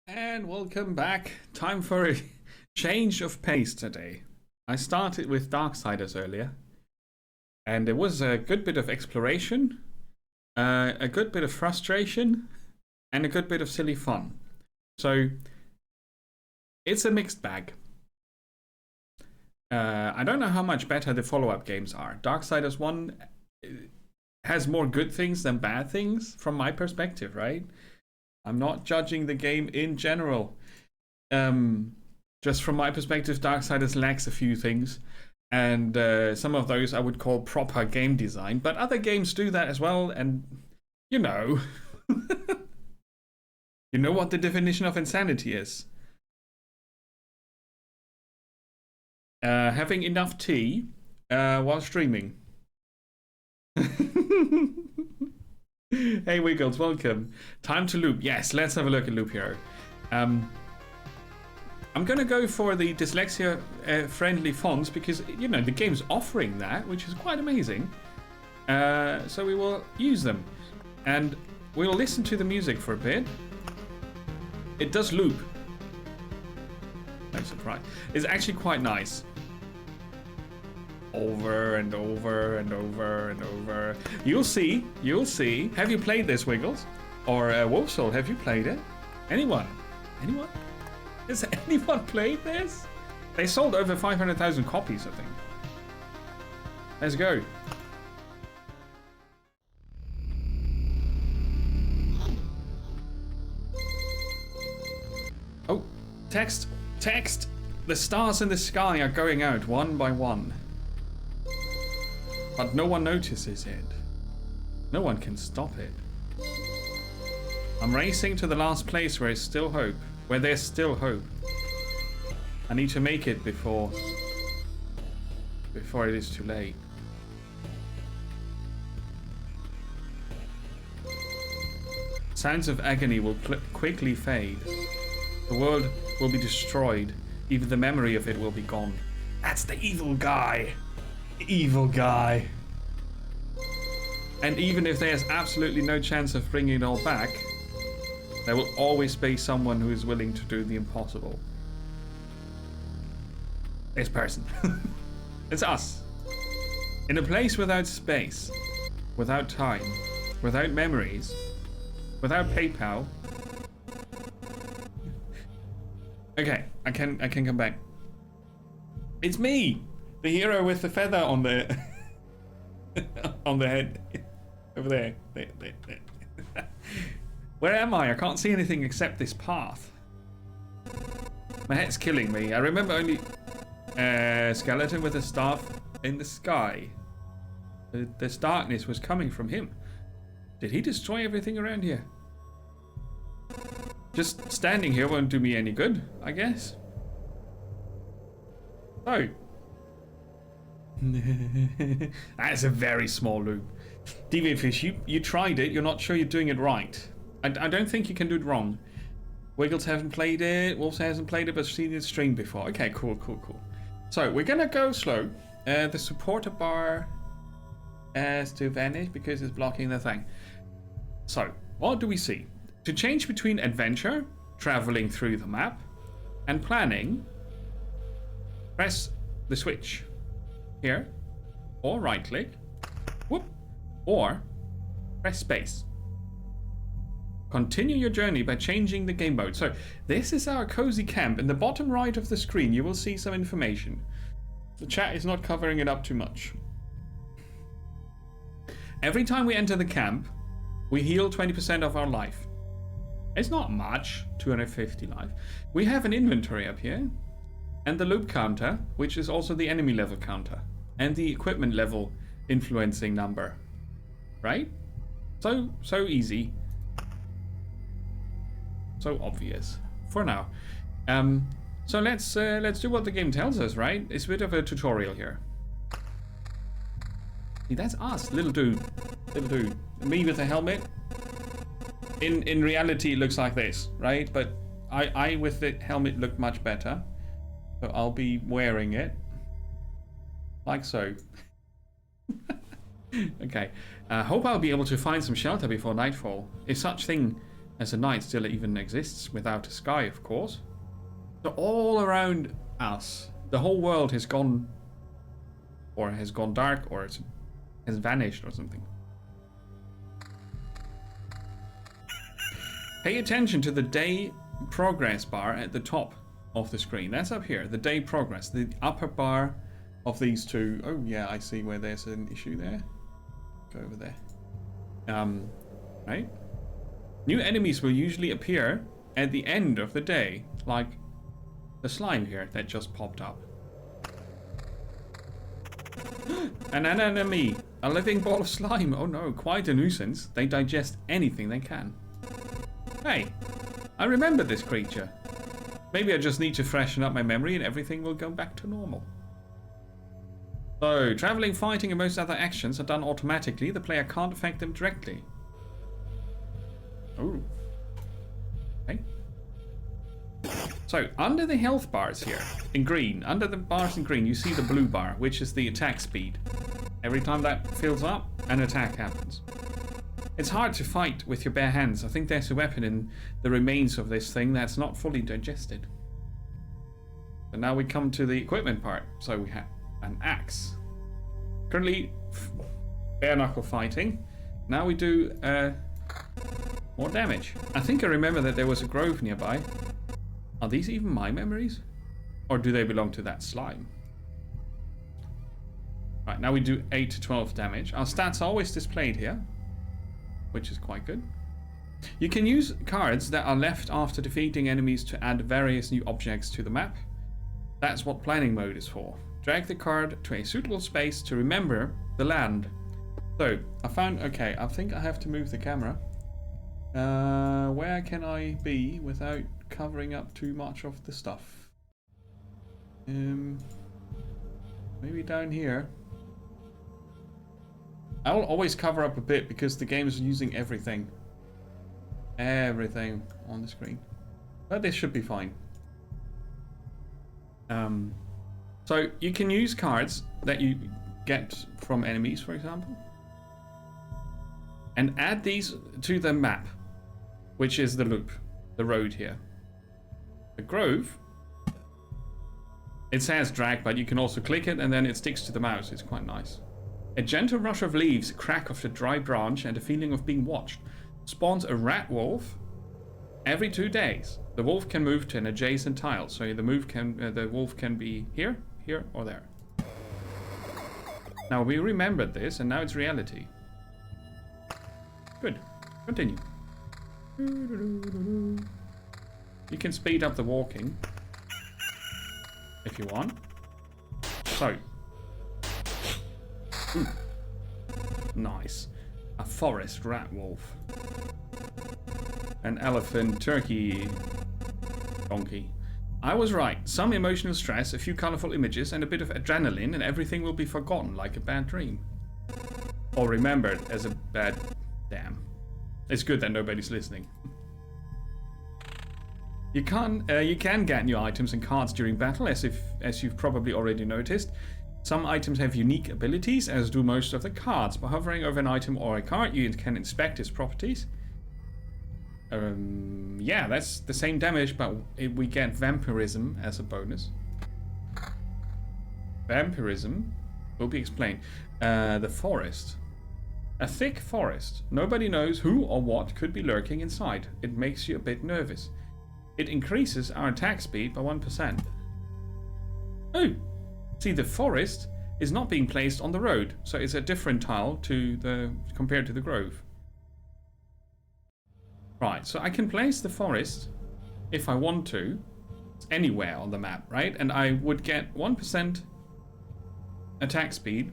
And welcome back. Time for a change of pace today. I started with Darksiders earlier, and it was a good bit of exploration, a good bit of frustration, and a good bit of silly fun. So, it's a mixed bag. I don't know how much better the follow-up games are. Darksiders 1 has more good things than bad things, from my perspective, right? I'm not judging the game in general. Just from my perspective, Darksiders lacks a few things. And some of those I would call proper game design. But other games do that as well. And, you know. You know what the definition of insanity is. Having enough tea while streaming. Hey Wiggles, welcome. Time to loop. Yes, let's have a look at Loop Hero. I'm gonna go for the dyslexia friendly fonts because, you know, the game's offering that, which is quite amazing. So we will use them. And we'll listen to the music for a bit. It does loop. No surprise. It's actually quite nice. Over and over and over and over. You'll see. You'll see. Have you played this, Wiggles? Or Wolfsoul, have you played it? Anyone? Anyone? Has anyone played this? They sold over 500,000 copies, I think. Let's go. Oh, text. Text. The stars in the sky are going out one by one. But no one notices it. No one can stop it. I'm racing to the last place where there's still hope. Where there's still hope. I need to make it before it is too late. Sounds of agony will quickly fade. The world will be destroyed. Even the memory of it will be gone. That's the evil guy. Evil guy. And even if there's absolutely no chance of bringing it all back, there will always be someone who is willing to do the impossible. This person. It's us. In a place without space, without time, without memories, without PayPal. Okay, I can come back. It's me! The hero with the feather on the on the head. Over there. There. Where am I? I can't see anything except this path. My head's killing me. I remember only a skeleton with a staff in the sky. This darkness was coming from him. Did he destroy everything around here? Just standing here won't do me any good, I guess. Oh. That's a very small loop. Deviantfish, you tried it. You're not sure you're doing it right. I don't think you can do it wrong. Wiggles hasn't played it. Wolves hasn't played it, but seen it streamed before. Okay, cool. So we're gonna go slow. The supporter bar has to vanish because it's blocking the thing. So what do we see? To change between adventure, traveling through the map, and planning, press the switch here, or right click, whoop, or press space. Continue your journey by changing the game mode. So this is our cozy camp. In the bottom right of the screen, you will see some information. The chat is not covering it up too much. Every time we enter the camp, we heal 20% of our life. It's not much, 250 life. We have an inventory up here, and the loop counter, which is also the enemy level counter, and the equipment level influencing number. Right? So easy. So obvious. For now. So let's do what the game tells us, right? It's a bit of a tutorial here. See, that's us, little dude. Little dude. Me with a helmet. In reality, it looks like this, right? But I with the helmet look much better. So I'll be wearing it. Like so. Okay. Hope I'll be able to find some shelter before nightfall. If such thing as the night still even exists without a sky, of course. So all around us, the whole world has gone, or has gone dark, or has vanished or something. Pay attention to the day progress bar at the top of the screen. That's up here, the day progress, the upper bar of these two. Oh yeah, I see where there's an issue there. Go over there. Right? New enemies will usually appear at the end of the day, like the slime here that just popped up. An enemy! A living ball of slime! Oh no, quite a nuisance. They digest anything they can. Hey, I remember this creature. Maybe I just need to freshen up my memory and everything will go back to normal. So, traveling, fighting, and most other actions are done automatically. The player can't affect them directly. Ooh. Okay. So, under the health bars here, in green, under the bars in green, you see the blue bar, which is the attack speed. Every time that fills up, an attack happens. It's hard to fight with your bare hands. I think there's a weapon in the remains of this thing that's not fully digested. So now we come to the equipment part. So we have an axe. Currently, bare knuckle fighting. Now we do more damage. I think I remember that there was a grove nearby. Are these even my memories? Or do they belong to that slime? Right, now we do 8 to 12 damage. Our stats are always displayed here, which is quite good. You can use cards that are left after defeating enemies to add various new objects to the map. That's what planning mode is for. Drag the card to a suitable space to remember the land. So, I found... Okay, I think I have to move the camera. Where can I be without covering up too much of the stuff? Maybe down here. I'll always cover up a bit because the game is using everything on the screen, but this should be fine. So you can use cards that you get from enemies, for example, and add these to the map, which is the loop, the road here. The grove, it says drag, but you can also click it and then it sticks to the mouse. It's quite nice. A gentle rush of leaves, a crack of the dry branch, and a feeling of being watched spawns a rat wolf every 2 days. The wolf can move to an adjacent tile, so the wolf can be here, here, or there. Now we remembered this, and now it's reality. Good. Continue. You can speed up the walking if you want. So. Ooh. Nice. A forest rat wolf. An elephant turkey donkey. I was right. Some emotional stress, a few colorful images, and a bit of adrenaline, and everything will be forgotten like a bad dream. Or remembered as a bad... Damn. It's good that nobody's listening. You can get new items and cards during battle, as you've probably already noticed. Some items have unique abilities, as do most of the cards. By hovering over an item or a card, you can inspect its properties. Yeah, that's the same damage, but we get vampirism as a bonus. Vampirism will be explained. The forest. A thick forest. Nobody knows who or what could be lurking inside. It makes you a bit nervous. It increases our attack speed by 1%. Oh! See, the forest is not being placed on the road, so it's a different tile compared to the grove. Right, so I can place the forest, if I want to, anywhere on the map, right? And I would get 1% attack speed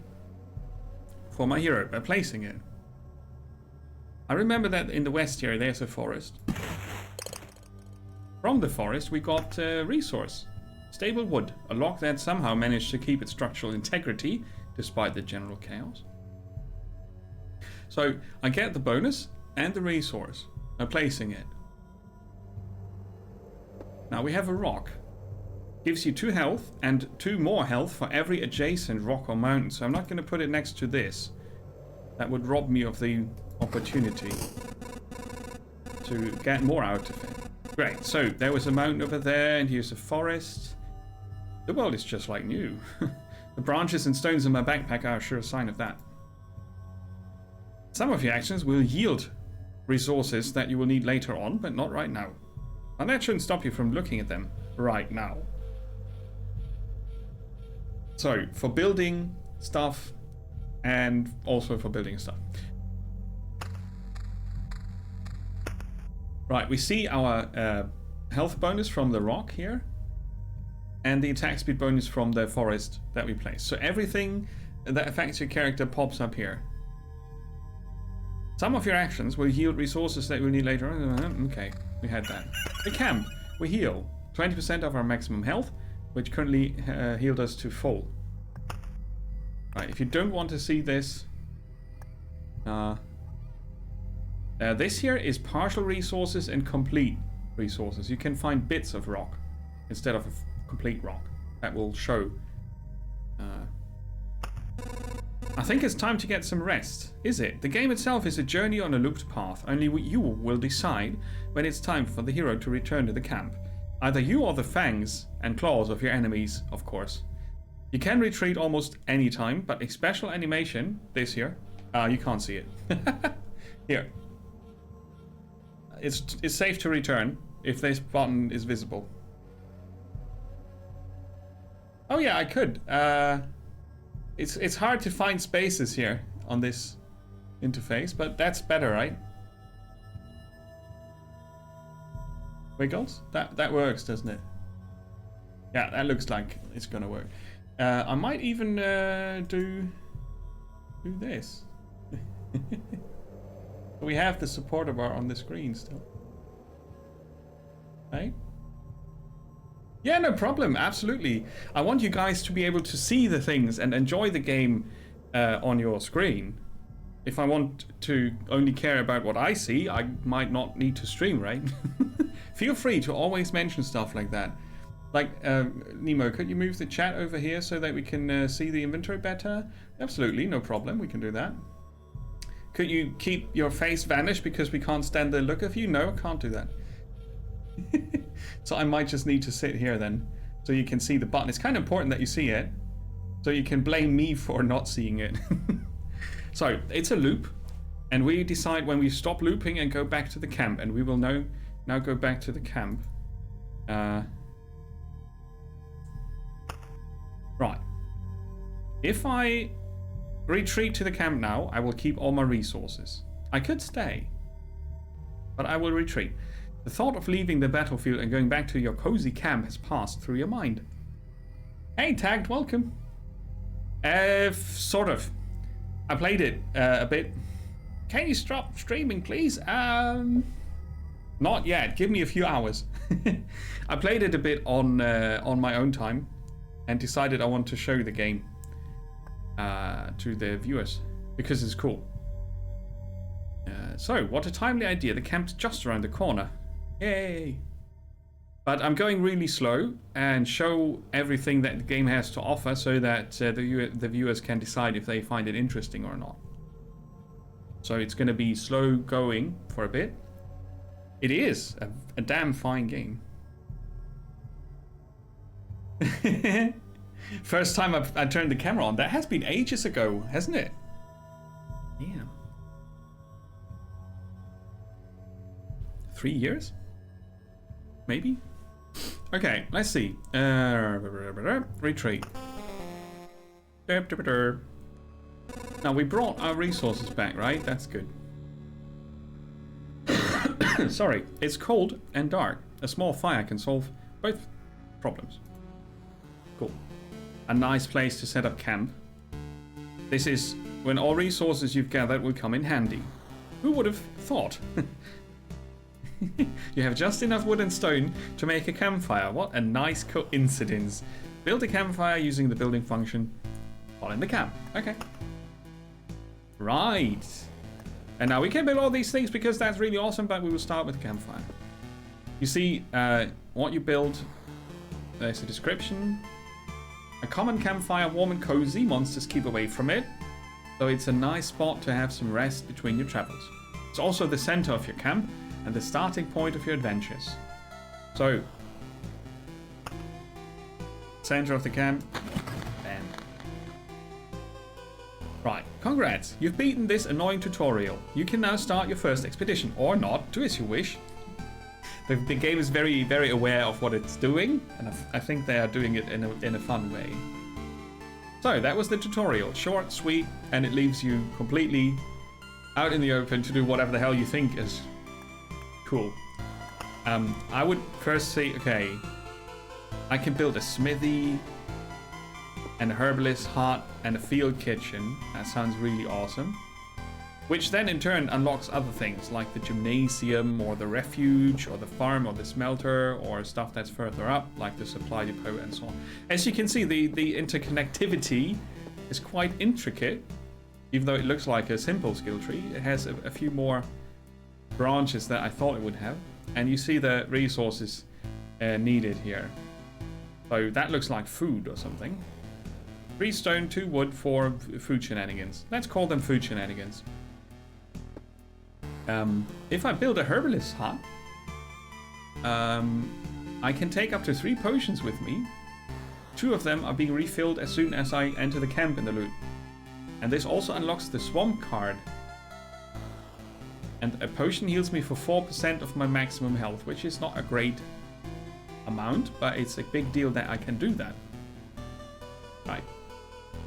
for my hero by placing it. I remember that in the west here, there's a forest. From the forest, we got a resource. Stable wood, a log that somehow managed to keep its structural integrity despite the general chaos. So I get the bonus and the resource by placing it. Now we have a rock. Gives you 2 health and 2 more health for every adjacent rock or mountain. So I'm not going to put it next to this. That would rob me of the opportunity to get more out of it. Great, so there was a mountain over there, and here's a forest. The world is just like new. The branches and stones in my backpack are a sure sign of that. Some of your actions will yield resources that you will need later on, but not right now. And that shouldn't stop you from looking at them right now. So, for building stuff, and also for building stuff. Right, we see our health bonus from the rock here, and the attack speed bonus from the forest that we placed. So everything that affects your character pops up here. Some of your actions will yield resources that we'll need later on. Okay, we had that. The camp, we heal 20% of our maximum health, which currently healed us to full. Right, if you don't want to see this, this here is partial resources and complete resources. You can find bits of rock instead of a complete rock. That will show. I think it's time to get some rest, is it? The game itself is a journey on a looped path. Only you will decide when it's time for the hero to return to the camp. Either you or the fangs and claws of your enemies, of course. You can retreat almost any time, but a special animation, this here, you can't see it. Here. It's safe to return if this button is visible. Oh yeah, I could. It's hard to find spaces here on this interface, but that's better, right? Wiggles? That works, doesn't it? Yeah, that looks like it's gonna work. I might even do this. We have the supporter bar on the screen still. Right? Yeah, no problem. Absolutely. I want you guys to be able to see the things and enjoy the game on your screen. If I want to only care about what I see, I might not need to stream, right? Feel free to always mention stuff like that. Like, Nemo, could you move the chat over here so that we can see the inventory better? Absolutely, no problem. We can do that. Could you keep your face vanished because we can't stand the look of you? No, I can't do that. So I might just need to sit here then, so you can see the button. It's kind of important that you see it, so you can blame me for not seeing it. So it's a loop, and we decide when we stop looping and go back to the camp, and we will now go back to the camp. Right. If I retreat to the camp now, I will keep all my resources. I could stay, but I will retreat. The thought of leaving the battlefield and going back to your cozy camp has passed through your mind. Hey, Tagged, welcome. Sort of. I played it a bit. Can you stop streaming, please? Not yet. Give me a few hours. I played it a bit on my own time, and decided I want to show the game to the viewers because it's cool. So, what a timely idea. The camp's just around the corner. Yay! But I'm going really slow and show everything that the game has to offer so that the viewers can decide if they find it interesting or not. So it's going to be slow going for a bit. It is a damn fine game. First time I turned the camera on. That has been ages ago, hasn't it? Yeah. 3 years? Maybe? Okay, let's see. Retreat. Now we brought our resources back, right? That's good. Sorry, it's cold and dark. A small fire can solve both problems. Cool. A nice place to set up camp. This is when all resources you've gathered will come in handy. Who would have thought? You have just enough wood and stone to make a campfire. What a nice coincidence. Build a campfire using the building function while in the camp. Okay. Right. And now we can build all these things because that's really awesome, but we will start with the campfire. You see what you build. There's a description. A common campfire, warm and cozy. Monsters keep away from it. So it's a nice spot to have some rest between your travels. It's also the center of your camp, and the starting point of your adventures. So, center of the camp. Bam. Right, congrats. You've beaten this annoying tutorial. You can now start your first expedition, or not, do as you wish. The game is very, very aware of what it's doing, and I think they are doing it in a fun way. So, that was the tutorial. Short, sweet, and it leaves you completely out in the open to do whatever the hell you think is cool. I would first say, okay, I can build a smithy, and a herbalist hut, and a field kitchen. That sounds really awesome. Which then in turn unlocks other things like the gymnasium or the refuge or the farm or the smelter or stuff that's further up like the supply depot and so on. As you can see, the interconnectivity is quite intricate, even though it looks like a simple skill tree. It has a few more branches that I thought it would have, and you see the resources needed here. So that looks like food or something. 3 stone, 2 wood, 4 food shenanigans. Let's call them food shenanigans. If I build a herbalist hut, I can take up to 3 potions with me. 2 of them are being refilled as soon as I enter the camp in the loot. And this also unlocks the swamp card. And a potion heals me for 4% of my maximum health, which is not a great amount, but it's a big deal that I can do that. Right.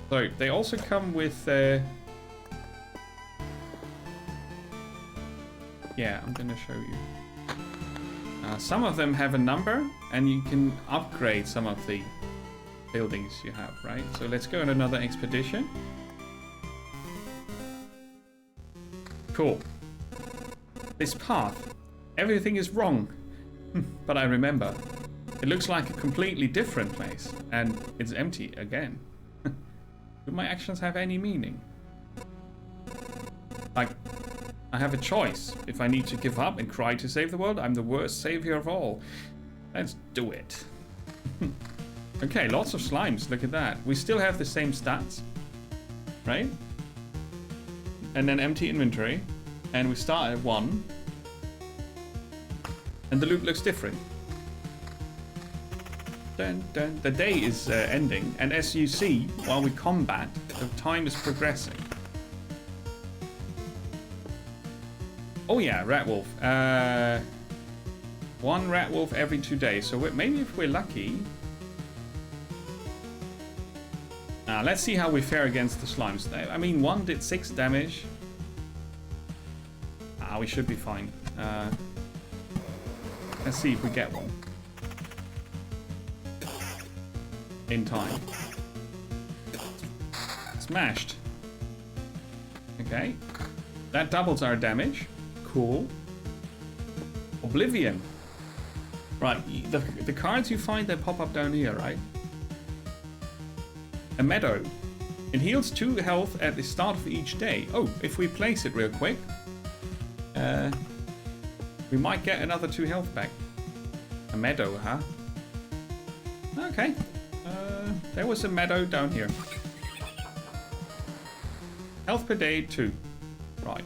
So, they also come with... Yeah, I'm gonna show you. Some of them have a number, and you can upgrade some of the buildings you have, right? So let's go on another expedition. Cool. This path. Everything is wrong. But I remember. It looks like a completely different place, and it's empty again. Do my actions have any meaning? Like... I have a choice. If I need to give up and cry to save the world, I'm the worst savior of all. Let's do it. Okay, lots of slimes. Look at that. We still have the same stats. Right? And then empty inventory. And we start at 1. And the loot looks different. Dun, dun. The day is ending. And as you see, while we combat, the time is progressing. Oh yeah, rat wolf. 1 rat wolf every 2 days. So maybe if we're lucky. Let's see how we fare against the slimes. I mean, 1 did 6 damage. We should be fine. Let's see if we get one. In time. Smashed. Okay. That doubles our damage. Cool. Oblivion. Right, the cards you find, they pop up down here, right? A meadow. It heals 2 health at the start of each day. Oh, if we place it real quick, we might get another 2 health back. A meadow, huh? Okay. There was a meadow down here. Health per day, 2. Right.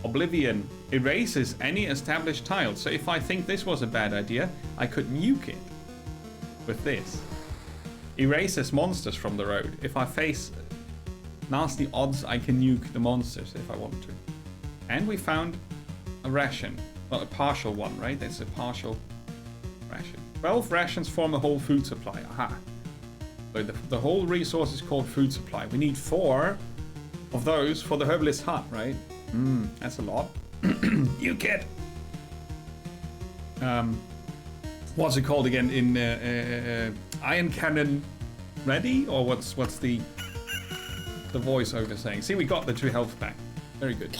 Oblivion erases any established tiles. So if I think this was a bad idea, I could nuke it with this. Erases monsters from the road. If I face nasty odds, I can nuke the monsters if I want to. And we found a ration. Well, a partial one, right? That's a partial ration. 12 rations form a whole food supply. Aha. So the whole resource is called food supply. We need 4 of those for the herbalist hut, right? That's a lot. You kid. What's it called again? In Iron Cannon ready? Or what's the voiceover saying? See, we got the 2 health back. Very good.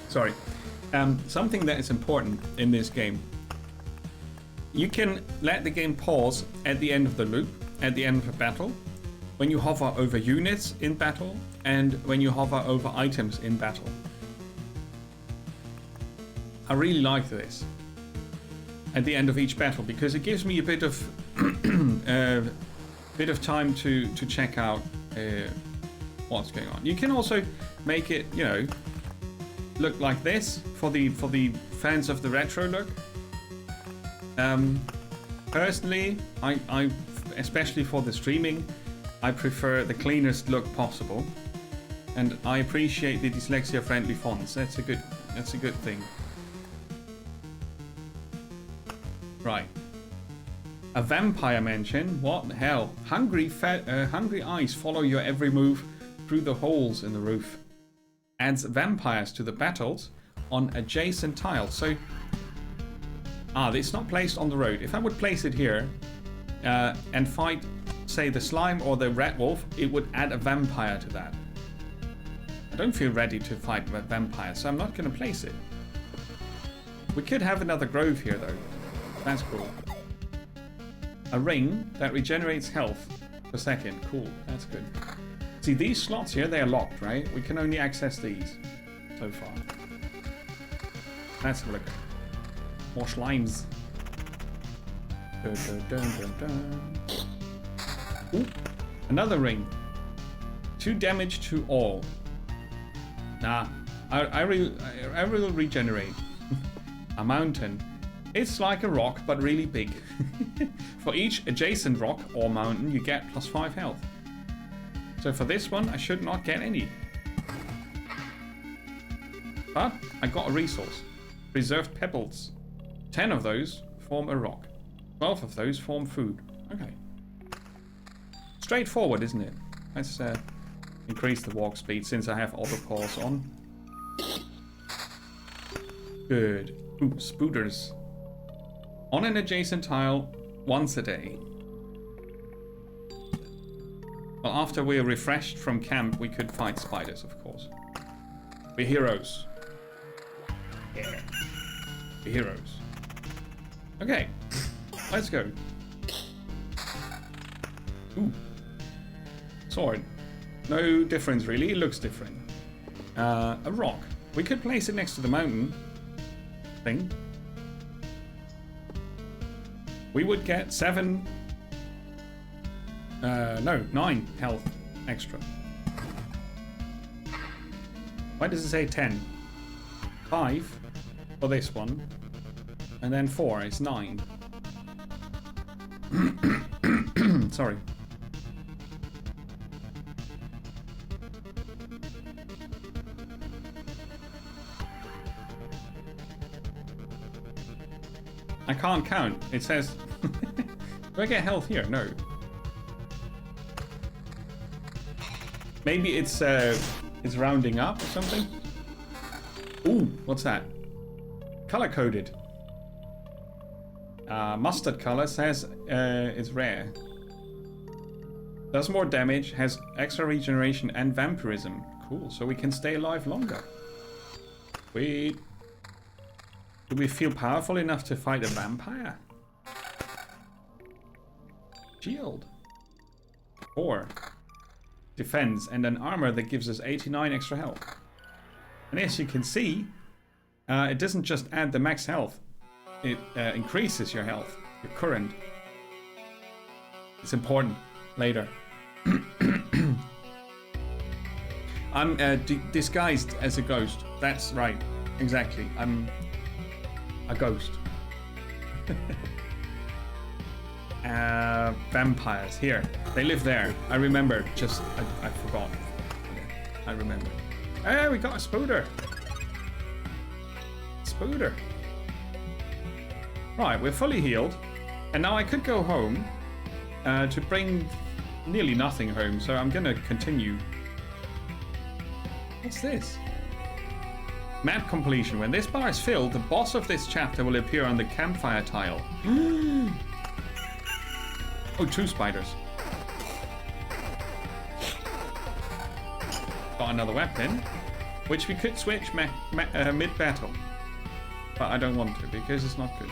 Sorry. Something that is important in this game. You can let the game pause at the end of the loop, at the end of a battle, when you hover over units in battle, and when you hover over items in battle. I really like this at the end of each battle, because it gives me a bit of bit of time to check out what's going on. You can also make it, you know, look like this for the fans of the retro look. Personally, I especially for the streaming, I prefer the cleanest look possible, and I appreciate the dyslexia-friendly fonts. That's a good thing. Right. A vampire mansion? What the hell? Hungry eyes follow your every move through the holes in the roof. Adds vampires to the battles on adjacent tiles. So, it's not placed on the road. If I would place it here and fight, say, the slime or the red wolf, it would add a vampire to that. I don't feel ready to fight vampires, so I'm not going to place it. We could have another grove here, though. That's cool. A ring that regenerates health per second. Cool, that's good. See, these slots here, they are locked, right? We can only access these so far. Let's have a look. More slimes. Dun, dun, dun, dun, dun. Ooh, another ring. 2 damage to all. Nah, I will regenerate. A mountain. It's like a rock, but really big. For each adjacent rock or mountain, you get +5 health. So for this one, I should not get any. But I got a resource. Preserved pebbles. 10 of those form a rock. 12 of those form food. Okay. Straightforward, isn't it? Let's increase the walk speed since I have auto pause on. Good. Ooh, spooters. On an adjacent tile once a day. Well, after we're refreshed from camp, we could fight spiders, of course. We're heroes. Yeah. We're heroes. Okay. Let's go. Ooh. Sword. No difference, really. It looks different. A rock. We could place it next to the mountain thing. We would get 9 health extra. Why does it say 10? 5 for this one. And then 4 is 9. Sorry. I can't count. It says... Do I get health here? No. Maybe it's rounding up or something? Ooh, what's that? Color-coded. Mustard color says it's rare. Does more damage, has extra regeneration and vampirism. Cool, so we can stay alive longer. Wait. Do we feel powerful enough to fight a vampire? Shield. 4. Defense and an armor that gives us 89 extra health. And as you can see, it doesn't just add the max health. It increases your health, your current. It's important later. I'm disguised as a ghost. That's right. Exactly. I'm a ghost. Vampires. Here. They live there. I remember. I forgot. I remember. Hey, we got a spooter. Spooter. Right, we're fully healed. And now I could go home to bring nearly nothing home. So I'm going to continue. What's this? Map completion. When this bar is filled, the boss of this chapter will appear on the campfire tile. Oh, 2 spiders. Got another weapon, which we could switch mid-battle. But I don't want to, because it's not good.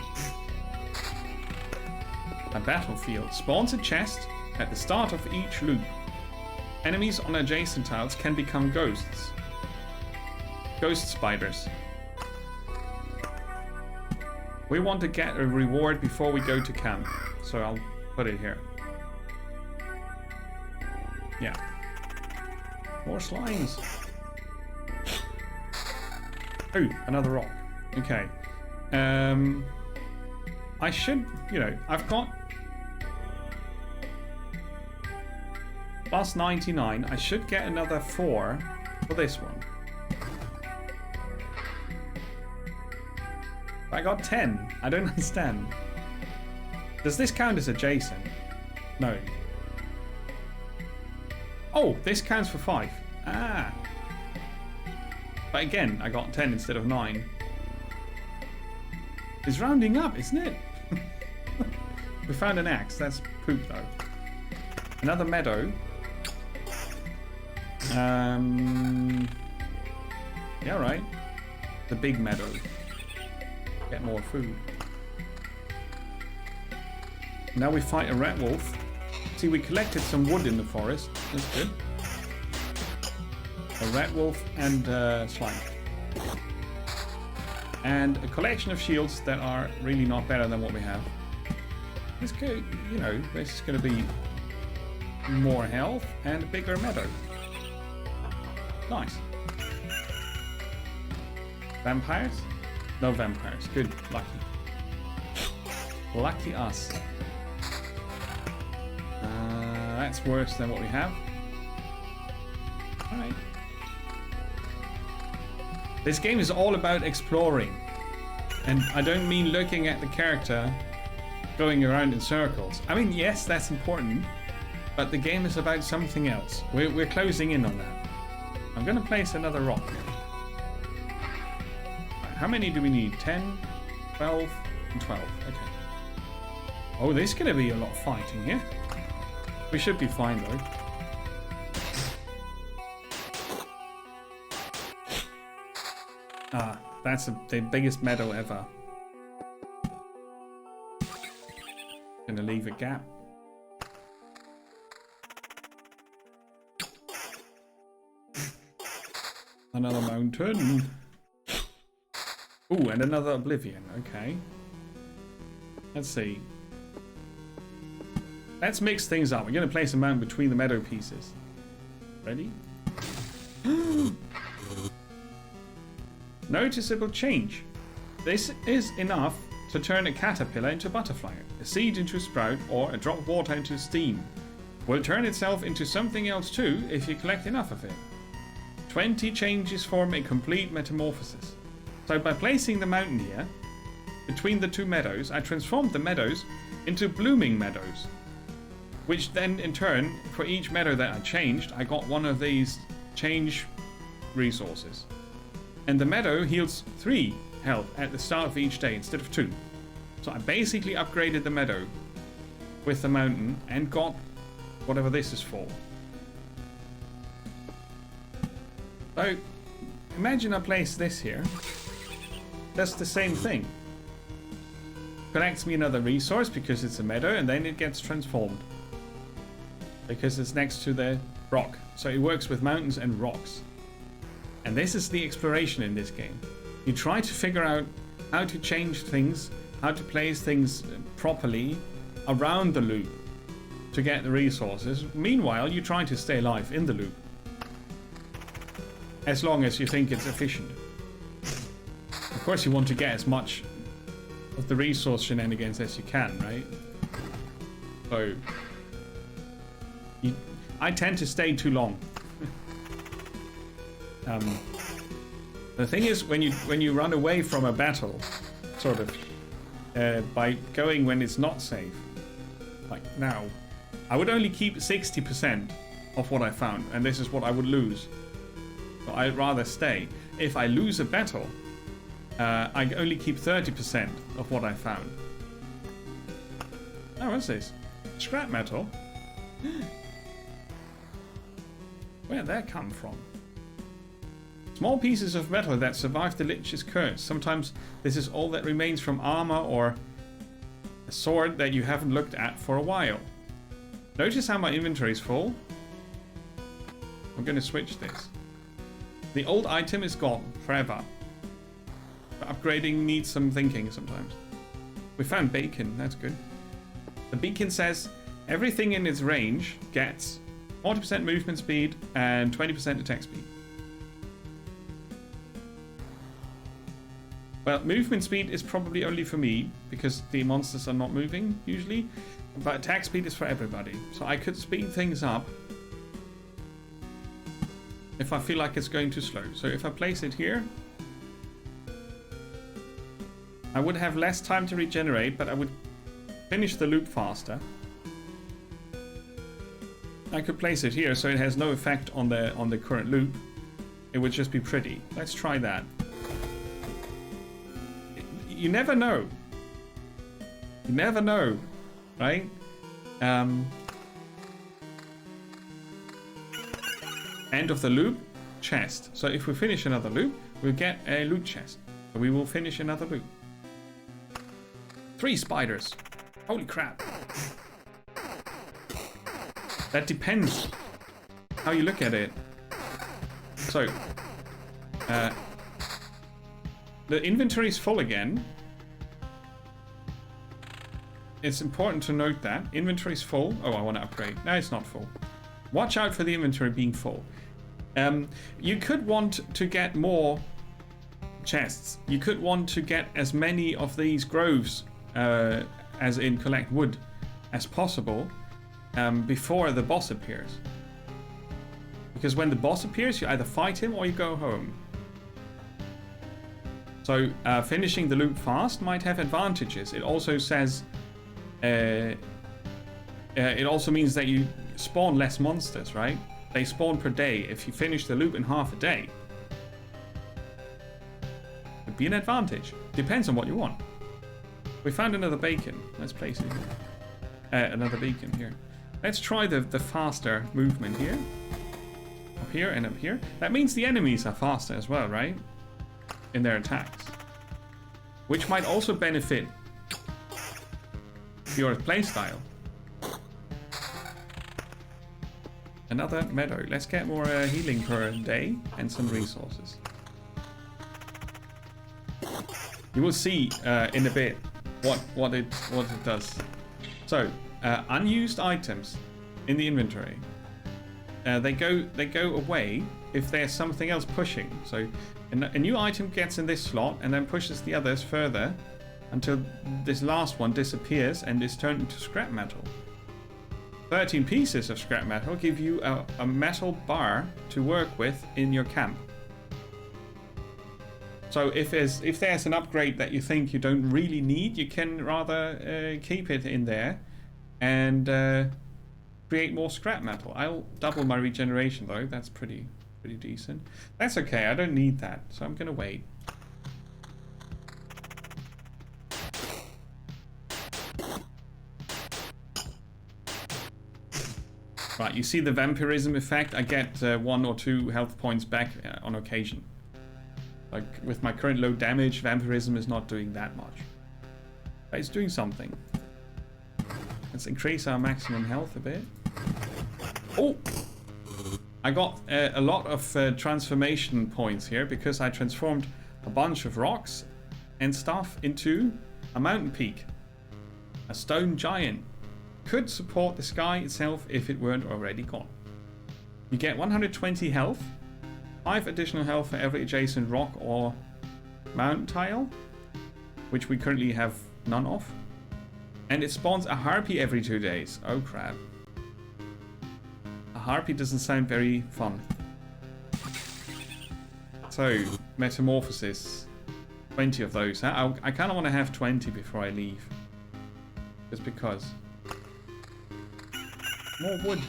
A battlefield. Spawns a chest at the start of each loop. Enemies on adjacent tiles can become ghosts. Ghost spiders. We want to get a reward before we go to camp, so I'll put it here. Yeah. More slimes. Oh, another rock. Okay. I should, you know, I've got plus 99. I should get another 4 for this one. I got 10. I don't understand. Does this count as adjacent? No. Oh, this counts for 5. Ah. But again, I got 10 instead of 9. It's rounding up, isn't it? We found an axe. That's poop, though. Another meadow. Yeah, right. The big meadow. Get more food. Now we fight a rat wolf. See, we collected some wood in the forest. That's good. A rat wolf and slime. And a collection of shields that are really not better than what we have. This could, you know, this is going to be more health and a bigger meadow. Nice. Vampires? No vampires. Good. Lucky. Lucky us. That's worse than what we have. Alright. This game is all about exploring. And I don't mean looking at the character going around in circles. I mean, yes, that's important. But the game is about something else. We're closing in on that. I'm going to place another rock. How many do we need? 10, 12, and 12. Okay. Oh, there's going to be a lot of fighting here. We should be fine, though. Ah, that's the biggest meadow ever. Gonna leave a gap. Another mountain. Ooh, and another oblivion. Okay. Let's see. Let's mix things up. We're going to place a mountain between the meadow pieces. Ready? Noticeable change. This is enough to turn a caterpillar into a butterfly, a seed into a sprout, or a drop of water into steam. Will turn itself into something else too if you collect enough of it. 20 changes form a complete metamorphosis. So by placing the mountain here, between the two meadows, I transformed the meadows into blooming meadows. Which then, in turn, for each meadow that I changed, I got one of these change resources. And the meadow heals 3 health at the start of each day instead of 2. So I basically upgraded the meadow with the mountain and got whatever this is for. So, imagine I place this here. That's the same thing. Collects me another resource because it's a meadow, and then it gets transformed. Because it's next to the rock. So it works with mountains and rocks. And this is the exploration in this game. You try to figure out how to change things, how to place things properly around the loop to get the resources. Meanwhile, you try to stay alive in the loop. As long as you think it's efficient. Of course, you want to get as much of the resource shenanigans as you can, right? So, I tend to stay too long. The thing is, when you run away from a battle, sort of, by going when it's not safe, like now, I would only keep 60% of what I found, and this is what I would lose. So I'd rather stay. If I lose a battle, I only keep 30% of what I found. Oh, what's this? Scrap metal? Where'd that come from? Small pieces of metal that survive the Lich's curse. Sometimes this is all that remains from armor or a sword that you haven't looked at for a while. Notice how my inventory is full? I'm going to switch this. The old item is gone forever. But upgrading needs some thinking sometimes. We found bacon, that's good. The beacon says everything in its range gets 40% movement speed and 20% attack speed. Well, movement speed is probably only for me, because the monsters are not moving, usually. But attack speed is for everybody. So I could speed things up if I feel like it's going too slow. So if I place it here, I would have less time to regenerate, but I would finish the loop faster. I could place it here so it has no effect on the current loop. It would just be pretty. Let's try that. You never know. You never know, right? End of the loop, chest. So if we finish another loop, we'll get a loot chest. So we will finish another loop. 3 spiders. Holy crap. That depends how you look at it. So, the inventory is full again. It's important to note that. Inventory is full. Oh, I want to upgrade. No, it's not full. Watch out for the inventory being full. You could want to get more chests. You could want to get as many of these groves, as in collect wood, as possible before the boss appears. Because when the boss appears, you either fight him or you go home. So finishing the loop fast might have advantages. It also says... it also means that you spawn less monsters, right? They spawn per day. If you finish the loop in half a day, it'd be an advantage. Depends on what you want. We found another beacon. Let's place it here. Another beacon here. Let's try the faster movement here. Up here and up here. That means the enemies are faster as well, right? In their attacks. Which might also benefit your playstyle. Another meadow. Let's get more healing per day and some resources. You will see in a bit what it does. So unused items in the inventory. They go away if there's something else pushing. So a new item gets in this slot and then pushes the others further until this last one disappears and is turned into scrap metal. 13 pieces of scrap metal give you a metal bar to work with in your camp. So if there's an upgrade that you think you don't really need, you can rather keep it in there and create more scrap metal. I'll double my regeneration though. That's pretty decent. That's okay. I don't need that, so I'm gonna wait. Right, you see the vampirism effect? I get 1 or 2 health points back on occasion. Like, with my current low damage, vampirism is not doing that much. But it's doing something. Let's increase our maximum health a bit. Oh! I got a lot of transformation points here because I transformed a bunch of rocks and stuff into a mountain peak. A stone giant. Could support the sky itself if it weren't already gone. You get 120 health, 5 additional health for every adjacent rock or mountain tile, which we currently have none of. And it spawns a harpy every 2 days. Oh crap. A harpy doesn't sound very fun. So, metamorphosis. 20 of those. I kind of want to have 20 before I leave. Just because. More wood.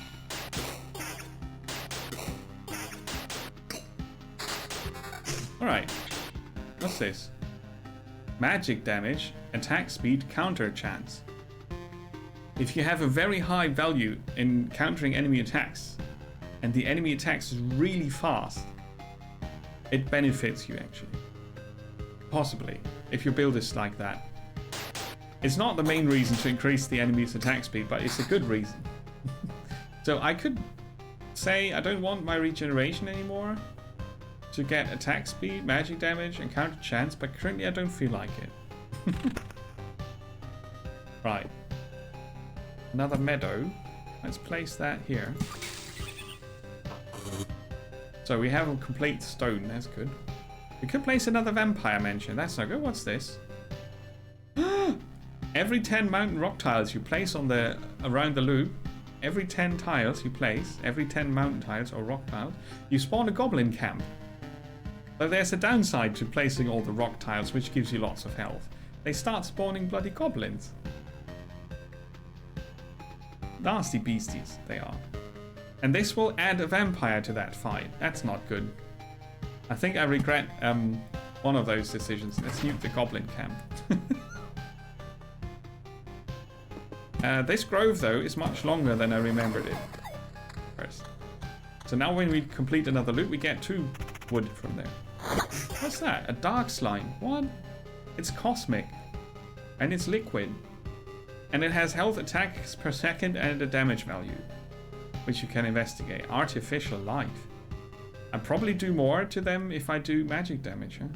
Alright. What's this? Magic damage, attack speed, counter chance. If you have a very high value in countering enemy attacks, and the enemy attacks really fast, it benefits you actually. Possibly, if your build is like that. It's not the main reason to increase the enemy's attack speed, but it's a good reason. So I could say I don't want my regeneration anymore to get attack speed, magic damage, and counter chance, but currently I don't feel like it. Right. Another meadow. Let's place that here. So we have a complete stone. That's good. We could place another vampire mansion. That's not good. What's this? Every 10 mountain rock tiles you place on the around the loop, every 10 tiles you place, every 10 mountain tiles or rock tiles, you spawn a goblin camp. But there's a downside to placing all the rock tiles, which gives you lots of health. They start spawning bloody goblins. Nasty beasties they are. And this will add a vampire to that fight. That's not good. I think I regret one of those decisions. Let's nuke the goblin camp. This grove, though, is much longer than I remembered it first. So now when we complete another loop, we get 2 wood from there. What's that? A dark slime. What? It's cosmic. And it's liquid. And it has health attacks per second and a damage value, which you can investigate. Artificial life. I'll probably do more to them if I do magic damage, huh?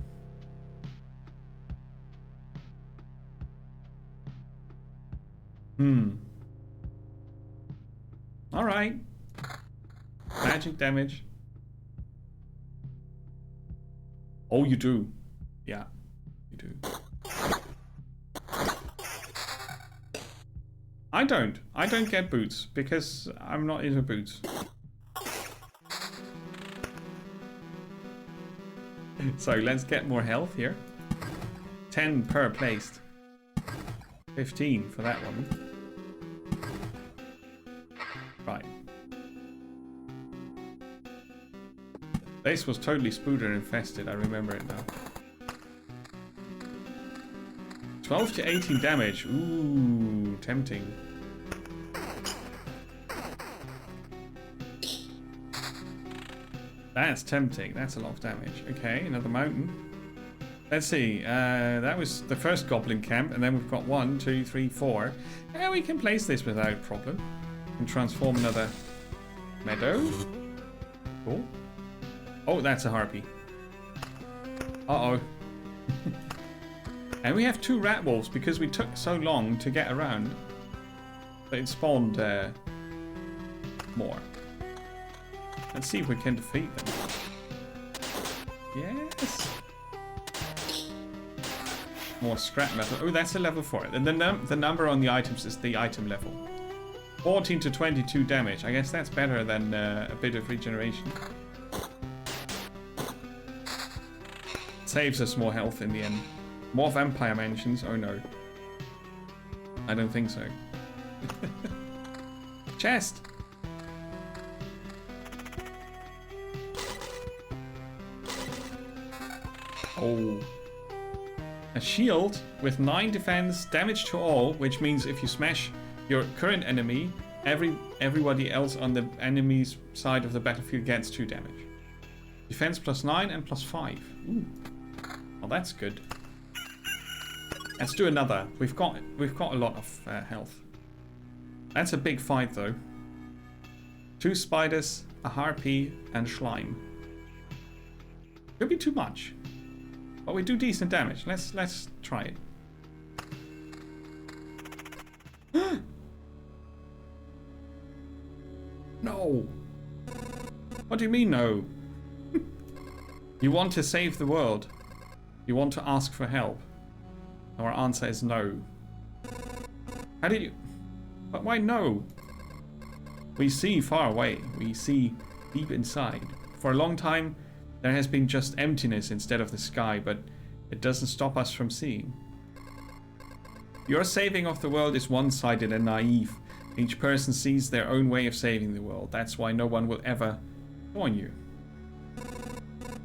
Alright. Magic damage. Oh, you do. Yeah, you do. I don't. I don't get boots because I'm not into boots. So let's get more health here. 10 per placed. 15 for that one. Right. This was totally spooder infested, I remember it now. 12 to 18 damage. Ooh, tempting. That's tempting. That's a lot of damage. Okay, another mountain. Let's see. That was the first goblin camp, and then we've got 1, 2, 3, 4. Yeah, we can place this without problem. And transform another meadow. Cool. Oh, that's a harpy. Uh-oh. And we have 2 rat wolves because we took so long to get around. But it spawned more. Let's see if we can defeat them. Yes. More scrap metal. Oh, that's a level 4. And the number on the items is the item level. 14 to 22 damage. I guess that's better than a bit of regeneration. Saves us more health in the end. More vampire mansions. Oh no. I don't think so. Chest! Oh. A shield with 9 defense, damage to all, which means if you smash your current enemy, everybody else on the enemy's side of the battlefield gets 2 damage. Defense plus 9 and plus 5. Ooh. Well, that's good. Let's do another. We've got a lot of health. That's a big fight though. 2 spiders, a harpy, and slime. Could be too much, but we do decent damage. Let's try it. No. What do you mean no? You want to save the world. You want to ask for help. Our answer is no. How did you... But why no? We see far away. We see deep inside. For a long time, there has been just emptiness instead of the sky, but it doesn't stop us from seeing. Your saving of the world is one-sided and naive. Each person sees their own way of saving the world. That's why no one will ever join you.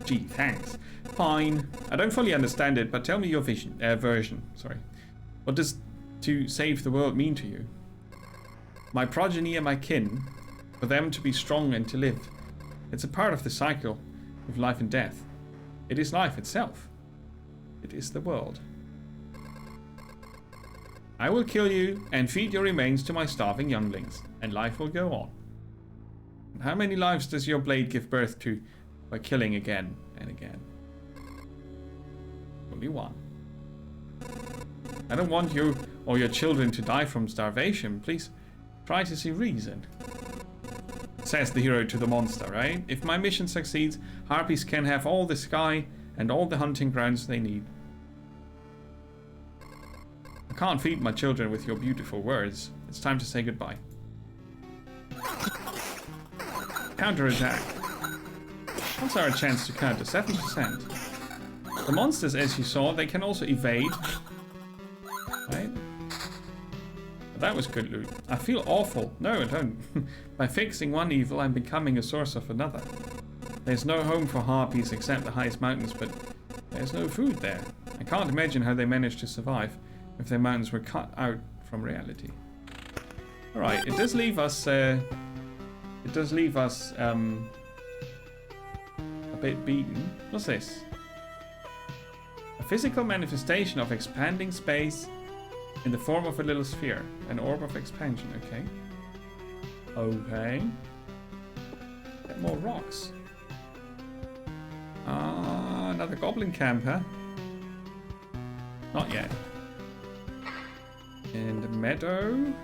Gee, thanks. Fine. I don't fully understand it, but tell me your version. Sorry. What does to save the world mean to you? My progeny and my kin, for them to be strong and to live. It's a part of the cycle of life and death. It is life itself. It is the world. I will kill you and feed your remains to my starving younglings, and life will go on. And how many lives does your blade give birth to by killing again and again? Only 1. I don't want you or your children to die from starvation. Please try to see reason. says the hero to the monster, right? If my mission succeeds, harpies can have all the sky and all the hunting grounds they need. I can't feed my children with your beautiful words. It's time to say goodbye. Counter-attack. What's our chance to counter? 7%. The monsters, as you saw, they can also evade. Right? That was good loot. I feel awful. No, I don't. By fixing one evil, I'm becoming a source of another. There's no home for harpies except the highest mountains, but there's no food there. I can't imagine how they managed to survive if their mountains were cut out from reality. Alright, it does leave us a bit beaten. What's this? A physical manifestation of expanding space in the form of a little sphere. An orb of expansion, okay. Okay. Get more rocks. Another goblin camp, huh? Not yet. And a meadow.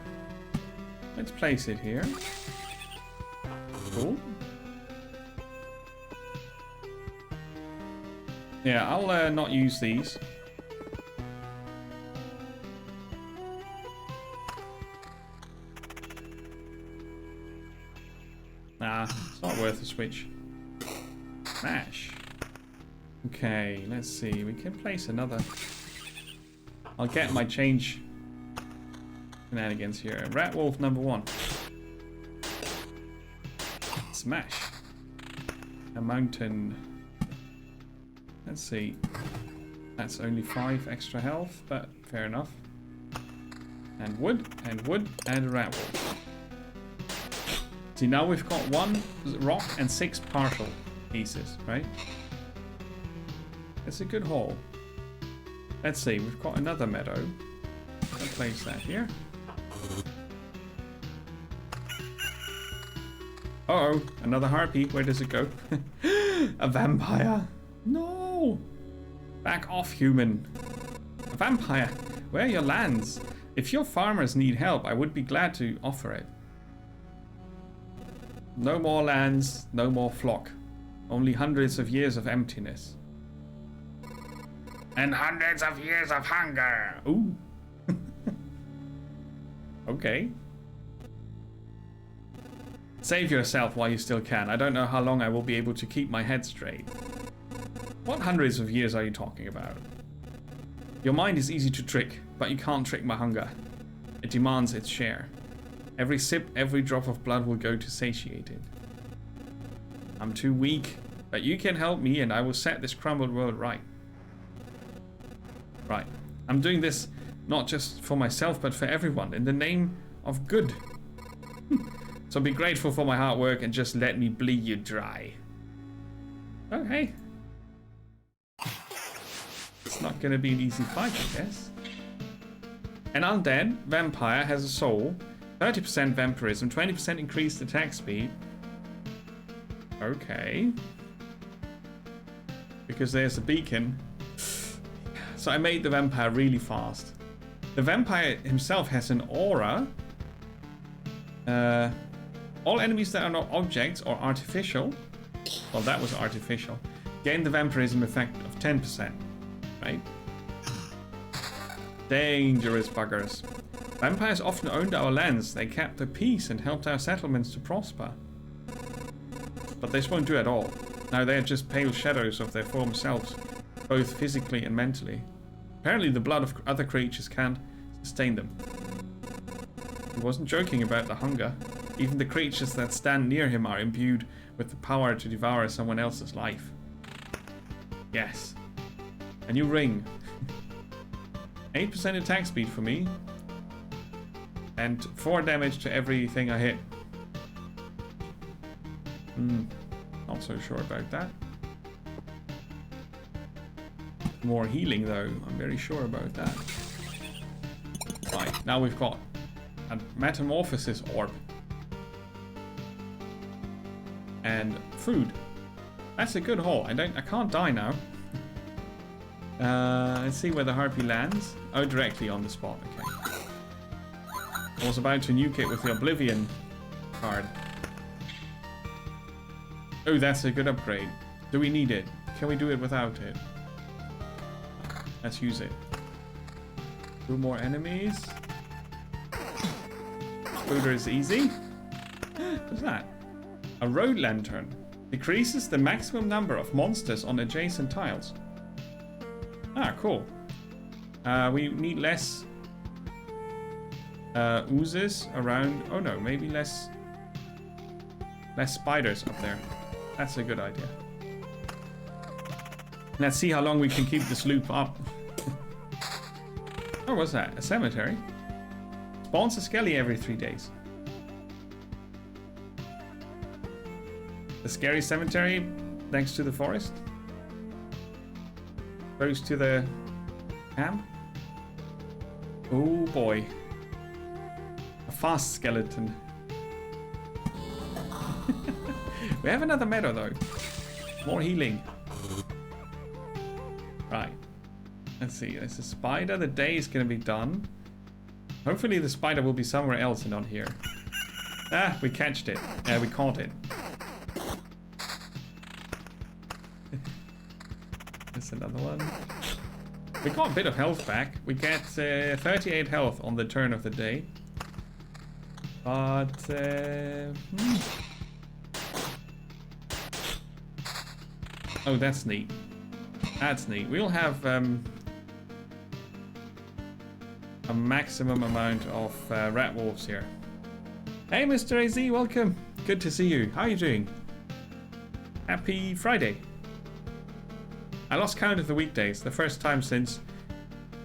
Let's place it here. Cool. Yeah, I'll not use these. Nah, it's not worth a switch. Smash. Okay, let's see. We can place another. I'll get my change shenanigans here. Rat Wolf number 1. Smash. A mountain. Let's see. That's only 5 extra health, but fair enough. And wood, and a rat wolf. See, now we've got 1 rock and 6 partial pieces, right? It's a good haul. Let's see, we've got another meadow. I'll place that here. Uh-oh, another harpy. Where does it go? A vampire. No! Back off, human. A vampire. Where are your lands? If your farmers need help, I would be glad to offer it. No more lands, no more flock. Only hundreds of years of emptiness. And hundreds of years of hunger. Ooh. Okay. Save yourself while you still can. I don't know how long I will be able to keep my head straight. What hundreds of years are you talking about? Your mind is easy to trick, but you can't trick my hunger. It demands its share. Every sip, every drop of blood will go to satiate it. I'm too weak, but you can help me and I will set this crumbled world right. Right. I'm doing this not just for myself, but for everyone, in the name of good. So be grateful for my hard work and just let me bleed you dry. Okay. It's not going to be an easy fight, I guess. An undead vampire has a soul, 30% vampirism, 20% increased attack speed. Okay. Because there's a beacon. So I made the vampire really fast. The vampire himself has an aura. All enemies that are not objects or artificial, well, that was artificial, gain the vampirism effect of 10%. Right? Dangerous buggers. Vampires often owned our lands. They kept the peace and helped our settlements to prosper. But this won't do at all. Now they're just pale shadows of their former selves, both physically and mentally. Apparently the blood of other creatures can't sustain them. He wasn't joking about the hunger. Even the creatures that stand near him are imbued with the power to devour someone else's life. Yes. A new ring. 8% attack speed for me. And 4 damage to everything I hit. Not so sure about that. More healing though, I'm very sure about that. Right, now we've got a metamorphosis orb. And food. That's a good haul. I can't die now. Let's see where the harpy lands. Oh, directly on the spot, okay. I was about to nuke it with the Oblivion card. Oh, that's a good upgrade. Do we need it? Can we do it without it? Let's use it. 2 more enemies. Booter is easy. What's that? A road lantern. Decreases the maximum number of monsters on adjacent tiles. Ah, cool. We need less oozes around. Oh no, maybe less spiders up there. That's a good idea. Let's see how long we can keep this loop up. Oh, what's that? A cemetery? Spawns a skelly every 3 days. The scary cemetery next to the forest. Close to the camp. Oh boy. A fast skeleton. We have another meadow though. More healing. Right. Let's see. There's a spider. The day is going to be done. Hopefully the spider will be somewhere else and not here. Ah, we catched it. Yeah, we caught it. There's another one. We got a bit of health back. We get 38 health on the turn of the day. But... Oh, that's neat. That's neat. We'll have a maximum amount of rat wolves here. Hey, Mr. AZ, welcome. Good to see you. How are you doing? Happy Friday. I lost count of the weekdays. The first time since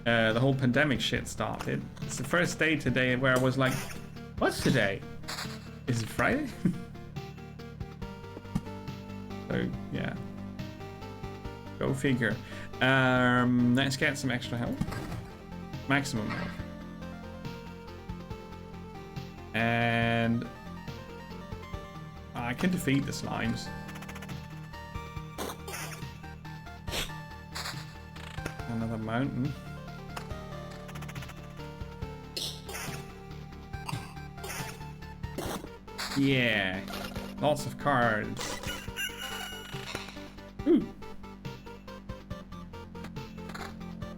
the whole pandemic shit started. It's the first day today where I was like, what's today? Is it Friday? So, yeah. Go figure. Let's get some extra health. Maximum health. And I can defeat the slimes. Another mountain. Yeah. Lots of cards. Ooh.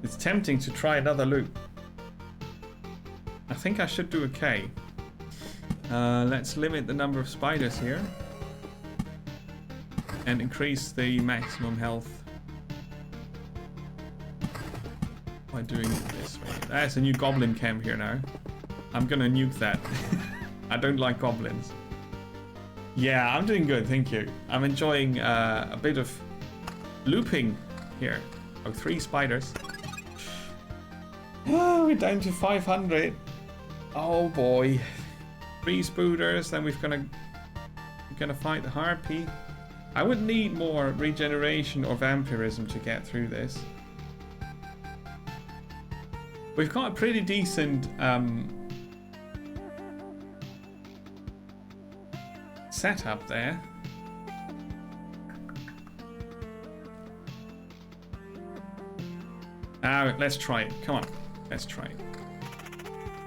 It's tempting to try another loop. I think I should do okay. Let's limit the number of spiders here. And increase the maximum health by doing it this way. There's a new goblin camp here now. I'm gonna nuke that. I don't like goblins. Yeah, I'm doing good, thank you. I'm enjoying a bit of looping here. Oh, 3 spiders. Oh, we're down to 500. Oh boy. 3 spooters, then we're gonna fight the harpy. I would need more regeneration or vampirism to get through this. We've got a pretty decent setup there. Let's try it. Come on, let's try it.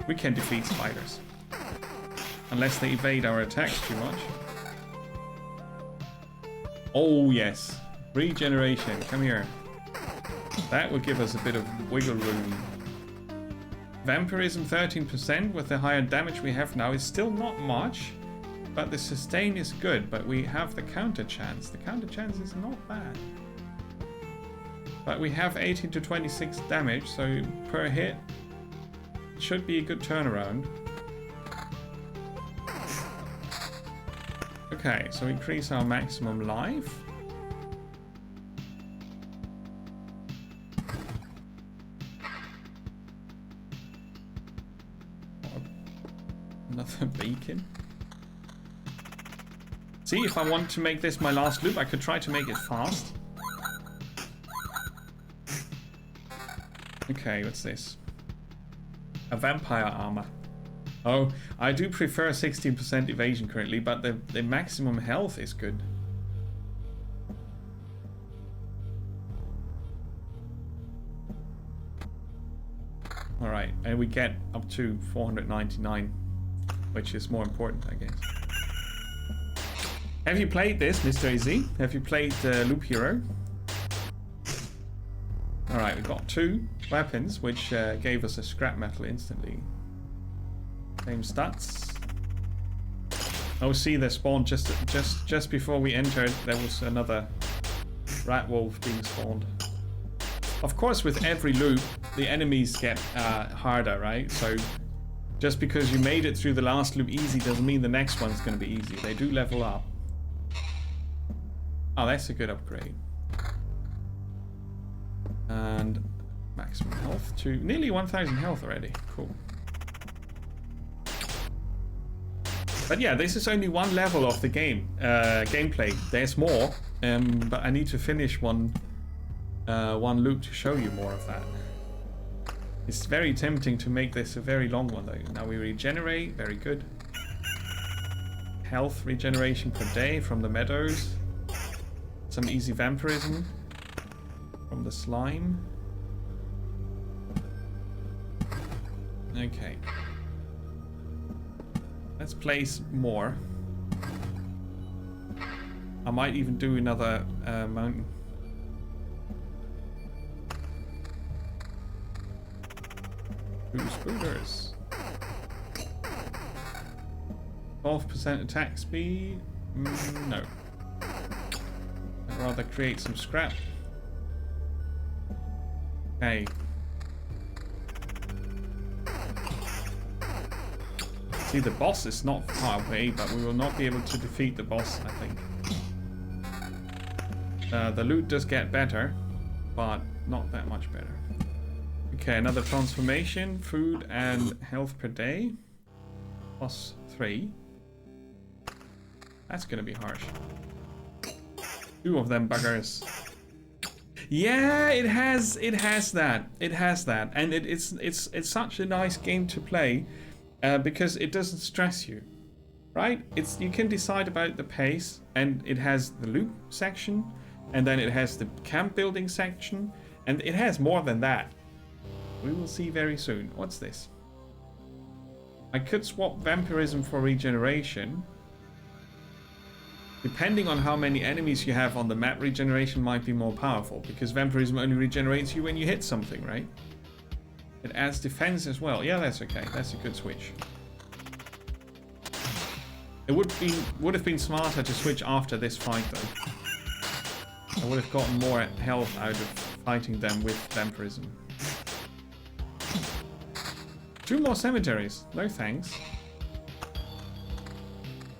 We can defeat spiders. Unless they evade our attacks too much. Oh yes, regeneration, come here. That will give us a bit of wiggle room. Vampirism 13% with the higher damage we have now is still not much. But the sustain is good, but we have the counter chance. The counter chance is not bad. But we have 18 to 26 damage, so per hit it should be a good turnaround. Okay, so increase our maximum life. Another beacon. See, if I want to make this my last loop, I could try to make it fast. Okay, what's this? A vampire armor. Oh, I do prefer 16% evasion currently, but the maximum health is good. Alright, and we get up to 499, which is more important, I guess. Have you played this, Mr. AZ? Have you played Loop Hero? Alright, we've got 2 weapons, which gave us a scrap metal instantly. Same stats. Oh, see, they spawned just before we entered. There was another rat wolf being spawned. Of course, with every loop, the enemies get harder, right? So just because you made it through the last loop easy doesn't mean the next one's going to be easy. They do level up. Oh, that's a good upgrade. And maximum health to nearly 1,000 health already. Cool. But yeah, this is only one level of the game gameplay. There's more, but I need to finish one loop to show you more of that. It's very tempting to make this a very long one though. Now we regenerate, very good. Health regeneration per day from the meadows. Some easy vampirism from the slime. Okay. Let's place more. I might even do another mountain. Spooters. 12% attack speed? No. I'd rather create some scrap. Okay. See, the boss is not far away, but we will not be able to defeat the boss, I think. The loot does get better, but not that much better. Okay, another transformation. Food and health per day. Plus 3. That's gonna be harsh. 2 of them buggers. Yeah, it has that. It has that. And it's such a nice game to play. Because it doesn't stress you, right? You can decide about the pace, and it has the loop section, and then it has the camp building section, and it has more than that. We will see very soon. What's this? I could swap vampirism for regeneration. Depending on how many enemies you have on the map, regeneration might be more powerful, because vampirism only regenerates you when you hit something, right? It adds defense as well. Yeah, that's okay. That's a good switch. It would have been smarter to switch after this fight, though. I would have gotten more health out of fighting them with vampirism. 2 more cemeteries. No thanks.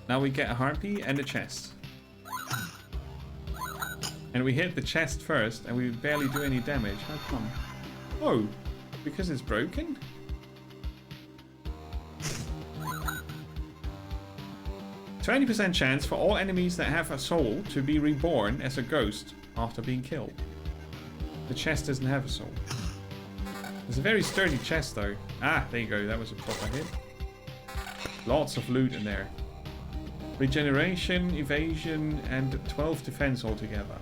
Now we get a harpy and a chest. And we hit the chest first, and we barely do any damage. How come? Oh. Because it's broken? %20 chance for all enemies that have a soul to be reborn as a ghost after being killed. The chest doesn't have a soul. It's a very sturdy chest though. Ah, there you go, that was a proper hit. Lots of loot in there. Regeneration, evasion, and 12 defense altogether.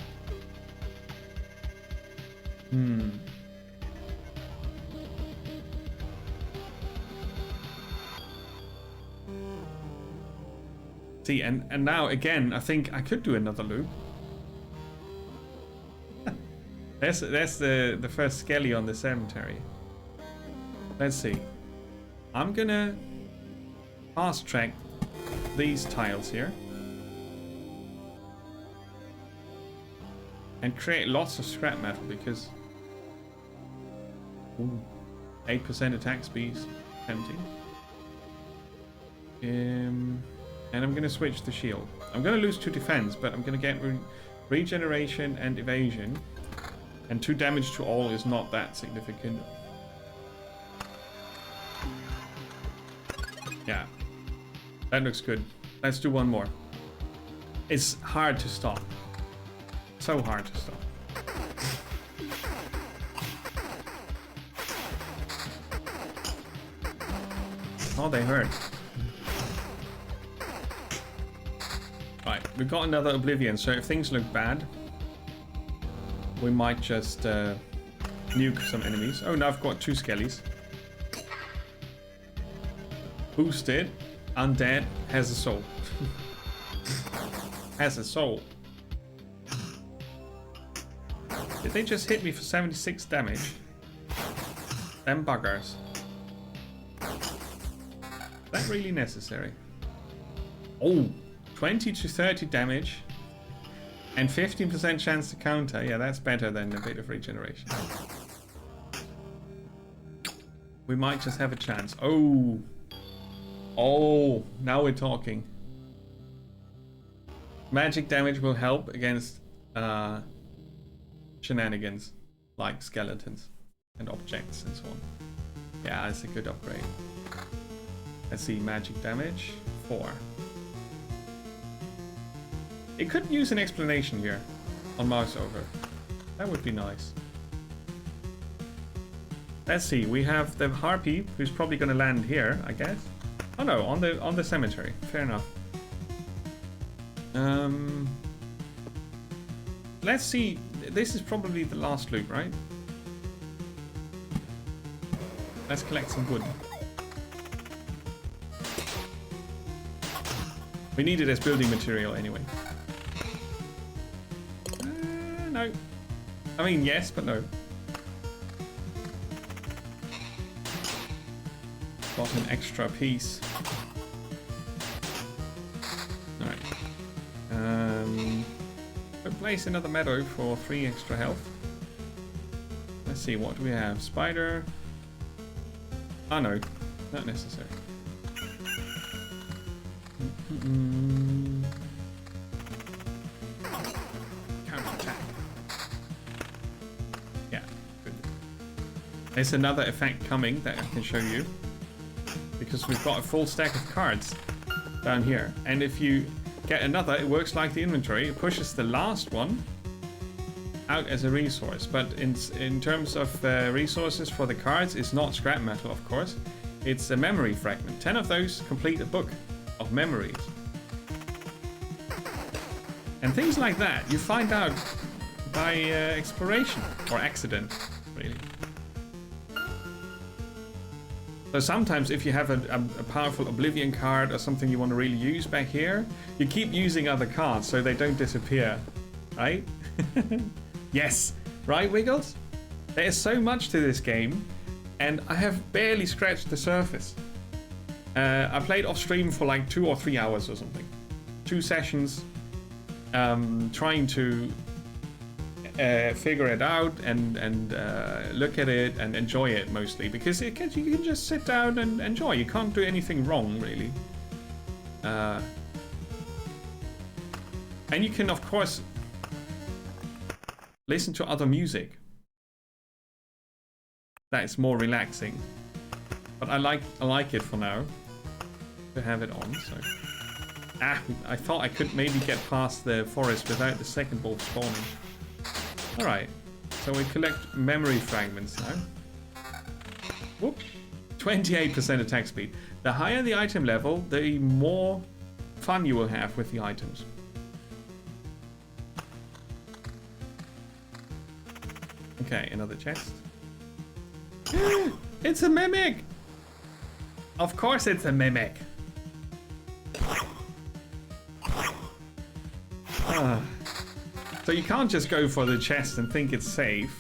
See, and now again, I think I could do another loop. That's the first skelly on the cemetery. Let's see. I'm gonna fast track these tiles here and create lots of scrap metal because 8% attack speed, tempting. And I'm going to switch the shield. I'm going to lose 2 defense, but I'm going to get regeneration and evasion. And 2 damage to all is not that significant. Yeah. That looks good. Let's do one more. It's hard to stop. So hard to stop. Oh, they hurt. Right, we've got another Oblivion, so if things look bad, we might just nuke some enemies. Oh, now I've got 2 skellies. Boosted, undead, has a soul. has a soul. Did they just hit me for 76 damage? Them buggers. Is that really necessary? Oh, 20 to 30 damage. And 15% chance to counter. Yeah, that's better than a bit of regeneration. We might just have a chance. Oh. Oh, now we're talking. Magic damage will help against shenanigans like skeletons and objects and so on. Yeah, it's a good upgrade. Let's see, magic damage 4. It could use an explanation here on mouse over. That would be nice. Let's see, we have the harpy who's probably going to land here, I guess. Oh no, on the cemetery. Fair enough. Let's see. This is probably the last loop, right? Let's collect some wood. We need it as building material anyway. No. I mean, yes, but no. Got an extra piece. Alright. Replace another meadow for 3 extra health. Let's see, what do we have? Spider. Oh no, not necessary. Counter-attack. Yeah, good. There's another effect coming that I can show you. Because we've got a full stack of cards down here. And if you get another, it works like the inventory. It pushes the last one out as a resource. But in terms of resources for the cards, it's not scrap metal, of course. It's a memory fragment. 10 of those complete a book of memories. And things like that, you find out by exploration or accident, really. So sometimes if you have a powerful Oblivion card or something you want to really use back here, you keep using other cards so they don't disappear, right? Yes, right, Wiggles? There is so much to this game, and I have barely scratched the surface. I played off stream for like 2 or 3 hours or something. 2 sessions, trying to figure it out and look at it and enjoy it mostly, because you can just sit down and enjoy. You can't do anything wrong, really. And you can, of course, listen to other music. That is more relaxing. But I like it for now to have it on. So I thought I could maybe get past the forest without the second wolf spawning. Alright, so we collect memory fragments now. Whoop. 28% attack speed. The higher the item level, the more fun you will have with the items. Okay, another chest. It's a mimic! Of course it's a mimic. So you can't just go for the chest and think it's safe.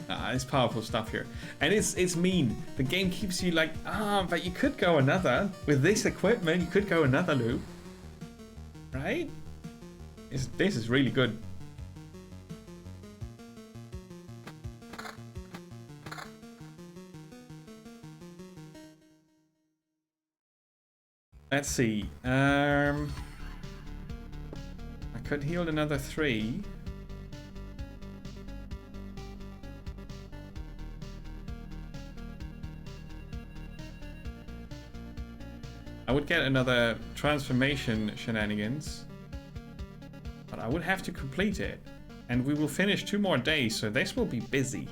It's powerful stuff here. And it's mean. The game keeps you like, but you could go another. With this equipment, you could go another loop. Right? This is really good. Let's see. I could heal another 3. I would get another transformation shenanigans, but I would have to complete it. And we will finish 2 more days, so this will be busy.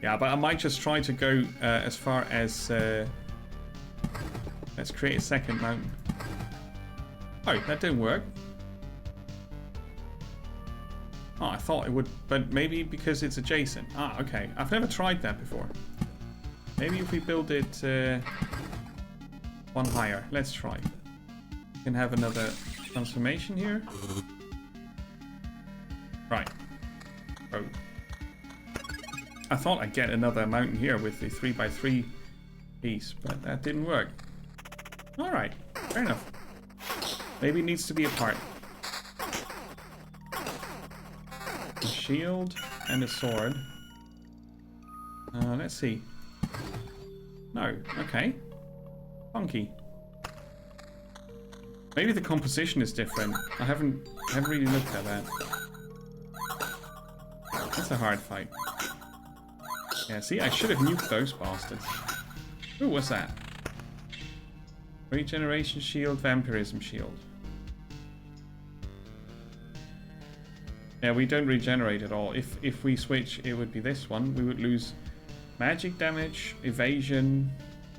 Yeah, but I might just try to go as far as... let's create a second mountain. Oh, that didn't work. Oh, I thought it would, but maybe because it's adjacent. Ah, okay. I've never tried that before. Maybe if we build it one higher. Let's try. We can have another transformation here. Right. Oh. I thought I'd get another mountain here with the 3x3 piece, but that didn't work. Alright, fair enough. Maybe it needs to be apart. A shield and a sword. Let's see. No, okay. Funky. Maybe the composition is different. I haven't really looked at that. That's a hard fight. Yeah, see, I should have nuked those bastards. Ooh, what's that? Regeneration shield, vampirism shield. Yeah, we don't regenerate at all. If we switch, it would be this one. We would lose magic damage, evasion,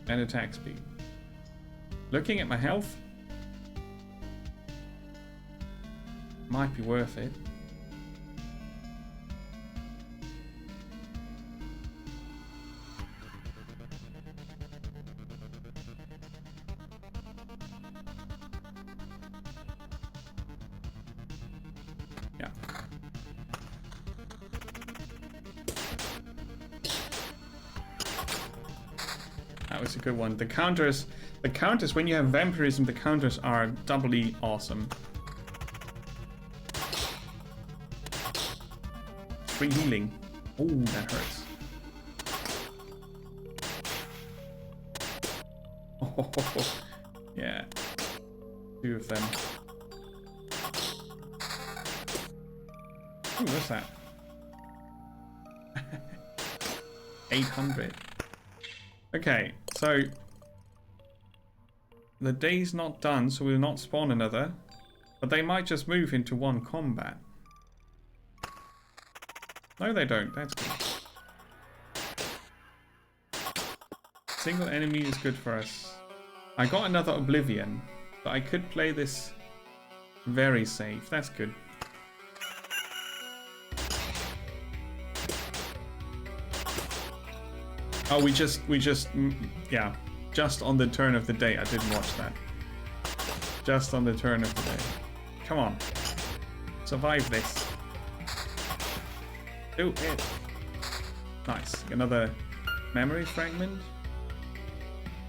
and attack speed. Looking at my health, might be worth it. Yeah. That was a good one. The counters, when you have vampirism, the counters are doubly awesome. Free healing. Oh, that hurts. Oh, yeah. 2 of them. Ooh, what's that? 800. Okay, so the day's not done, so we'll not spawn another, but they might just move into one combat. No, they don't. That's good. Single enemy is good for us. I got another Oblivion, but I could play this very safe. That's good. Oh, we just, yeah, just on the turn of the day. I didn't watch that. Just on the turn of the day. Come on. Survive this. Do it. Nice. Another memory fragment.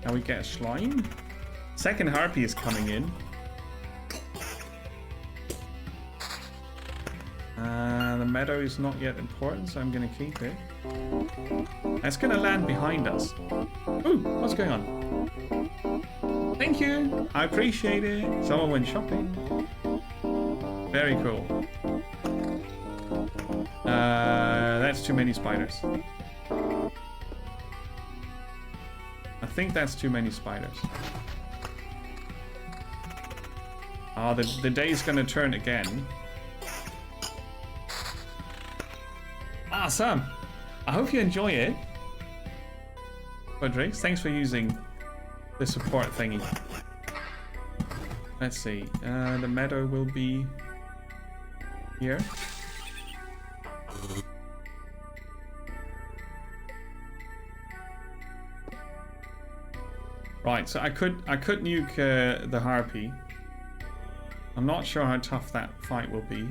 Now we get a slime. Second harpy is coming in. The meadow is not yet important, so I'm going to keep it. It's going to land behind us. Ooh, what's going on? Thank you. I appreciate it. Someone went shopping. Very cool. That's too many spiders. I think that's too many spiders. Ah, the day is going to turn again. Awesome. I hope you enjoy it. Rodriguez, thanks for using the support thingy. Let's see. The meadow will be here. Right, so I could nuke the harpy. I'm not sure how tough that fight will be.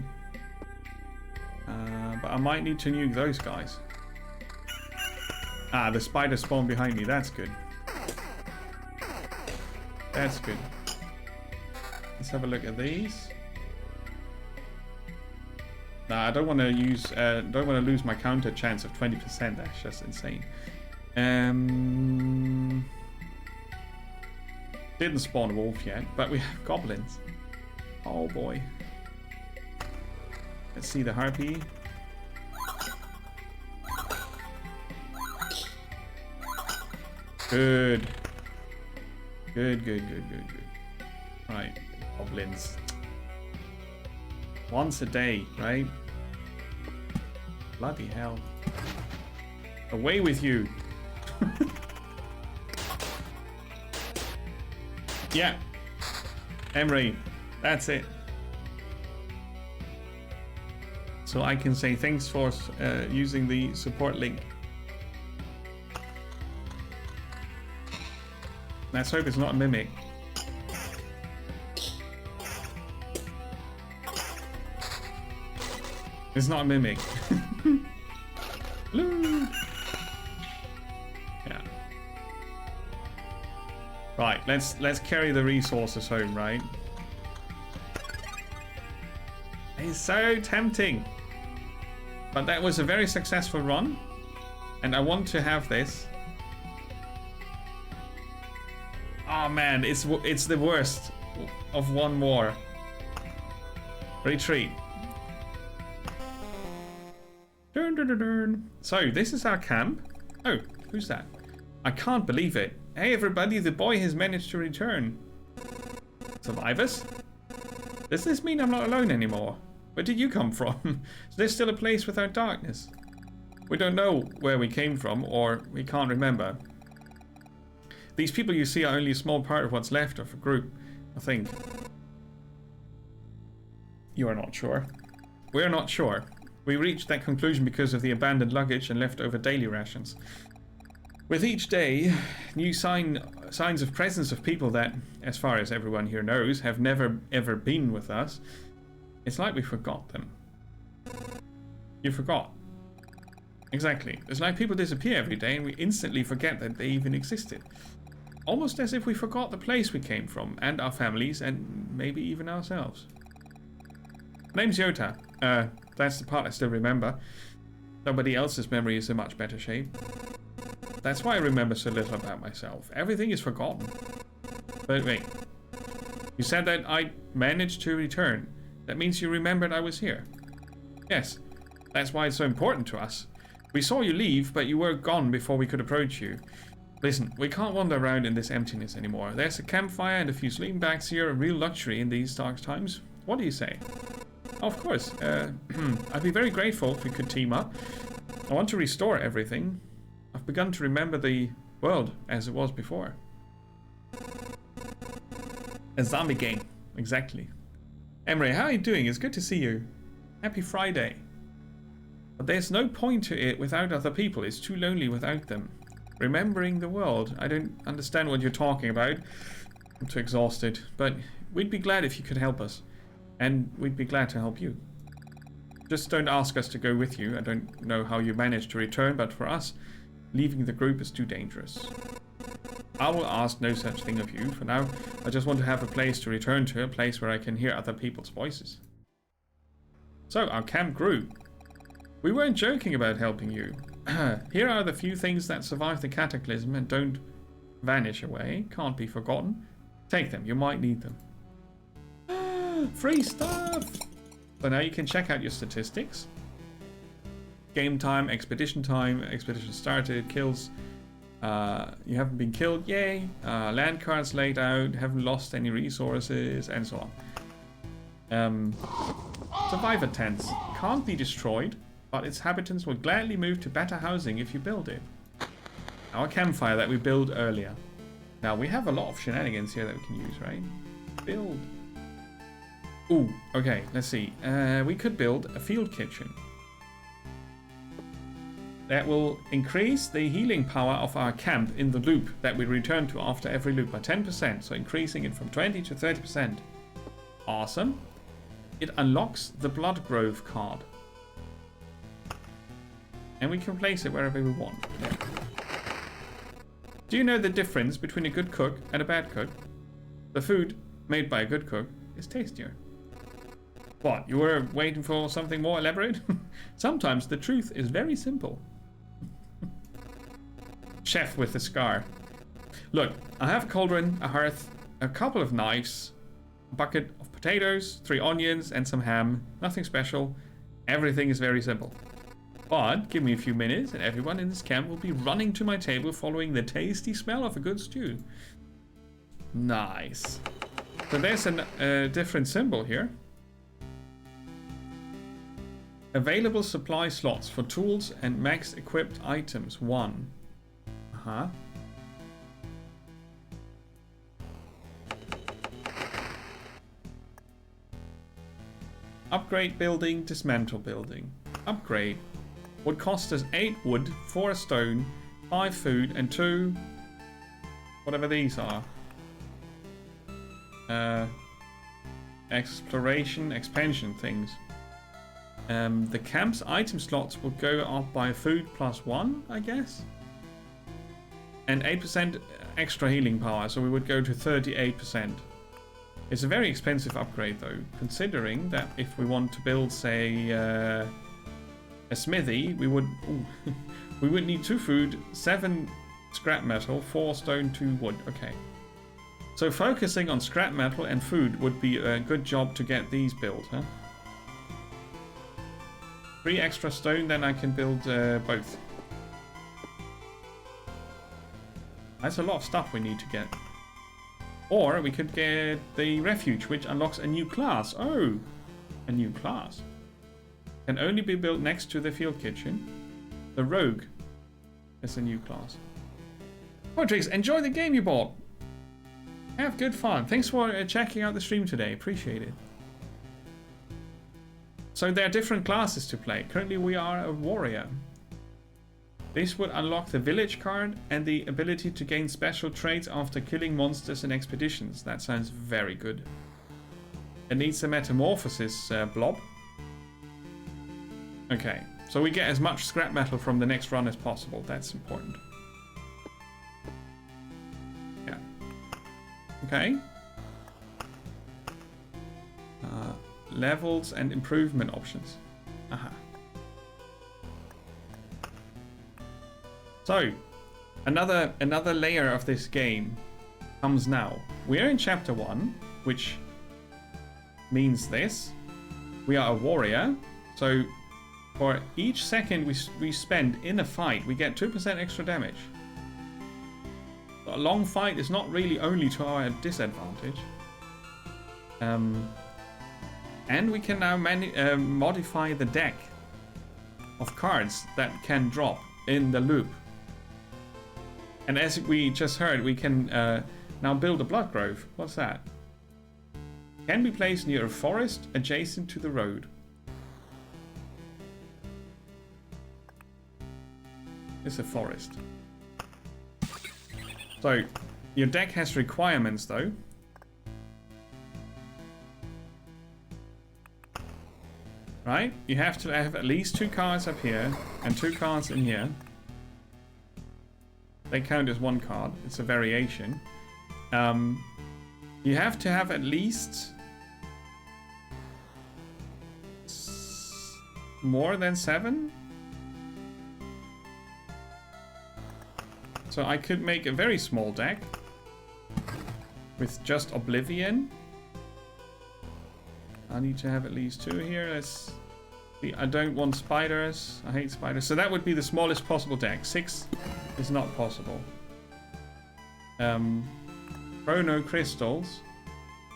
But I might need to nuke those guys. Ah, the spider spawned behind me. That's good. That's good. Let's have a look at these. Nah, I don't want to use. Don't want to lose my counter chance of 20%. That's just insane. Didn't spawn a wolf yet, but we have goblins. Oh boy. Let's see the harpy. Good. Good. Right, goblins. Once a day, right? Bloody hell. Away with you. Yeah. Emery, that's it. so I can say thanks for using the support link. Let's hope it's not a mimic. It's not a mimic. Yeah. Right, let's carry the resources home, right? It's so tempting. But that was a very successful run. And I want to have this. Oh man, it's the worst of one more. Retreat. Dun, dun, dun, dun. So this is our camp. Oh, who's that? I can't believe it. Hey everybody, the boy has managed to return. Survivors? Does this mean I'm not alone anymore? Where did you come from? Is there still a place without darkness? We don't know where we came from, or we can't remember. These people you see are only a small part of what's left of a group, I think. You are not sure. We're not sure. We reached that conclusion because of the abandoned luggage and leftover daily rations. With each day, new signs of presence of people that, as far as everyone here knows, have never ever been with us. It's like we forgot them. You forgot. Exactly. It's like people disappear every day and we instantly forget that they even existed. Almost as if we forgot the place we came from, and our families, and maybe even ourselves. Name's Yota. That's the part I still remember. Somebody else's memory is in much better shape. That's why I remember so little about myself. Everything is forgotten. But wait. You said that I managed to return. That means you remembered I was here. Yes. That's why it's so important to us. We saw you leave, but you were gone before we could approach you. Listen, we can't wander around in this emptiness anymore. There's a campfire and a few sleeping bags here, a real luxury in these dark times. What do you say? Of course. I'd be very grateful if we could team up. I want to restore everything. I've begun to remember the world as it was before. A zombie game. Exactly. Emre, how are you doing? It's good to see you. Happy Friday. But there's no point to it without other people. It's too lonely without them. Remembering the world. I don't understand what you're talking about. I'm too exhausted. But we'd be glad if you could help us. And we'd be glad to help you. Just don't ask us to go with you. I don't know how you managed to return, but for us, leaving the group is too dangerous. I will ask no such thing of you. For now, I just want to have a place to return to, a place where I can hear other people's voices. So, our camp grew. We weren't joking about helping you. Here are the few things that survive the cataclysm and don't vanish away, can't be forgotten. Take them, you might need them. Free stuff! So now you can check out your statistics. Game time, expedition started, kills. You haven't been killed, yay. Land cards laid out, haven't lost any resources, and so on. Survivor tents can't be destroyed, but its inhabitants will gladly move to better housing if you build it. Our campfire that we built earlier. Now we have a lot of shenanigans here that we can use, right? Build. Ooh, okay, let's see. We could build a field kitchen. That will increase the healing power of our camp in the loop that we return to after every loop by 10%, so increasing it from 20 to 30%. Awesome. It unlocks the Blood Grove card. And we can place it wherever we want. Yeah. Do you know the difference between a good cook and a bad cook? The food made by a good cook is tastier. What, you were waiting for something more elaborate? Sometimes the truth is very simple. Chef with a scar. Look, I have a cauldron, a hearth, a couple of knives, a bucket of potatoes, 3 onions, and some ham. Nothing special. Everything is very simple. But give me a few minutes and everyone in this camp will be running to my table following the tasty smell of a good stew. Nice. So there's a different symbol here. Available supply slots for tools and max equipped items 1. Uh-huh. Upgrade building, dismantle building. Upgrade. Would cost us 8 wood, 4 stone, 5 food, and 2... whatever these are. Exploration, expansion things. The camp's item slots will go up by food +1, I guess. And 8% extra healing power, so we would go to 38%. It's a very expensive upgrade though, considering that if we want to build, say, a smithy, we would we would need 2 food, 7 scrap metal, 4 stone, 2 wood. Okay. So focusing on scrap metal and food would be a good job to get these built, huh? 3 extra stone, then I can build both. That's a lot of stuff we need to get. Or we could get the refuge, which unlocks a new class. Oh, a new class. Can only be built next to the field kitchen. The rogue is a new class. Rodriguez, enjoy the game you bought. Have good fun. Thanks for checking out the stream today. Appreciate it. So there are different classes to play. Currently we are a warrior. This would unlock the village card and the ability to gain special traits after killing monsters in expeditions. That sounds very good. It needs a metamorphosis blob. Okay, so we get as much scrap metal from the next run as possible. That's important. Yeah. Okay. Levels and improvement options. Aha. So, another layer of this game comes now. We're in chapter 1, which means this. We are a warrior, so for each second we spend in a fight, we get 2% extra damage. A long fight is not really only to our disadvantage. And we can now modify the deck of cards that can drop in the loop. And as we just heard, we can now build a blood grove. What's that? Can be placed near a forest adjacent to the road. It's a forest. So, your deck has requirements though. Right? You have to have at least 2 cards up here and 2 cards in here. They count as 1 card. It's a variation. You have to have at least more than 7. So I could make a very small deck with just Oblivion. I need to have at least 2 here. Let's see. I don't want spiders. I hate spiders. So that would be the smallest possible deck. 6 is not possible. Chrono crystals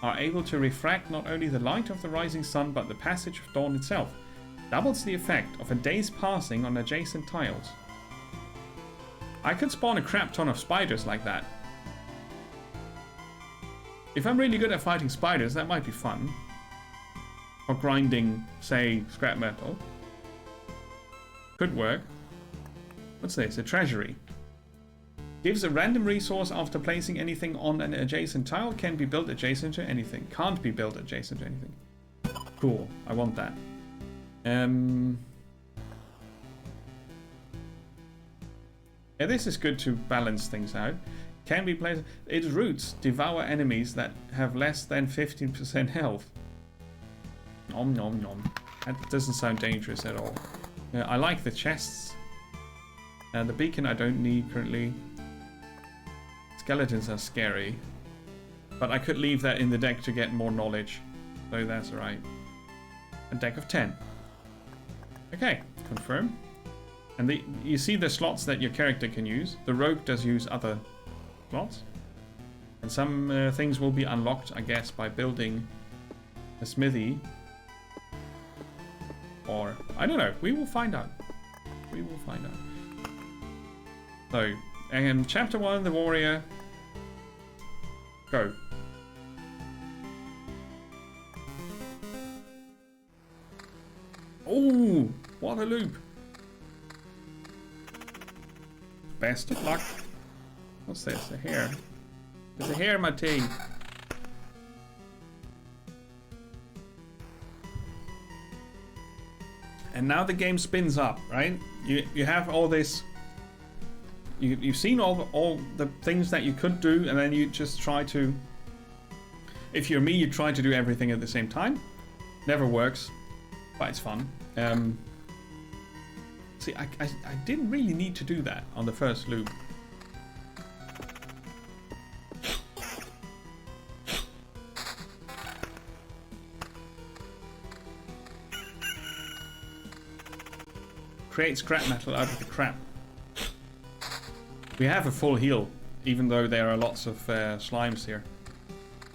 are able to refract not only the light of the rising sun, but the passage of dawn itself. Doubles the effect of a day's passing on adjacent tiles. I could spawn a crap ton of spiders like that. If I'm really good at fighting spiders, that might be fun. Or grinding, say, scrap metal. Could work. What's this? A treasury. Gives a random resource after placing anything on an adjacent tile. Can be built adjacent to anything. Can't be built adjacent to anything. Cool. I want that. Yeah, this is good to balance things out. Can be placed... Its roots devour enemies that have less than 15% health. Nom nom nom. That doesn't sound dangerous at all. I like the chests. The beacon I don't need currently. Skeletons are scary. But I could leave that in the deck to get more knowledge. So that's alright. A deck of 10. Okay, confirm. And you see the slots that your character can use. The rogue does use other slots. And some things will be unlocked, I guess, by building a smithy. Or, I don't know. We will find out. We will find out. So, and chapter 1, the warrior. Go. What a loop. Best of luck. What's this? A hair. There's a hair in my tea. And now the game spins up, right? You have all this. You've seen all the things that you could do, and then you just try to. If you're me, you try to do everything at the same time. Never works, but it's fun. See, I didn't really need to do that on the first loop. Create scrap metal out of the crap. We have a full heal, even though there are lots of slimes here.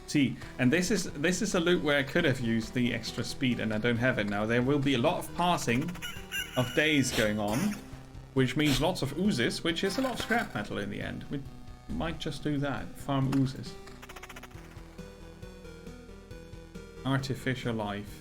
See, and this is a loop where I could have used the extra speed, and I don't have it now. There will be a lot of passing of days going on, which means lots of oozes, which is a lot of scrap metal in the end. We might just do that. Farm oozes. Artificial life.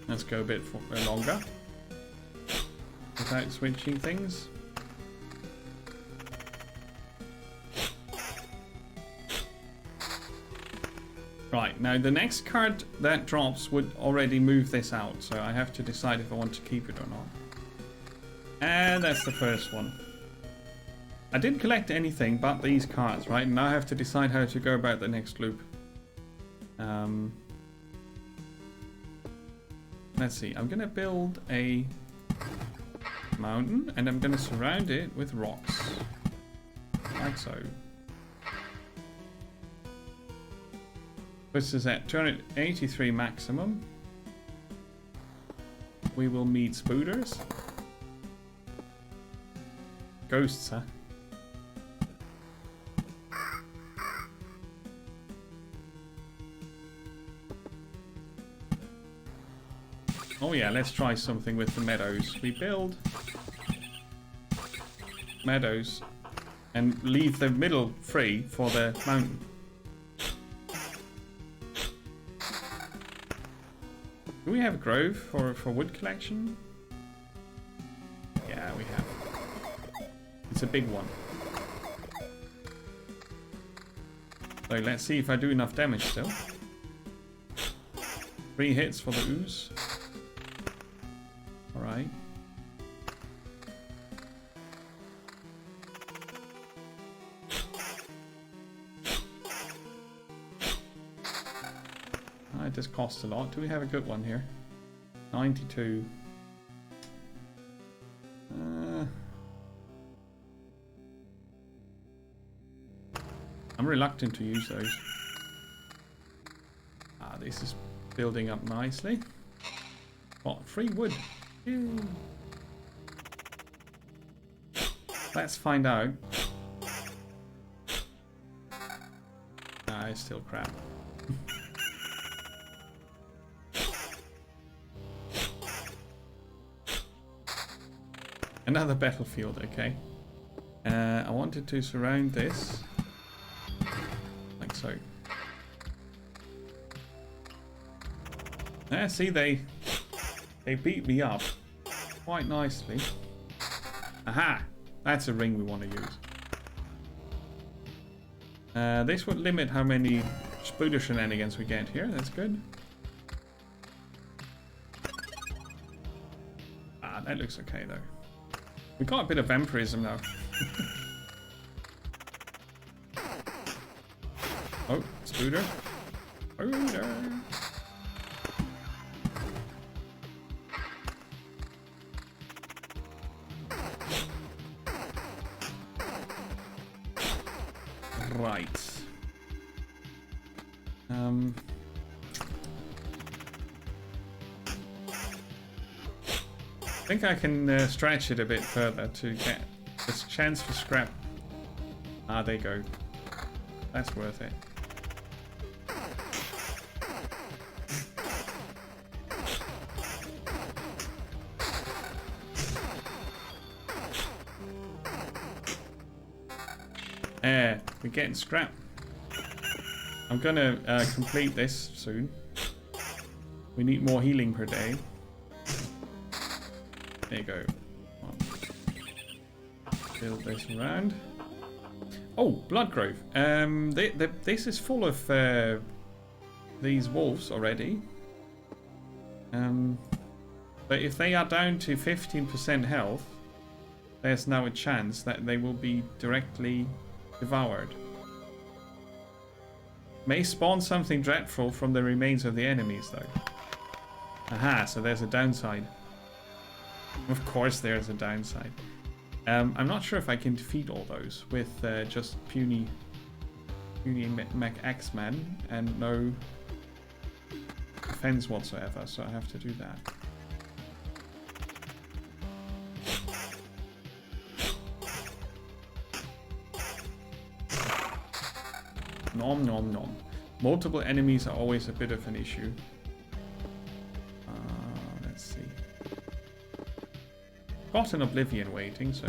Let's go a bit longer without switching things. Right, now the next card that drops would already move this out, so I have to decide if I want to keep it or not. And that's the first one. I didn't collect anything but these cards, right? Now I have to decide how to go about the next loop. Let's see, I'm going to build a mountain and I'm going to surround it with rocks. Like so. This is at 283 maximum. We will meet spooters. Ghosts, huh? Oh yeah, let's try something with the meadows. We build meadows and leave the middle free for the mountain. Do we have a grove for wood collection? Yeah, we have. It's a big one. So let's see if I do enough damage still. 3 hits for the ooze. Alright. It does cost a lot. Do we have a good one here? 92. I'm reluctant to use those. This is building up nicely. What? Free wood. Yay. Let's find out. It's still crap. Another battlefield, okay. I wanted to surround this. Like so. See, they beat me up quite nicely. Aha! That's a ring we want to use. This would limit how many spooder shenanigans we get here. That's good. That looks okay though. We got a bit of vampirism now. Oh, spooder. Spooder. Right. think I can stretch it a bit further to get this chance for scrap. Ah, there you go. That's worth it. We're getting scrap. I'm gonna complete this soon. We need more healing per day. There you go. Build this around. Oh, Blood Grove. This is full of these wolves already. But if they are down to 15% health, there's now a chance that they will be directly devoured. May spawn something dreadful from the remains of the enemies, though. Aha, so there's a downside. Of course there's a downside. I'm not sure if I can defeat all those with just puny Mech X-Man and no defense whatsoever, so I have to do that. Nom nom nom. Multiple enemies are always a bit of an issue. Let's see. Got an Oblivion waiting, so...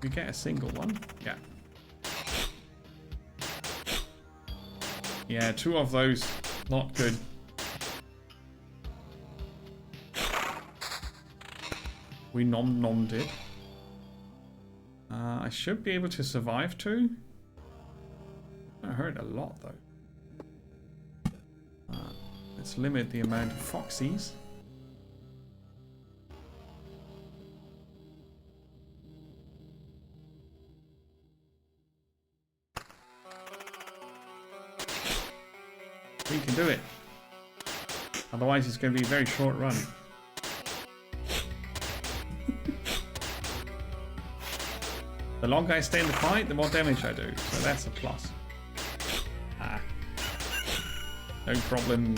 We get a single one? Yeah. Yeah, 2 of those. Not good. We nom-nommed it. I should be able to survive too. I hurt a lot though. Let's limit the amount of foxies. We can do it. Otherwise it's going to be a very short run. The longer I stay in the fight, the more damage I do. So that's a plus. Ah. No problem.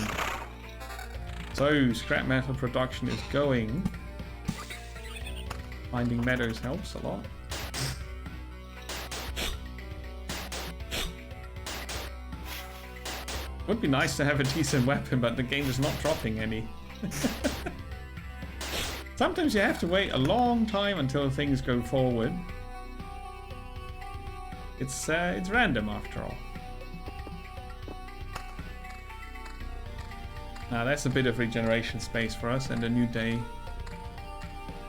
So, scrap metal production is going. Finding meadows helps a lot. Would be nice to have a decent weapon, but the game is not dropping any. Sometimes you have to wait a long time until things go forward. It's random after all. Now that's a bit of regeneration space for us and a new day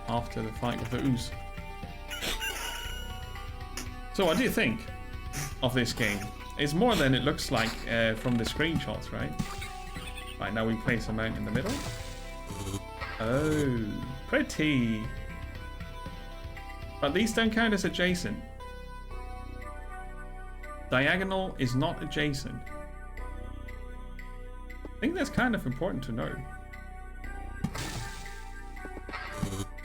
after the fight with the ooze. So what do you think of this game? It's more than it looks like from the screenshots, right? Right, now we place a mount in the middle. Oh, pretty. But these don't count as adjacent. Diagonal is not adjacent. I think that's kind of important to know.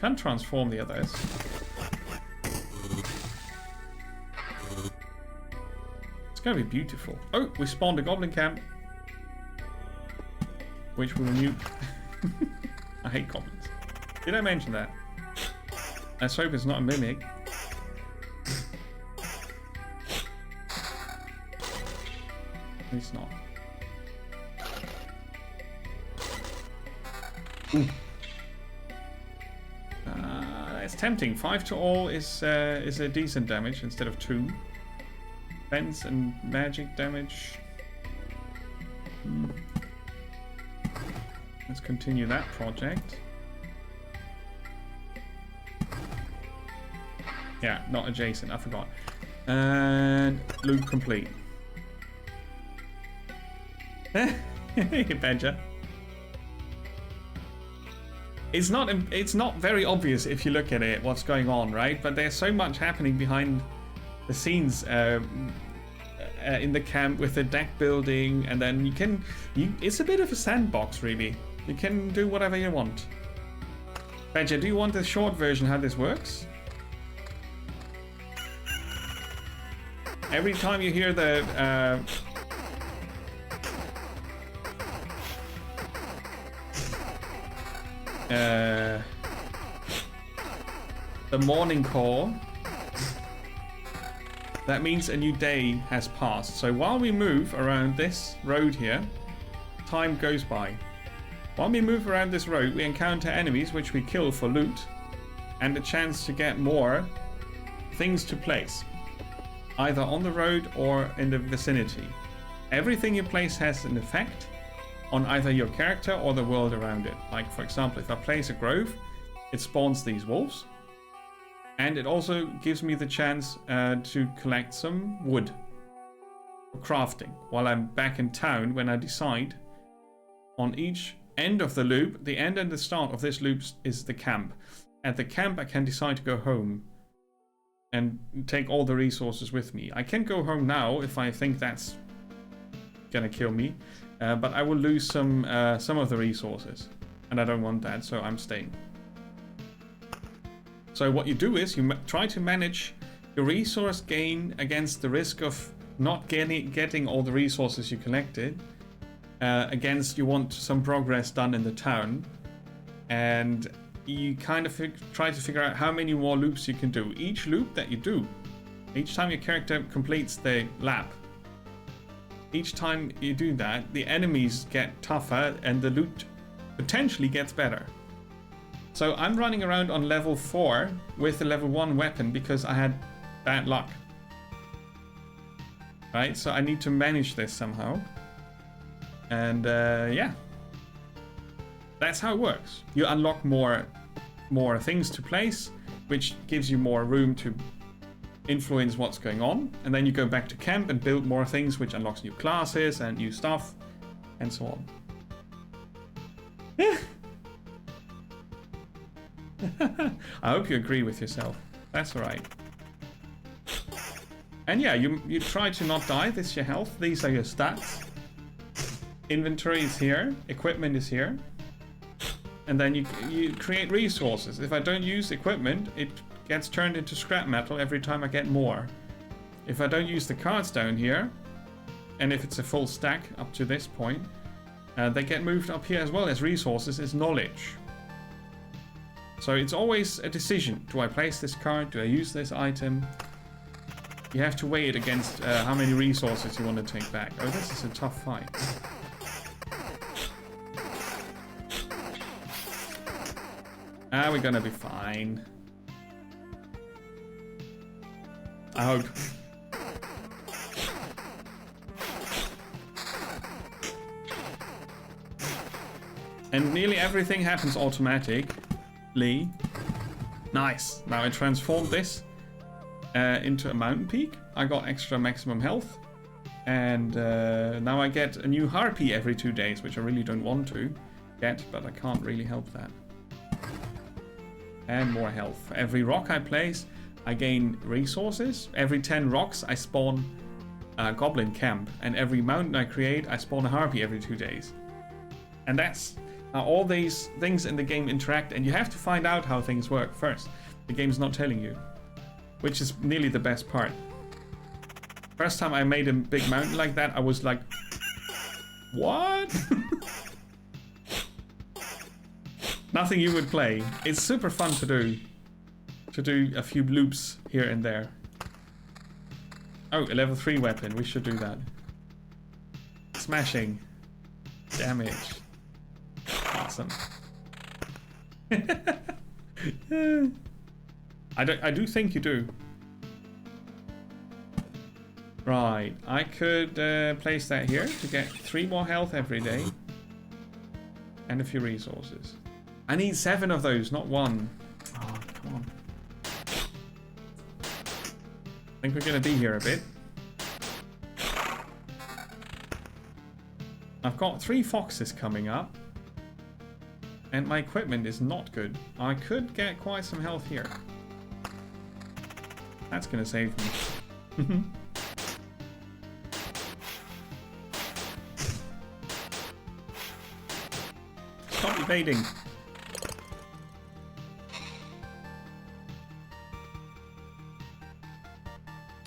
Can't transform the others. It's gonna be beautiful. Oh, we spawned a goblin camp. Which we will nuke. I hate goblins. Did I mention that? Let's hope it's not a mimic. It's not. Ooh. It's tempting. 5 to all is a decent damage instead of 2. Defense and magic damage. Let's continue that project. Yeah, not adjacent. I forgot. And loop complete. Badger. It's not very obvious if you look at it what's going on, right? But there's so much happening behind the scenes in the camp with the deck building, and then it's a bit of a sandbox, really. You can do whatever you want. Badger, do you want the short version how this works? Every time you hear the the morning call, that means a new day has passed. So while we move around this road here, time goes by. While we move around this road, we encounter enemies which we kill for loot and a chance to get more things to place, either on the road or in the vicinity. Everything you place has an effect on either your character or the world around it. Like, for example, if I place a grove, it spawns these wolves, and it also gives me the chance to collect some wood for crafting while I'm back in town, when I decide on each end of the loop. The end and the start of this loop is the camp. At the camp, I can decide to go home and take all the resources with me. I can go home now if I think that's gonna kill me, but I will lose some of the resources, and I don't want that, so I'm staying. So what you do is you try to manage your resource gain against the risk of not getting all the resources you collected, against you want some progress done in the town, and you kind of try to figure out how many more loops you can do. Each loop that you do, each time your character completes the lap, each time you do that, the enemies get tougher and the loot potentially gets better. So I'm running around on level 4 with a level 1 weapon because I had bad luck. Right, so I need to manage this somehow. And yeah, that's how it works. You unlock more things to place, which gives you more room to influence what's going on, and then you go back to camp and build more things, which unlocks new classes and new stuff and so on. I hope you agree with yourself. That's all right. And yeah, you try to not die. This is your health. These are your stats. Inventory is here. Equipment is here. And then you create resources. If I don't use equipment, it gets turned into scrap metal every time I get more. If I don't use the cards down here, and if it's a full stack up to this point, they get moved up here as well as resources, as knowledge. So it's always a decision. Do I place this card? Do I use this item? You have to weigh it against how many resources you want to take back. Oh, this is a tough fight. We're gonna be fine. I hope. And nearly everything happens automatically. Nice. Now I transformed this into a mountain peak. I got extra maximum health. And now I get a new harpy every 2 days, which I really don't want to get, but I can't really help that. And more health. For every rock I place, I gain resources. Every 10 rocks, I spawn a goblin camp. And every mountain I create, I spawn a harpy every 2 days. And that's how all these things in the game interact. And you have to find out how things work first. The game's not telling you. Which is nearly the best part. First time I made a big mountain like that, I was like, what? Nothing you would play. It's super fun to do. To do a few loops here and there. Oh, a level 3 weapon. We should do that. Smashing. Damage. Awesome. I do think you do. Right. I could place that here to get 3 more health every day. And a few resources. I need 7 of those, not 1. Oh, come on. I think we're going to be here a bit. I've got 3 foxes coming up. And my equipment is not good. I could get quite some health here. That's going to save me. Stop evading.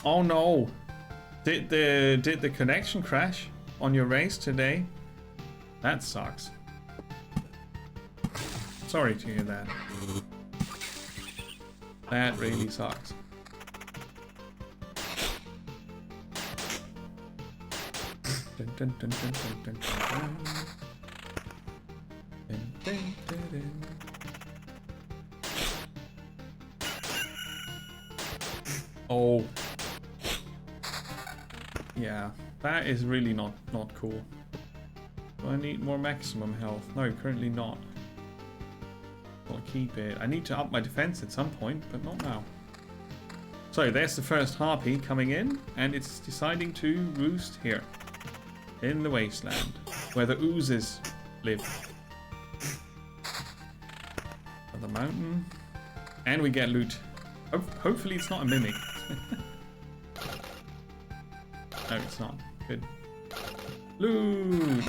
Oh no! Did the connection crash on your race today? That sucks. Sorry to hear that. That really sucks. Dun, dun, dun, dun, dun, dun, dun. Dun, dun, dun, dun. Oh. Yeah, that is really not cool. Do I need more maximum health? No, currently not. I'll keep it. I need to up my defense at some point, but not now. So there's the first harpy coming in, and it's deciding to roost here in the wasteland where the oozes live. On the mountain, and we get loot. Hopefully it's not a mimic. No, it's not. Good. Loot!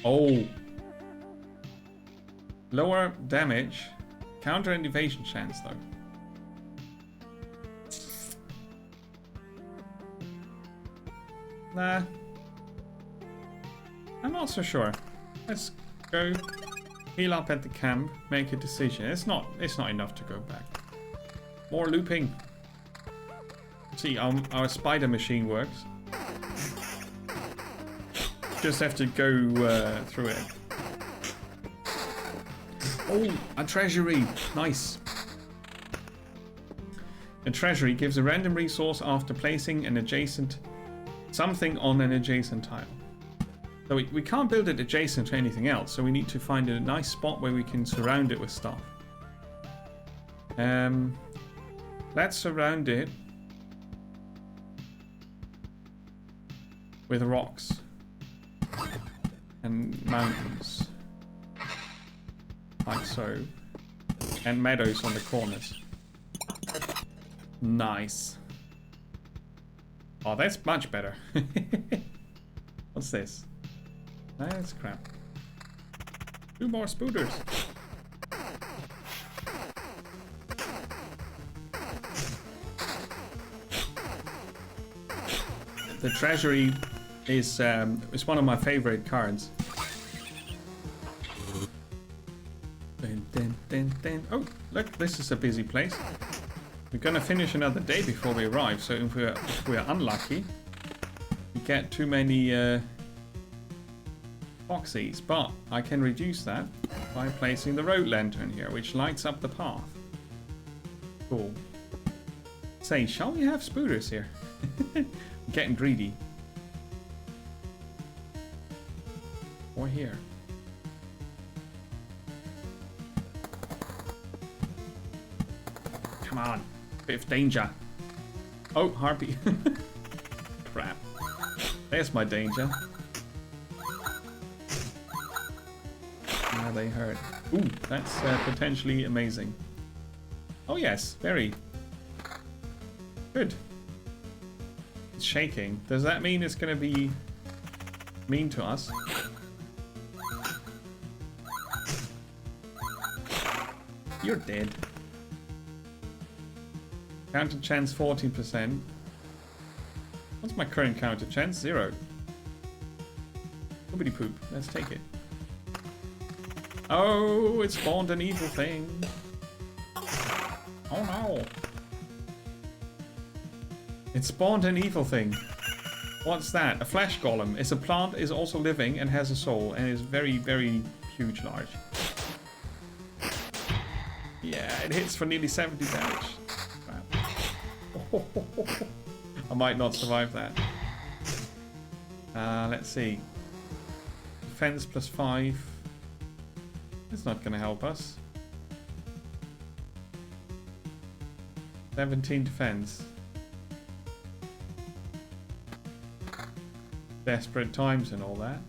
Oh! Lower damage. Counter and evasion chance, though. Nah. I'm not so sure. Let's go heal up at the camp, make a decision. It's not enough to go back. More looping. See, our spider machine works. Just have to go through it. Oh, a treasury. Nice. A treasury gives a random resource after placing an adjacent something on an adjacent tile. So we can't build it adjacent to anything else, so we need to find a nice spot where we can surround it with stuff. Let's surround it with rocks and mountains, like so, and meadows on the corners. Nice. Oh, that's much better. What's this? That's crap. 2 more spooters. The treasury is one of my favorite cards. Dun, dun, dun, dun. Oh, look, this is a busy place. We're gonna finish another day before we arrive, so if we're unlucky, we get too many boxies, but I can reduce that by placing the road lantern here, which lights up the path. Cool. Say, shall we have spooters here? I'm getting greedy. Or here. Come on. Bit of danger. Oh, harpy. Crap. There's my danger. Now they hurt. Ooh, that's potentially amazing. Oh yes, very. Good. It's shaking. Does that mean it's going to be mean to us? You're dead. Counter chance 14%. What's my current counter chance? 0. Poopity poop. Let's take it. Oh, it spawned an evil thing. Oh no. It spawned an evil thing. What's that? A flesh golem. It's a plant, is also living and has a soul and is very, very huge, large. Yeah, it hits for nearly 70 damage. I might not survive that. Let's see. Defense plus 5. It's not going to help us. 17 defense. Desperate times and all that.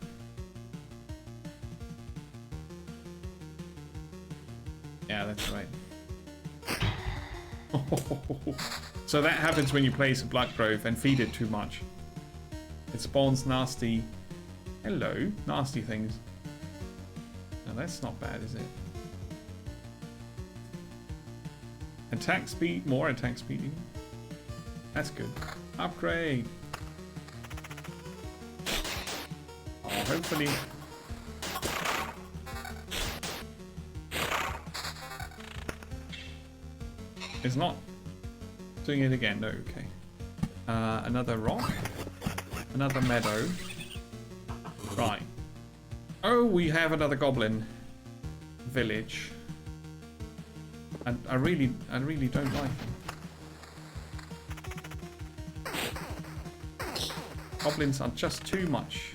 Yeah, that's right. So that happens when you place a blood grove and feed it too much. It spawns nasty... Hello, nasty things. Now that's not bad, is it? Attack speed, more attack speed. That's good. Upgrade. Oh, hopefully... It's not doing it again. No, okay. Another rock. Another meadow. Right. Oh, we have another goblin village. And I really don't like them. Goblins are just too much.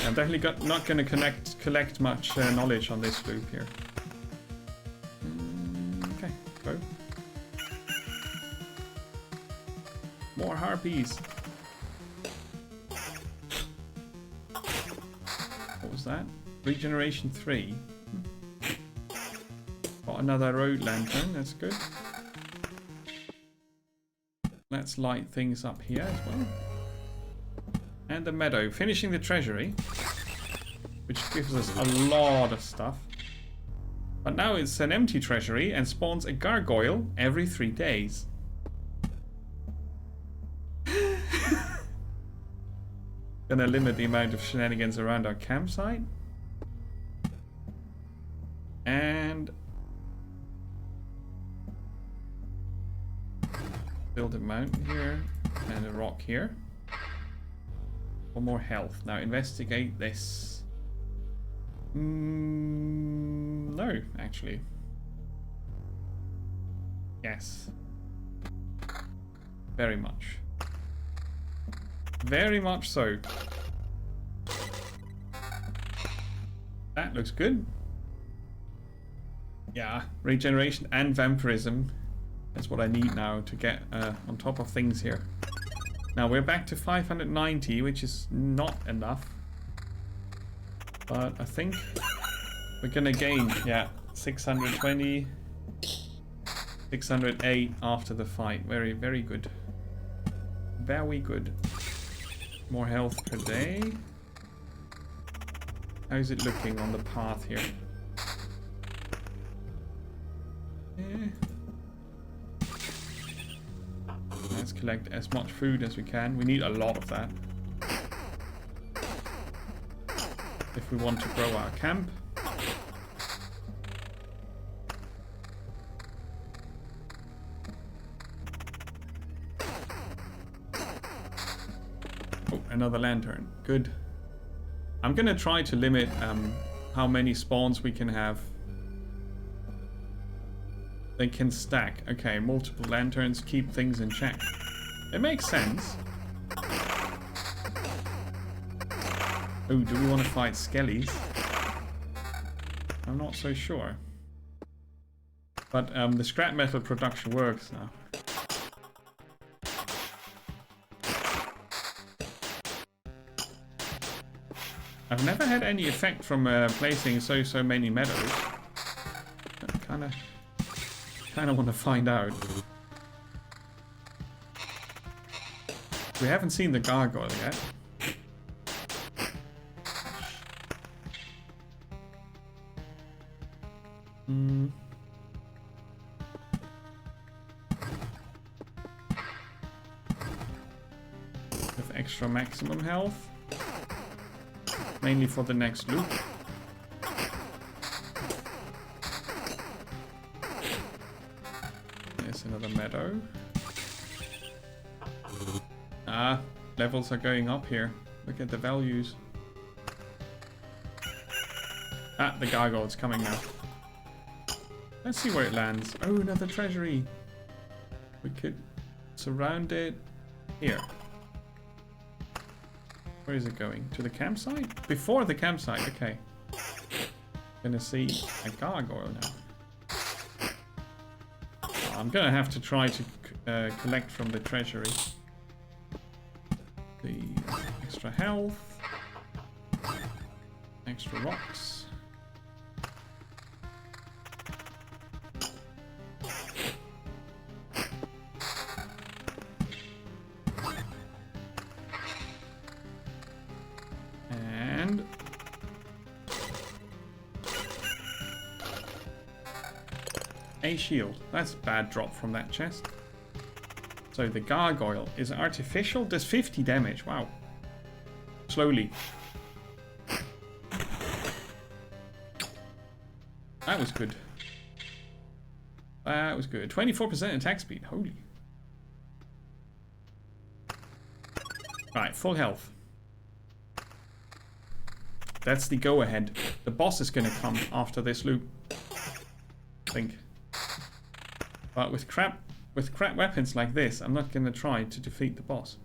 I'm definitely not going to collect much knowledge on this loop here. Okay, go. More harpies. What was that? Regeneration 3. Got another road lantern, that's good. Let's light things up here as well. And the meadow, finishing the treasury, which gives us a lot of stuff. But now it's an empty treasury and spawns a gargoyle every 3 days. Gonna limit the amount of shenanigans around our campsite. And build a mountain here and a rock here. For more health. Now investigate this. No, actually. Yes. Very much. Very much so. That looks good. Yeah, regeneration and vampirism. That's what I need now to get on top of things here. Now we're back to 590, which is not enough. But I think we're gonna gain, yeah, 620, 608 after the fight. Very, very good. Very good. More health per day. How's it looking on the path here? Let's collect as much food as we can. We need a lot of that if we want to grow our camp. Oh, another lantern. Good. I'm gonna try to limit how many spawns we can have. They can stack. Okay, multiple lanterns keep things in check. It makes sense. Oh, do we want to fight skellies? I'm not so sure. But the scrap metal production works now. I've never had any effect from placing so many meadows. I kind of want to find out. We haven't seen the gargoyle yet. With extra maximum health. Mainly for the next loop. There's another meadow. Ah, levels are going up here. Look at the values. Ah, the gargoyle's coming now. Let's see where it lands. Oh, another treasury. We could surround it here. Where is it going? To the campsite? Before the campsite, okay. Gonna see a gargoyle now. I'm gonna have to try to collect from the treasury. The extra health. Extra rocks. A shield. That's a bad drop from that chest. So the gargoyle is artificial. Does 50 damage. Wow. that was good. That was good. 24% attack speed. Holy. Right, full health. That's the go-ahead. The boss is going to come after this loop. I think. But with crap weapons like this, I'm not going to try to defeat the boss.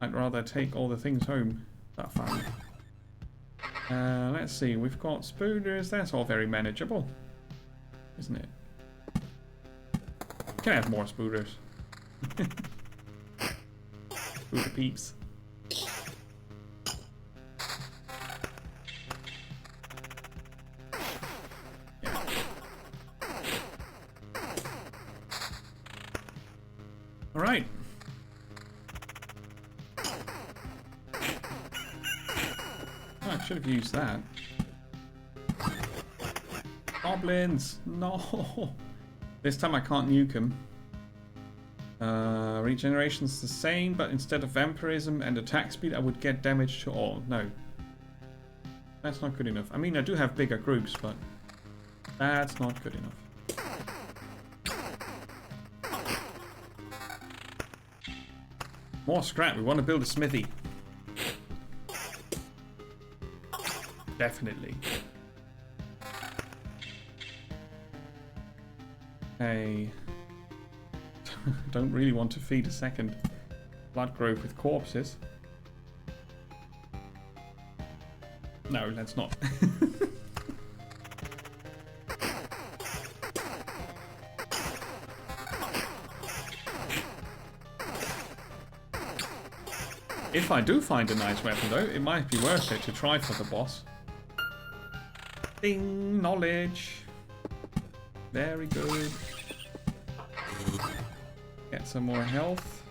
I'd rather take all the things home that I found. Let's see. We've got spooners. That's all very manageable, isn't it? Can I have more spooners? Spooner peeps. All right. Oh, I should have used that. Goblins! No! This time I can't nuke them. Regeneration's the same, but instead of vampirism and attack speed, I would get damage to all. No. That's not good enough. I mean, I do have bigger groups, but that's not good enough. More scrap. We want to build a smithy. Definitely. Hey. Don't really want to feed a second blood grove with corpses. No, let's not. If I do find a nice weapon though, it might be worth it to try for the boss. Ding! Knowledge! Very good. Get some more health.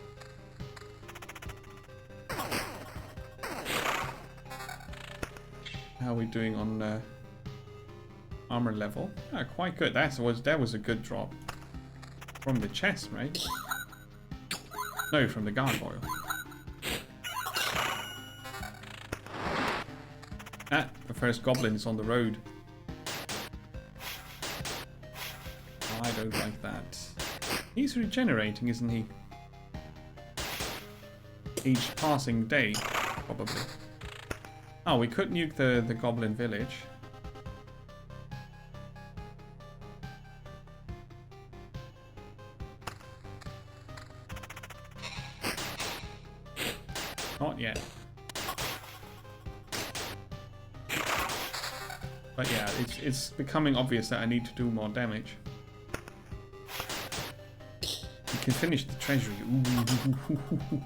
How are we doing on armor level? Ah, quite good. That was a good drop. From the chest, right? No, from the gargoyle. Ah, the first goblin is on the road. I don't like that. He's regenerating, isn't he? Each passing day, probably. Oh, we could nuke the goblin village. Not yet. But yeah, it's becoming obvious that I need to do more damage. We can finish the treasury. Ooh.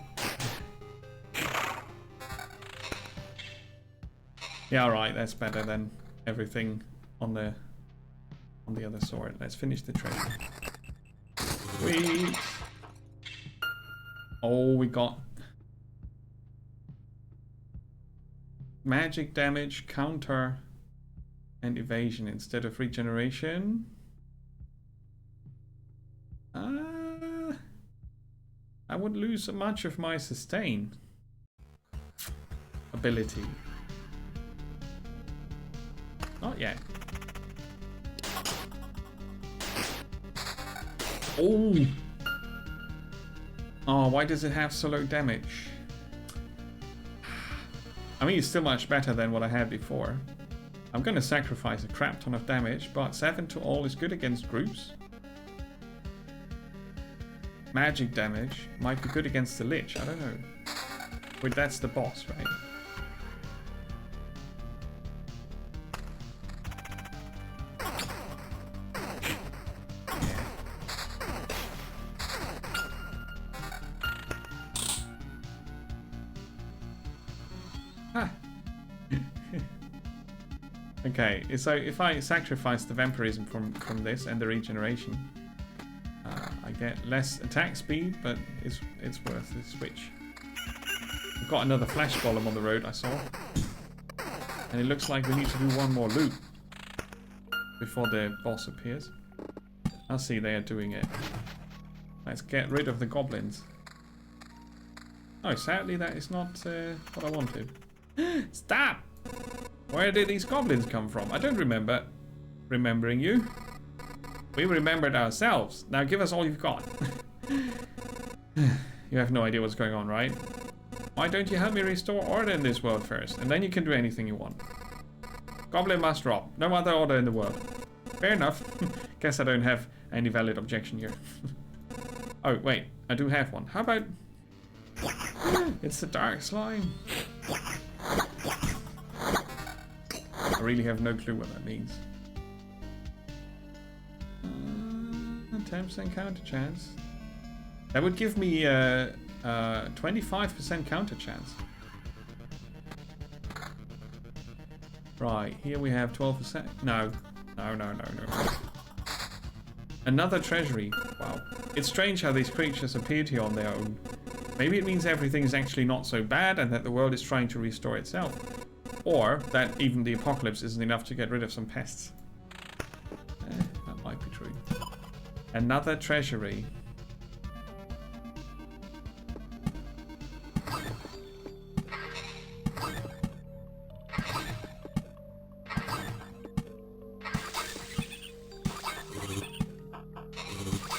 Yeah, alright, that's better than everything on the other sword. Let's finish the treasury. Sweet. Oh, we got magic damage, counter, and evasion instead of regeneration. I would lose much of my sustain ability. Not yet. Oh! Oh, why does it have so low damage? I mean, it's still much better than what I had before. I'm gonna sacrifice a crap ton of damage, but 7 to all is good against groups. Magic damage might be good against the Lich, I don't know. Wait, that's the boss, right? Okay, so if I sacrifice the vampirism from this and the regeneration, I get less attack speed, but it's worth the switch. We've got another flash golem on the road, I saw. And it looks like we need to do one more loop before the boss appears. I'll see, they are doing it. Let's get rid of the goblins. Oh, sadly that is not what I wanted. Stop! Where did these goblins come from? I don't remember remembering you. We remembered ourselves. Now give us all you've got. You have no idea what's going on, right? Why don't you help me restore order in this world first? And then you can do anything you want. Goblin must drop. No other order in the world. Fair enough. Guess I don't have any valid objection here. Oh, wait. I do have one. How about... It's the dark slime. I really have no clue what that means. 10% counter chance. That would give me a 25% counter chance. Right, here we have 12%. No. No. Another treasury. Wow. It's strange how these creatures appeared here on their own. Maybe it means everything is actually not so bad and that the world is trying to restore itself. Or that even the apocalypse isn't enough to get rid of some pests. That might be true. Another treasury.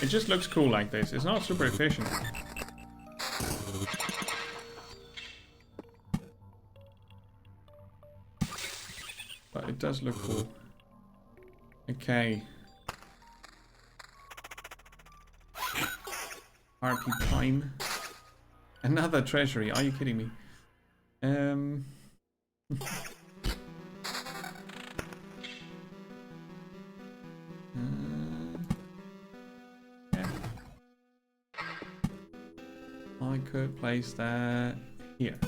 It just looks cool like this. It's not super efficient. But it does look cool. Okay. RP Prime. Another treasury. Are you kidding me? Yeah. I could place that here.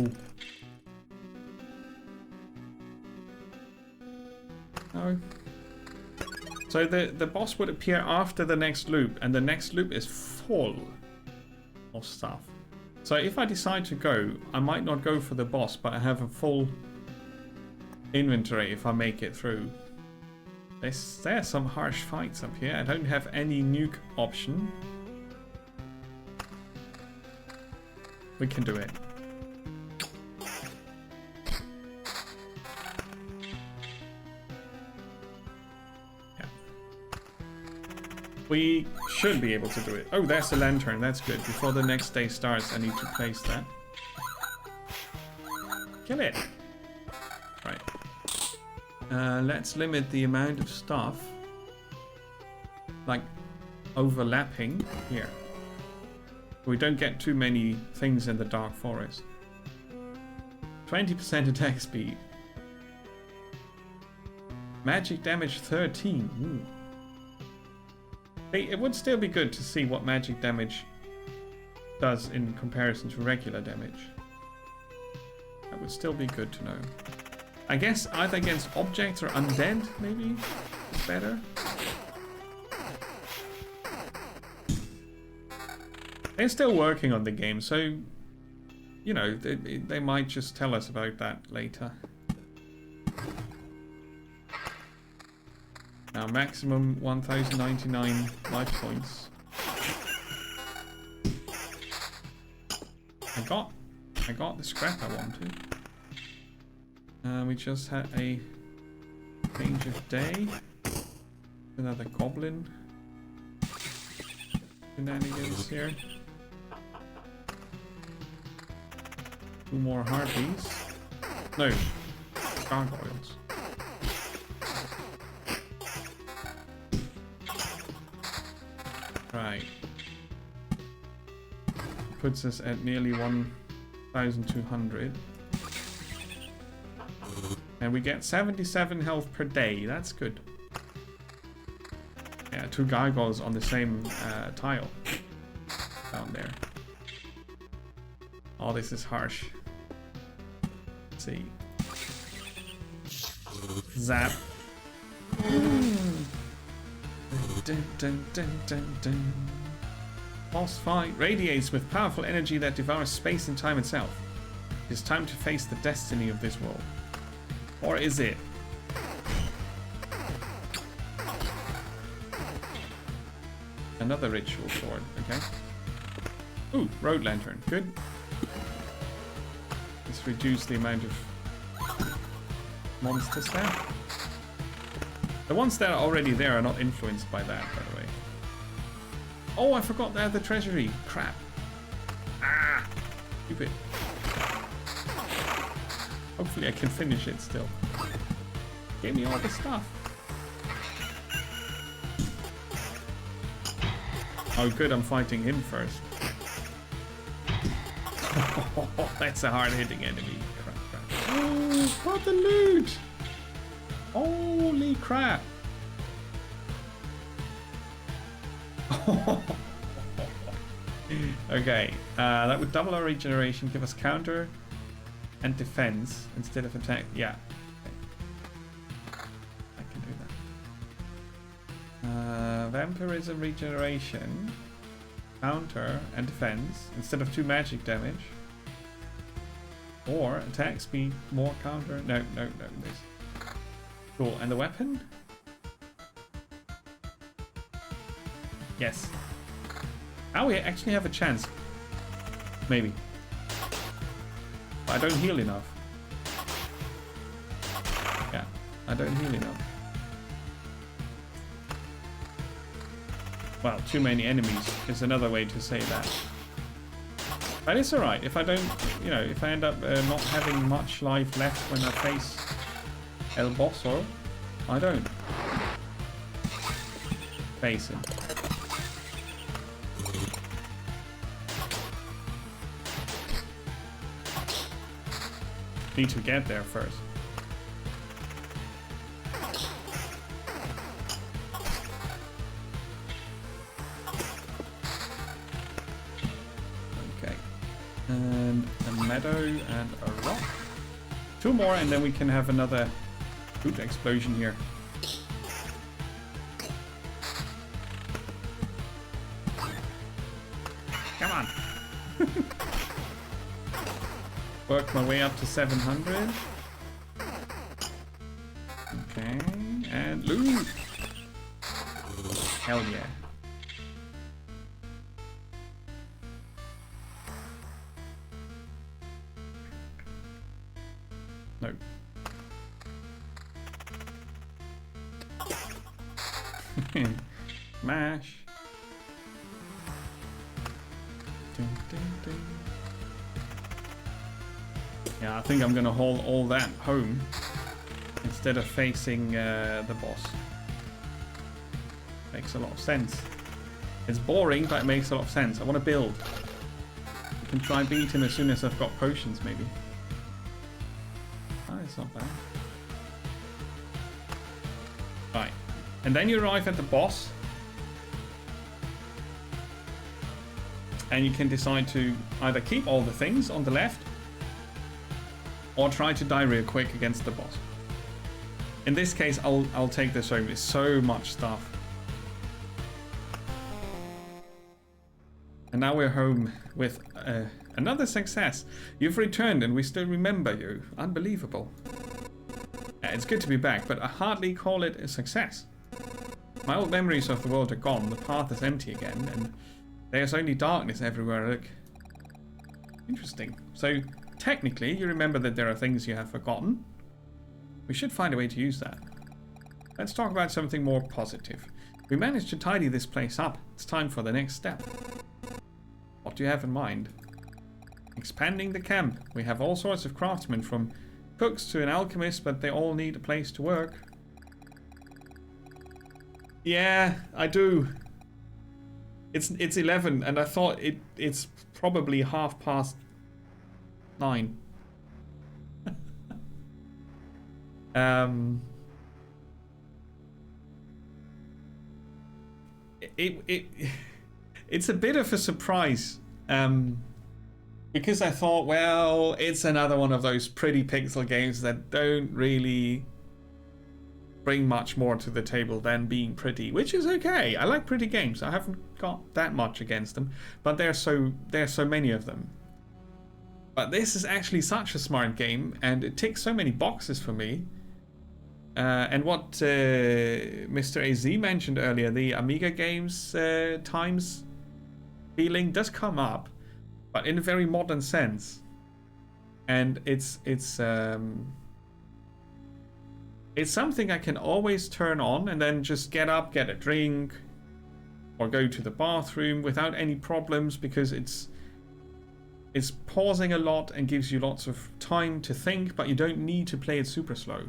Ooh. No. So the boss would appear after the next loop, and the next loop is full of stuff. So if I decide to go, I might not go for the boss, but I have a full inventory if I make it through. There's some harsh fights up here. I don't have any nuke option. We can do it. We should be able to do it. Oh, there's the lantern. That's good. Before the next day starts, I need to place that. Kill it. Right. Let's limit the amount of stuff. Like, overlapping here. We don't get too many things in the Dark Forest. 20% attack speed. Magic damage 13. Ooh. It would still be good to see what magic damage does in comparison to regular damage. That would still be good to know. I guess either against objects or undead, maybe? It's better. They're still working on the game, so... You know, they might just tell us about that later. Now, maximum 1099 life points. I got the scrap I wanted. We just had a change of day. Another goblin shenanigans here. 2 more harpies. No, gargoyles. Right. Puts us at nearly 1,200. And we get 77 health per day. That's good. Yeah, 2 gargoyles on the same tile. Down there. Oh, this is harsh. Let's see. Zap. Dun, dun, dun, dun, dun. Boss fight radiates with powerful energy that devours space and time itself. It is time to face the destiny of this world. Or is it? Another ritual sword, okay. Ooh, road lantern, good. Let's reduce the amount of monsters there. The ones that are already there are not influenced by that, by the way. Oh, I forgot they have the treasury. Crap. Ah! Stupid. Hopefully I can finish it still. Give me all the stuff. Oh good, I'm fighting him first. That's a hard-hitting enemy. Crap, crap. Oh, what the loot! Holy crap! Okay, that would double our regeneration, give us counter and defense instead of attack. Yeah, okay. I can do that. Vampirism, regeneration, counter and defense instead of 2 magic damage, or attack speed, more counter. No, this. Cool. And the weapon? Yes. Now we actually have a chance. Maybe. But I don't heal enough. Yeah, I don't heal enough. Well, too many enemies is another way to say that. But it's alright. If I don't, you know, if I end up not having much life left when I face El Bosso, I don't face him. Need to get there first. Okay. And a meadow and a rock. 2 more and then we can have another food explosion here. Come on. Work my way up to 700. Okay, and loot. Hell yeah. No. Mash. Ding, ding, ding. Yeah, I think I'm gonna haul all that home instead of facing the boss. Makes a lot of sense. It's boring, but it makes a lot of sense. I want to build. I can try and beat him as soon as I've got potions, maybe. Oh, it's not bad. Right. And then you arrive at the boss. And you can decide to either keep all the things on the left or try to die real quick against the boss. In this case, I'll take this home. It's so much stuff. And now we're home with another success. You've returned and we still remember you. Unbelievable. It's good to be back, but I hardly call it a success. My old memories of the world are gone. The path is empty again, and there's only darkness everywhere I look. Interesting. So, technically, you remember that there are things you have forgotten. We should find a way to use that. Let's talk about something more positive. We managed to tidy this place up. It's time for the next step. What do you have in mind? Expanding the camp. We have all sorts of craftsmen, from cooks to an alchemist, but they all need a place to work. Yeah, I do. It's 11, and I thought it's probably 9:30. It's a bit of a surprise, because I thought, well, it's another one of those pretty pixel games that don't really bring much more to the table than being pretty, which is okay. I like pretty games. I haven't got that much against them, but there's so many of them. But this is actually such a smart game, and it ticks so many boxes for me. And what Mr. AZ mentioned earlier, the Amiga games times feeling does come up, but in a very modern sense. And it's something I can always turn on and then just get up, get a drink, or go to the bathroom without any problems, because it's pausing a lot and gives you lots of time to think, but you don't need to play it super slow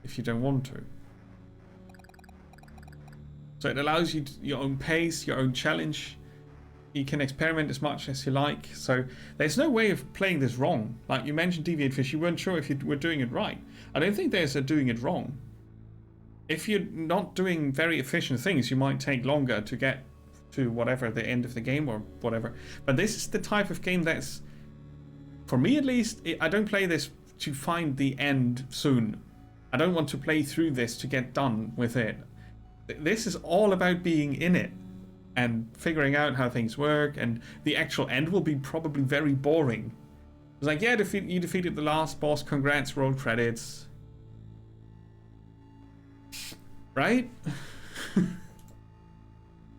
if you don't want to. So it allows you your own pace, your own challenge. You can experiment as much as you like. So there's no way of playing this wrong. Like you mentioned Deviant Fish, you weren't sure if you were doing it right. I don't think there's a doing it wrong. If you're not doing very efficient things, you might take longer to get to whatever, the end of the game or whatever. But this is the type of game that's, for me at least, I don't play this to find the end soon. I don't want to play through this to get done with it. This is all about being in it and figuring out how things work, and the actual end will be probably very boring. It's like, yeah, you defeated the last boss, congrats, roll credits. Right?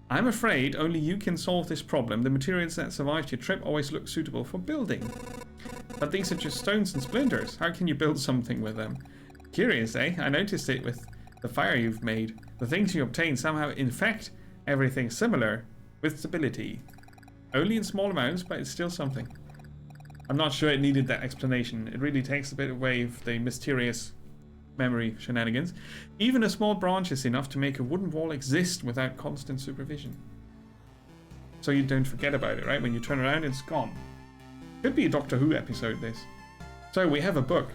I'm afraid only you can solve this problem. The materials that survived your trip always look suitable for building. But these are just stones and splinters. How can you build something with them? Curious, eh? I noticed it with the fire you've made. The things you obtain somehow infect everything similar with stability. Only in small amounts, but it's still something. I'm not sure it needed that explanation. It really takes a bit away of the mysterious memory shenanigans. Even a small branch is enough to make a wooden wall exist without constant supervision. So you don't forget about it, right? When you turn around, it's gone. Could be a Doctor Who episode, this. So we have a book.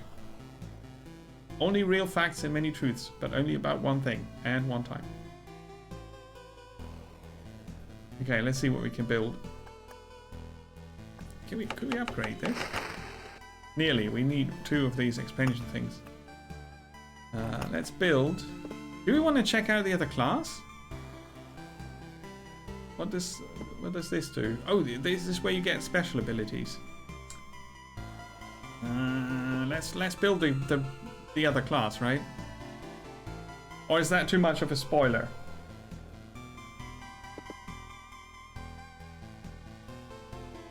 Only real facts and many truths, but only about one thing, and one time. Okay, let's see what we can build. Could we upgrade this? Nearly. We need 2 of these expansion things. Let's build. Do we want to check out the other class? What does this do? Oh, this is where you get special abilities. Let's build the other class, right? Or is that too much of a spoiler?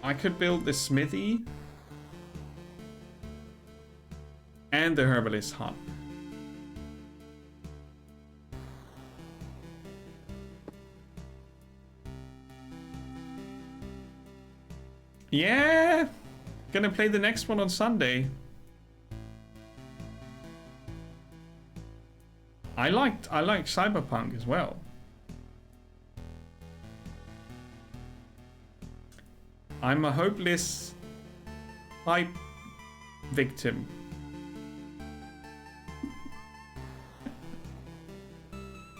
I could build the smithy and the herbalist hut. Yeah, gonna play the next one on Sunday. I like Cyberpunk as well. I'm a hopeless hype victim.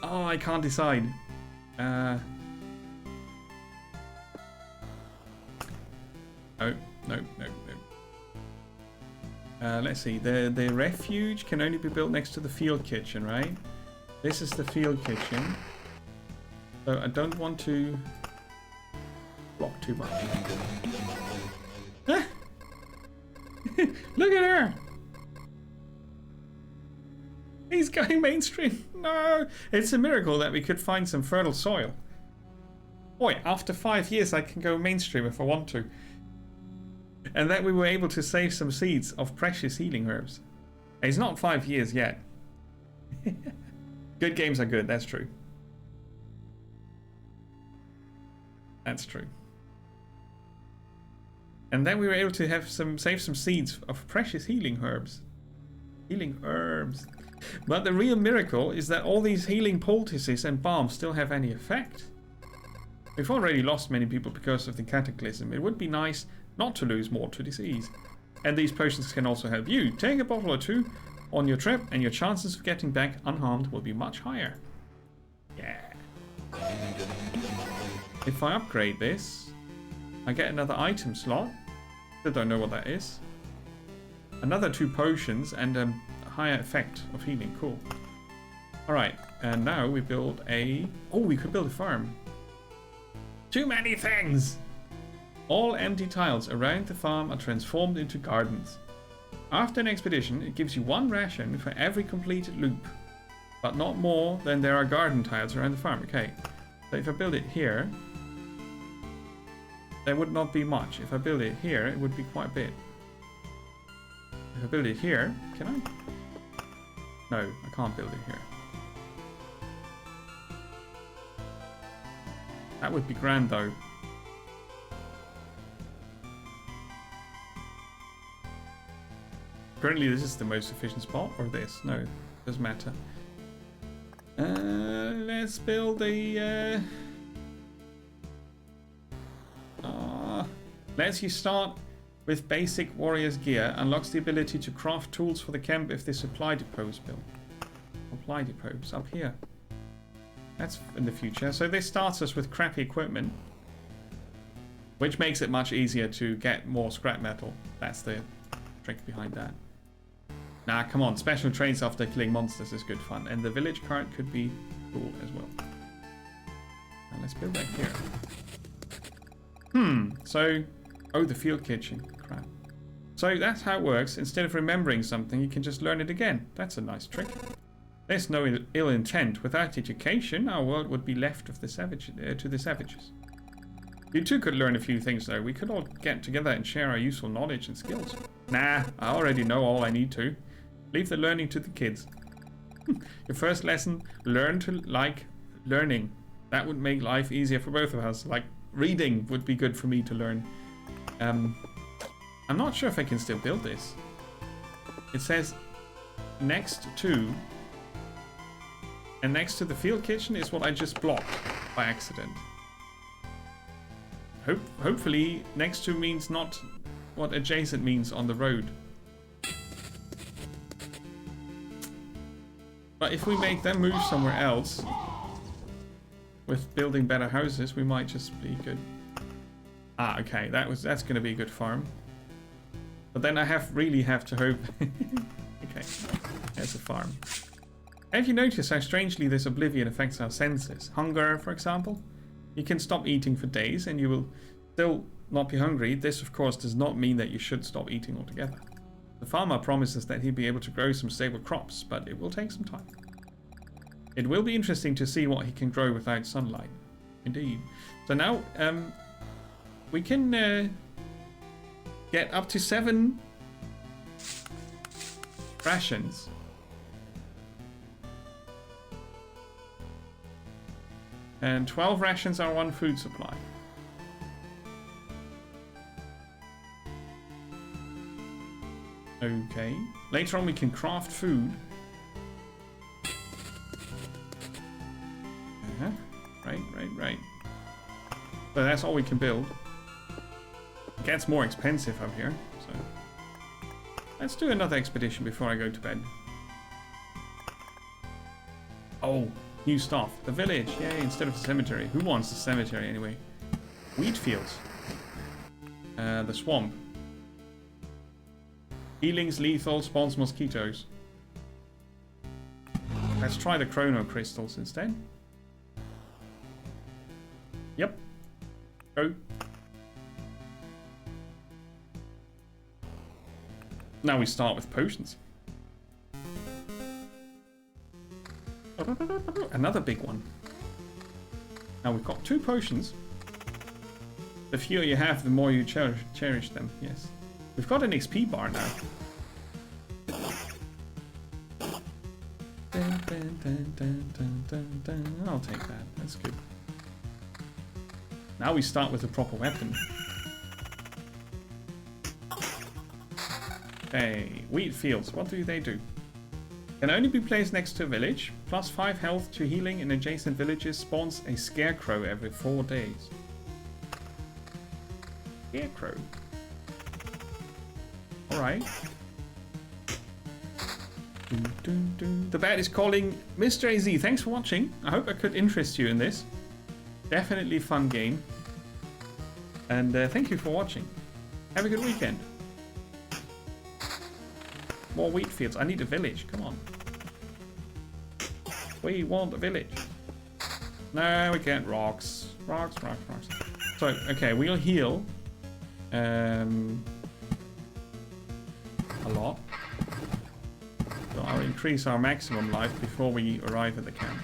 Oh, I can't decide. No. Let's see. The refuge can only be built next to the field kitchen, right? This is the field kitchen. So I don't want to block too much. Look at her! He's going mainstream. No! It's a miracle that we could find some fertile soil. Boy, after 5 years I can go mainstream if I want to. And that we were able to save some seeds of precious healing herbs. It's not 5 years yet. Good games are good, that's true. That's true. And then we were able to have save some seeds of precious healing herbs. Healing herbs. But the real miracle is that all these healing poultices and balms still have any effect. We've already lost many people because of the cataclysm. It would be nice not to lose more to disease. And these potions can also help you. Take a bottle or 2 on your trip and your chances of getting back unharmed will be much higher. Yeah. If I upgrade this, I get another item slot. Still don't know what that is. Another 2 potions and a higher effect of healing. Cool. Alright, and now we build a... Oh, we could build a farm. Too many things! All empty tiles around the farm are transformed into gardens. After an expedition, it gives you 1 ration for every completed loop, but not more than there are garden tiles around the farm. Okay, so if I build it here, there would not be much. If I build it here, it would be quite a bit. If I build it here, can I? No, I can't build it here. That would be grand though. Currently this is the most efficient spot, or this? No, doesn't matter. Let's build a... lets you start with basic warrior's gear. Unlocks the ability to craft tools for the camp if the supply depot is built. Supply depots up here. That's in the future. So this starts us with crappy equipment, which makes it much easier to get more scrap metal. That's the trick behind that. Nah, come on. Special traits after killing monsters is good fun. And the village cart could be cool as well. Now let's build that here. So... Oh, the field kitchen. Crap. So that's how it works. Instead of remembering something, you can just learn it again. That's a nice trick. There's no ill intent. Without education, our world would be left of the to the savages. You too could learn a few things, though. We could all get together and share our useful knowledge and skills. Nah, I already know all I need to. Leave the learning to the kids. Your first lesson, learn to like learning. That would make life easier for both of us. Like, reading would be good for me to learn. I'm not sure if I can still build this. It says next to, and next to the field kitchen is what I just blocked by accident. Hopefully next to means not what adjacent means on the road. But if we make them move somewhere else with building better houses, we might just be good. Ah, okay, that's going to be a good farm. But then I really have to hope. Okay, there's a farm. Have you noticed how strangely this oblivion affects our senses? Hunger, for example. You can stop eating for days and you will still not be hungry. This, of course, does not mean that you should stop eating altogether. The farmer promises that he'll be able to grow some stable crops, but it will take some time. It will be interesting to see what he can grow without sunlight. Indeed. So now, we can get up to 7 rations. And 12 rations are 1 food supply. Okay. Later on we can craft food. Right. But that's all we can build. It gets more expensive up here, so... Let's do another expedition before I go to bed. Oh, new stuff. The village, yay, instead of the cemetery. Who wants the cemetery anyway? Wheat fields. The swamp. Healings lethal, spawns mosquitoes. Let's try the chrono crystals instead. Yep. Go. Now we start with potions. Another big one. Now we've got 2 potions. The fewer you have, the more you cherish them. Yes. We've got an XP bar now. I'll take that. That's good. Now we start with a proper weapon. Okay, wheat fields. What do they do? Can only be placed next to a village. Plus 5 health to healing in adjacent villages. Spawns a scarecrow every 4 days. Scarecrow. Alright. The bat is calling Mr. AZ. Thanks for watching. I hope I could interest you in this. Definitely a fun game. And thank you for watching. Have a good weekend. More wheat fields. I need a village. Come on. We want a village. No, we can't. Rocks. Rocks. So, okay, we'll heal. A lot. So I'll increase our maximum life before we arrive at the camp.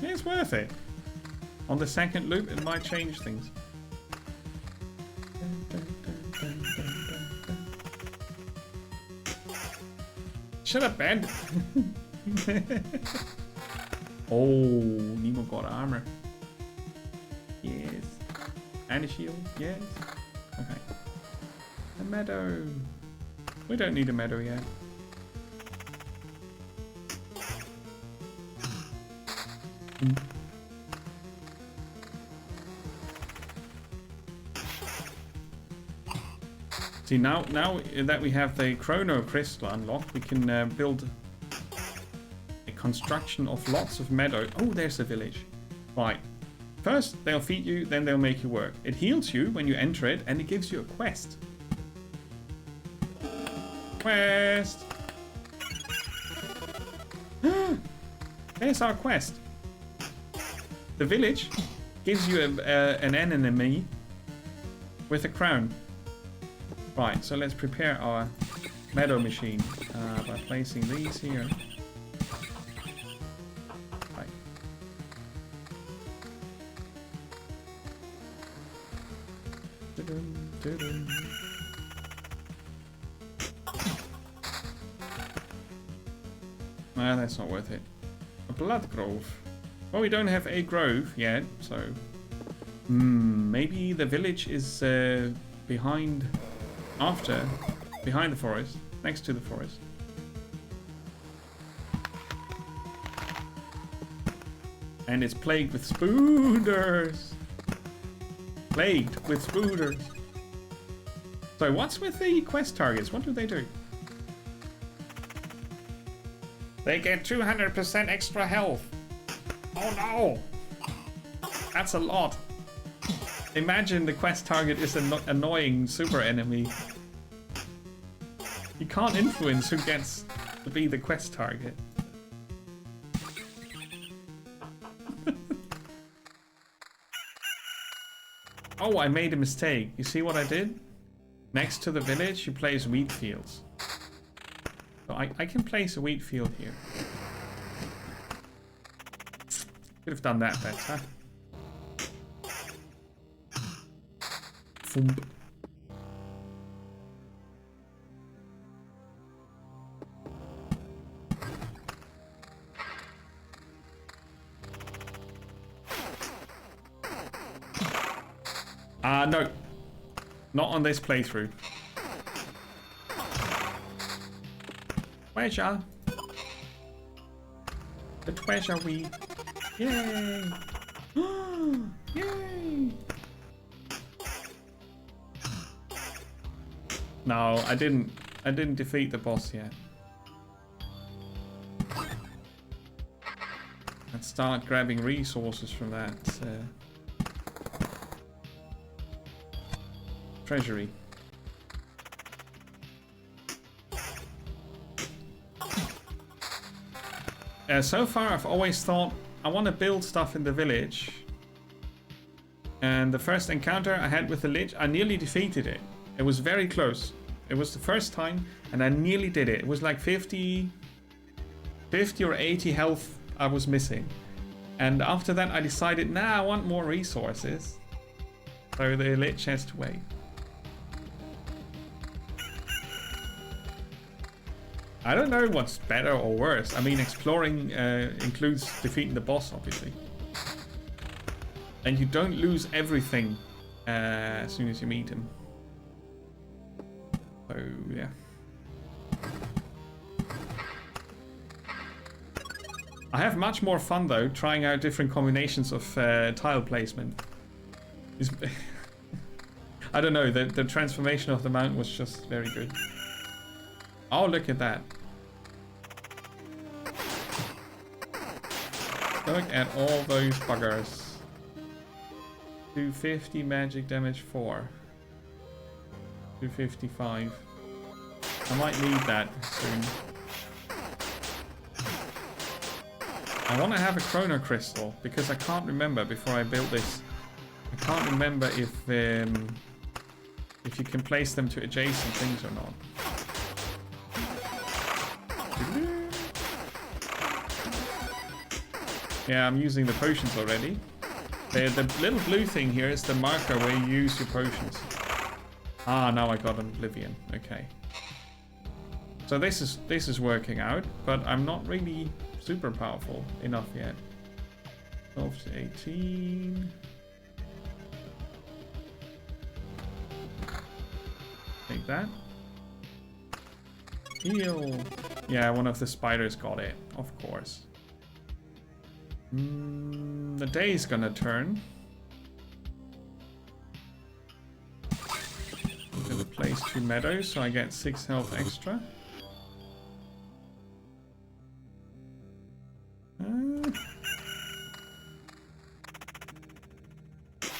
Yeah, it's worth it. On the second loop, it might change things. Shut up, Ben. Oh, Nemo got armor. Yes. And a shield. Yes. Okay. A meadow. We don't need a meadow yet. See, now that we have the Chrono Crystal unlocked, we can build a construction of lots of meadow. Oh, there's the village. Right. First, they'll feed you, then they'll make you work. It heals you when you enter it, and it gives you a quest. Quest! There's our quest. The village gives you an enemy with a crown. Right, so let's prepare our meadow machine by placing these here. Right. Nah, that's not worth it. A blood grove. Well, we don't have a grove yet, so maybe the village is behind the forest, next to the forest. And it's plagued with spooners. Plagued with spooners. So what's with the quest targets? What do they do? They get 200% extra health. Oh no! That's a lot. Imagine the quest target is an annoying super enemy. You can't influence who gets to be the quest target. Oh, I made a mistake. You see what I did? Next to the village, you place wheat fields. So I can place a wheat field here. Could have done that better. Thump. No. Not on this playthrough. Treasure. The treasure we. Yay! Yay! No, I didn't defeat the boss yet. Let's start grabbing resources from that treasury. So far, I've always thought I want to build stuff in the village. And the first encounter I had with the Lich, I nearly defeated it. It was very close. It was the first time, and I nearly did it. It was like 50 or 80 health I was missing. And after that, I decided, nah, I want more resources. So the Lich has to wait. I don't know what's better or worse. I mean, exploring includes defeating the boss, obviously. And you don't lose everything as soon as you meet him. So, yeah. I have much more fun, though, trying out different combinations of tile placement. I don't know, the transformation of the mount was just very good. Oh, look at that. Look at all those buggers. 250 magic damage 4. 255. I might need that soon. I want to have a Chrono Crystal because I can't remember before I built this. I can't remember if you can place them to adjacent things or not. Yeah, I'm using the potions already. The little blue thing here is the marker where you use your potions. Ah, now I got an Oblivion. Okay. So this is working out, but I'm not really super powerful enough yet. 12 to 18. Take that. Heal. Yeah, one of the spiders got it, of course. The day is gonna turn. I'm gonna place 2 meadows so I get 6 health extra.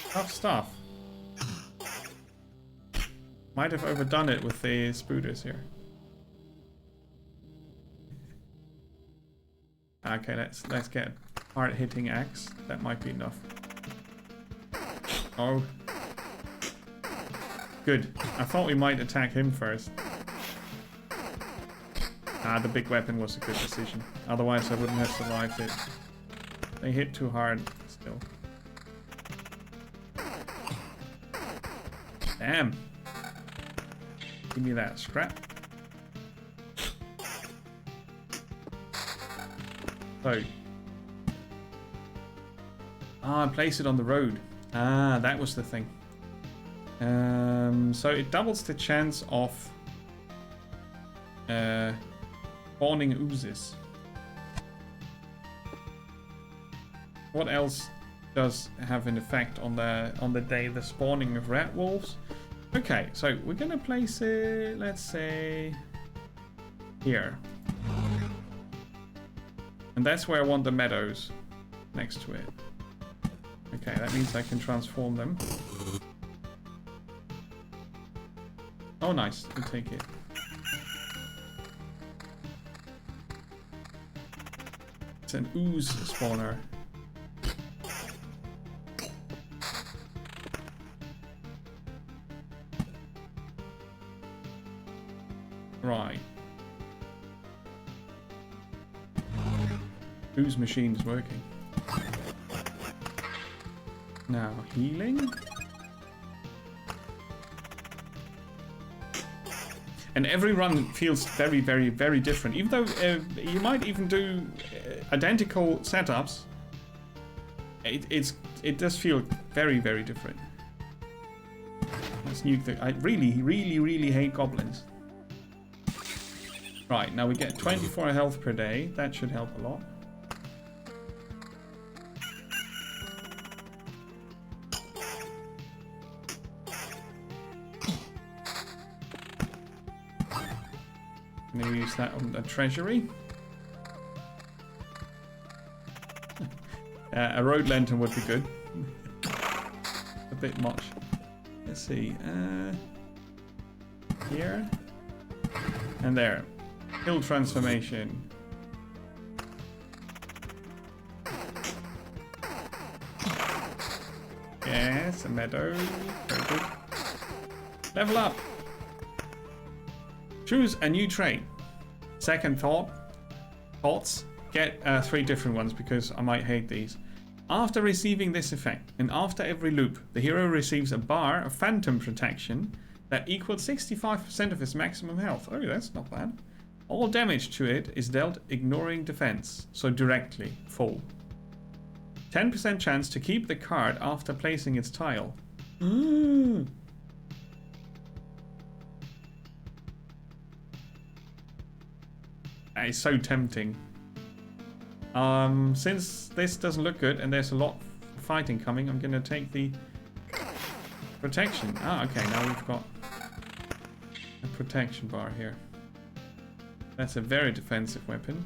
Tough stuff. Might have overdone it with the spooters here. Okay, let's get hard-hitting axe. That might be enough. Oh. Good. I thought we might attack him first. Ah, the big weapon was a good decision. Otherwise I wouldn't have survived it. They hit too hard still. Damn. Give me that scrap. So. Ah, place it on the road. Ah, that was the thing. So it doubles the chance of spawning oozes. What else does have an effect on the day the spawning of rat wolves? Okay, so we're gonna place it, let's say, here. And that's where I want the meadows next to it. Okay, that means I can transform them. Oh, nice. You take it. It's an ooze spawner. Right. Ooze machine is working. Now, healing. And every run feels very, very, very different. Even though you might even do identical setups, it does feel very, very different. Let's nuke the... I really, really, really hate goblins. Right, now we get 24 health per day. That should help a lot. I'm going to use that on the treasury. A road lantern would be good. A bit much. Let's see. Here. And there. Hill transformation. Yes, a meadow. Very good. Level up. Choose a new trait. Second thoughts. Get 3 different ones because I might hate these. After receiving this effect, and after every loop, the hero receives a bar of phantom protection that equals 65% of his maximum health. Oh, that's not bad. All damage to it is dealt ignoring defense, so directly, full. 10% chance to keep the card after placing its tile. That is so tempting. Since this doesn't look good and there's a lot of fighting coming, I'm gonna take the protection. Ah, okay, now we've got a protection bar here. That's a very defensive weapon.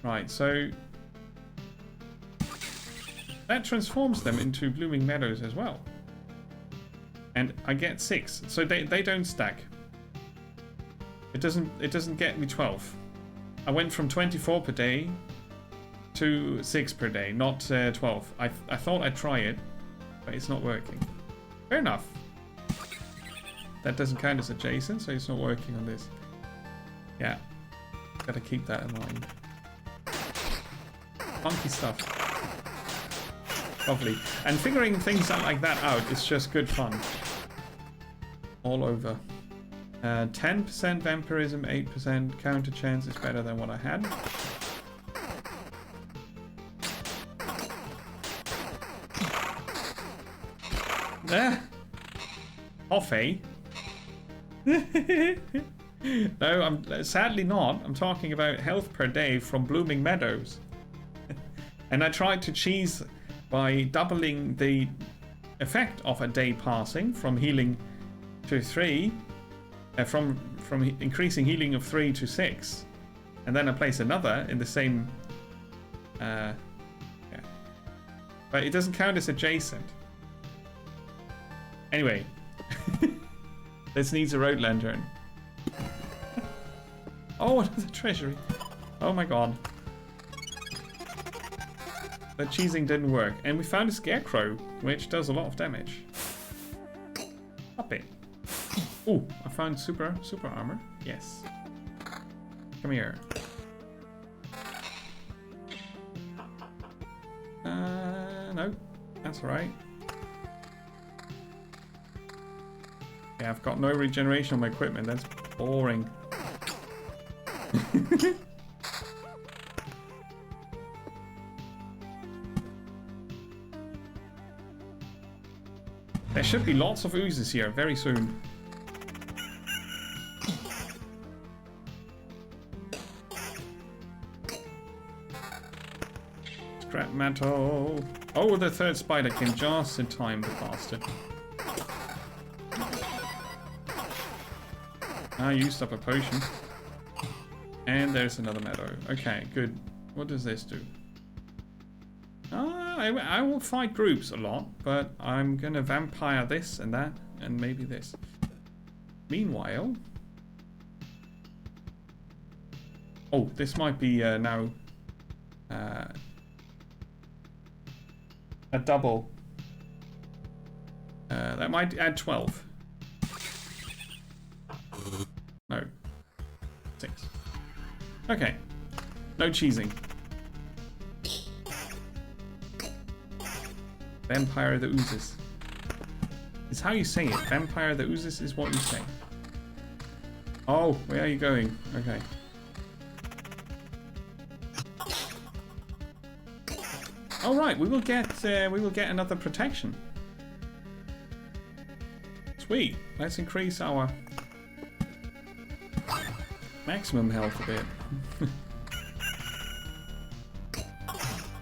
Right, so that transforms them into blooming meadows as well. And I get 6, so they don't stack. It doesn't get me 12. I went from 24 per day to 6 per day, not 12. I thought I'd try it, but it's not working. Fair enough. That doesn't count as adjacent, so it's not working on this. Yeah, gotta keep that in mind. Funky stuff. Lovely. And figuring things out like that out is just good fun. All over. 10% vampirism, 8% counter chance is better than what I had. Coffee. No, I'm sadly not. I'm talking about health per day from Blooming Meadows. And I tried to cheese by doubling the effect of a day passing from healing to 3, from increasing healing of 3 to 6, and then I place another in the same. Yeah, but it doesn't count as adjacent. Anyway, this needs a road lantern. Oh, another treasury. Oh my god. The cheesing didn't work. And we found a scarecrow, which does a lot of damage. Up it. Ooh, I found super armor. Yes. Come here. No. That's alright. Yeah, I've got no regeneration on my equipment. That's boring. There should be lots of oozes here very soon. Scrap metal. Oh, the third spider came just in time, the bastard. I used up a potion. And there's another meadow. Okay, good. What does this do? I will fight groups a lot, but I'm gonna vampire this and that, and maybe this. Meanwhile... Oh, this might be now... a double. That might add 12. No. 6. Okay. No cheesing. Vampire that oozes. It's how you say it. Vampire that oozes is what you say. Oh, where are you going? Okay. All right, we will get another protection. Sweet. Let's increase our maximum health a bit.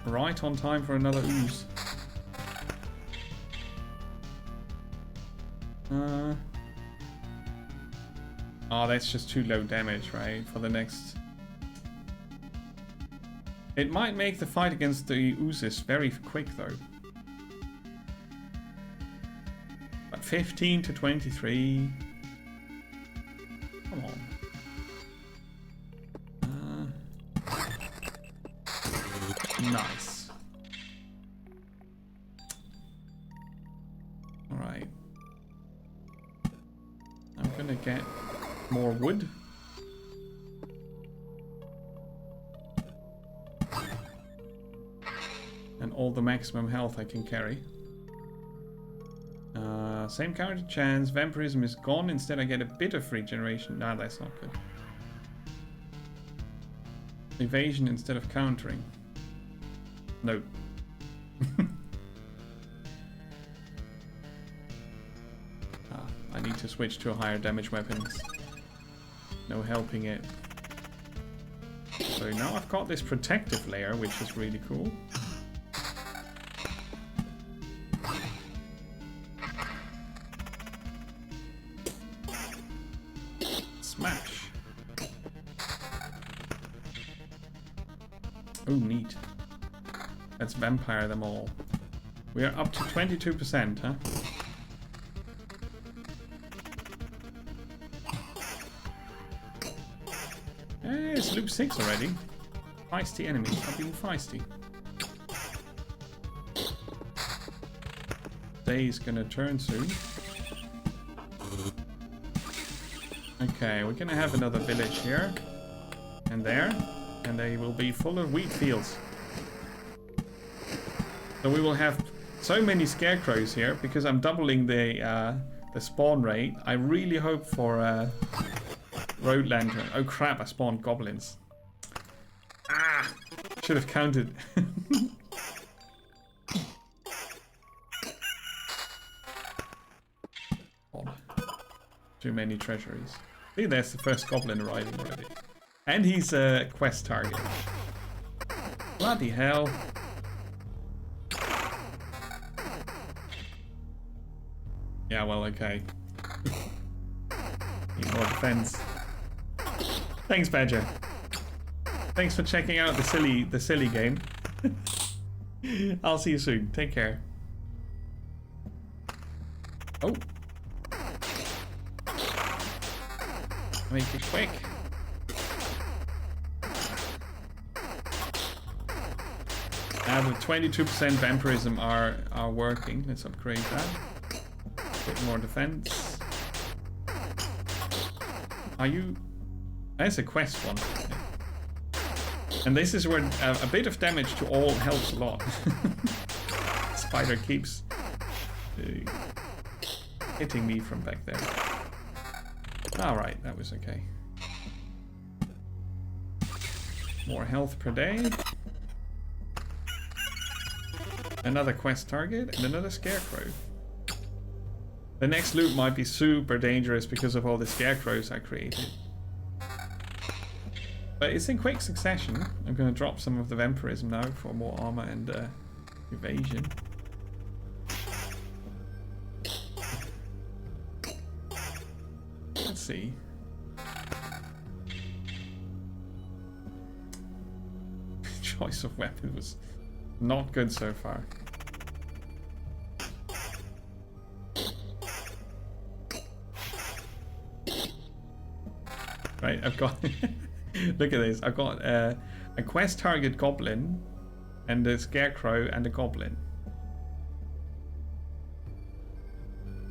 Right on time for another ooze. Oh, that's just too low damage, right? For the next... It might make the fight against the oozes very quick, though. But 15 to 23... Come on. Nice. Alright. I'm gonna get more wood. And all the maximum health I can carry. Same counter chance. Vampirism is gone. Instead I get a bit of regeneration. Nah, that's not good. Evasion instead of countering. No. I need to switch to higher damage weapons. No helping it. So now I've got this protective layer, which is really cool. Smash. Oh, neat. Let's vampire them all. We are up to 22%, huh? Hey, it's loop 6 already. Feisty enemies. I'm being feisty. Day's gonna turn soon. Okay, we're gonna have another village here. And there. And they will be full of wheat fields. So we will have so many scarecrows here because I'm doubling the the spawn rate. I really hope for a road lantern. Oh crap, I spawned goblins. Ah! Should have counted. Too many treasuries. See, there's the first goblin arriving already. And he's a quest target. Bloody hell. Yeah, well, okay. Need more defense. Thanks, Badger. Thanks for checking out the silly game. I'll see you soon. Take care. Oh. Make it quick. The 22% vampirism are working. Let's upgrade that. Bit more defense. Are you? There's a quest one. And this is where a bit of damage to all helps a lot. Spider keeps hitting me from back there. Alright, that was okay. More health per day. Another quest target and another scarecrow. The next loot might be super dangerous because of all the scarecrows I created. But it's in quick succession. I'm going to drop some of the vampirism now for more armor and evasion. Let's see. Choice of weapon was not good so far. Right, I've got... Look at this. I've got a quest target goblin and a scarecrow and a goblin.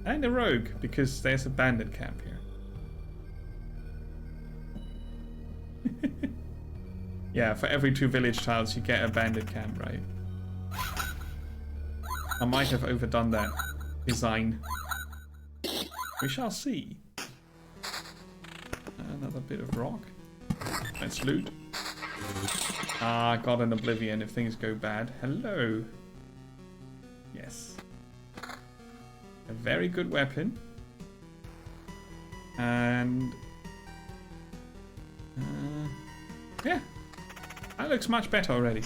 And a rogue, because there's a bandit camp here. Yeah, for every 2 village tiles you get a bandit camp, right? I might have overdone that design. We shall see. Another bit of rock. Let's loot. Ah, got an oblivion if things go bad. Hello. Yes. A very good weapon. And... yeah. That looks much better already.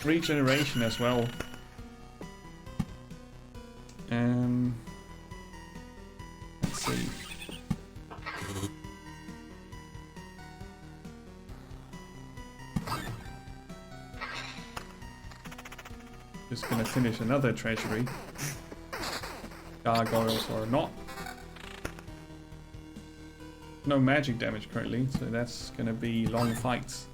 Regeneration as well. Let's see. Just gonna finish another treasury. Gargoyles or not. No magic damage currently, so that's gonna be long fights.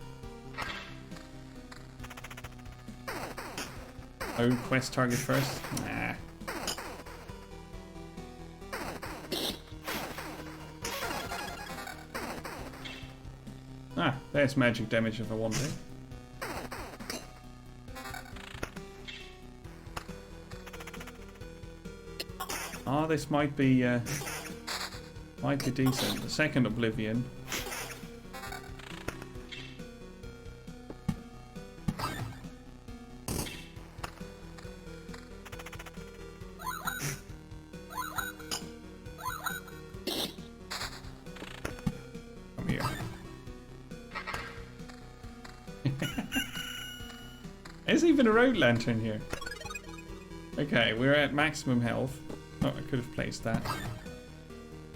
Oh, quest target first? Nah. Ah, there's magic damage if I want it. Ah, this might be decent. The second oblivion. Come here. There's even a road lantern here. Okay, we're at maximum health. Oh, I could have placed that.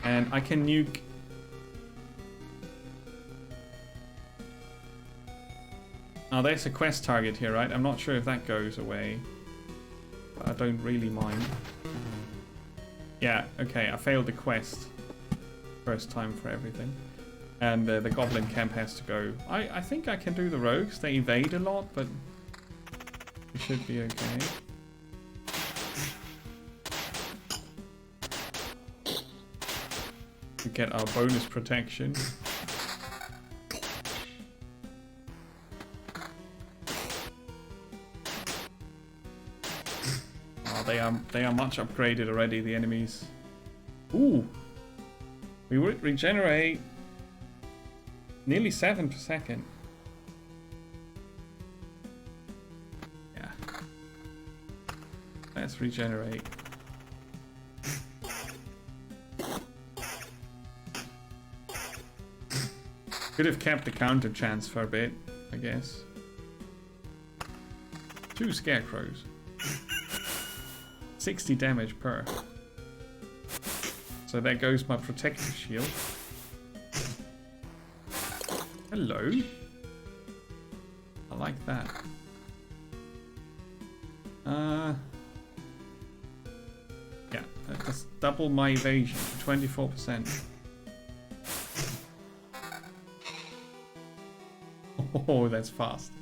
And I can nuke... Oh, there's a quest target here, right? I'm not sure if that goes away. But I don't really mind. Yeah, okay, I failed the quest. First time for everything. And the goblin camp has to go. I think I can do the rogues. They evade a lot, but... we should be okay. To get our bonus protection. Oh, they are much upgraded already, the enemies. Ooh. We would regenerate nearly 7 per second. Yeah. Let's regenerate. Could have kept the counter chance for a bit, I guess. 2 scarecrows. 60 damage per. So there goes my protective shield. Hello. I like that. Yeah, let's double my evasion to 24%. Oh, that's fast.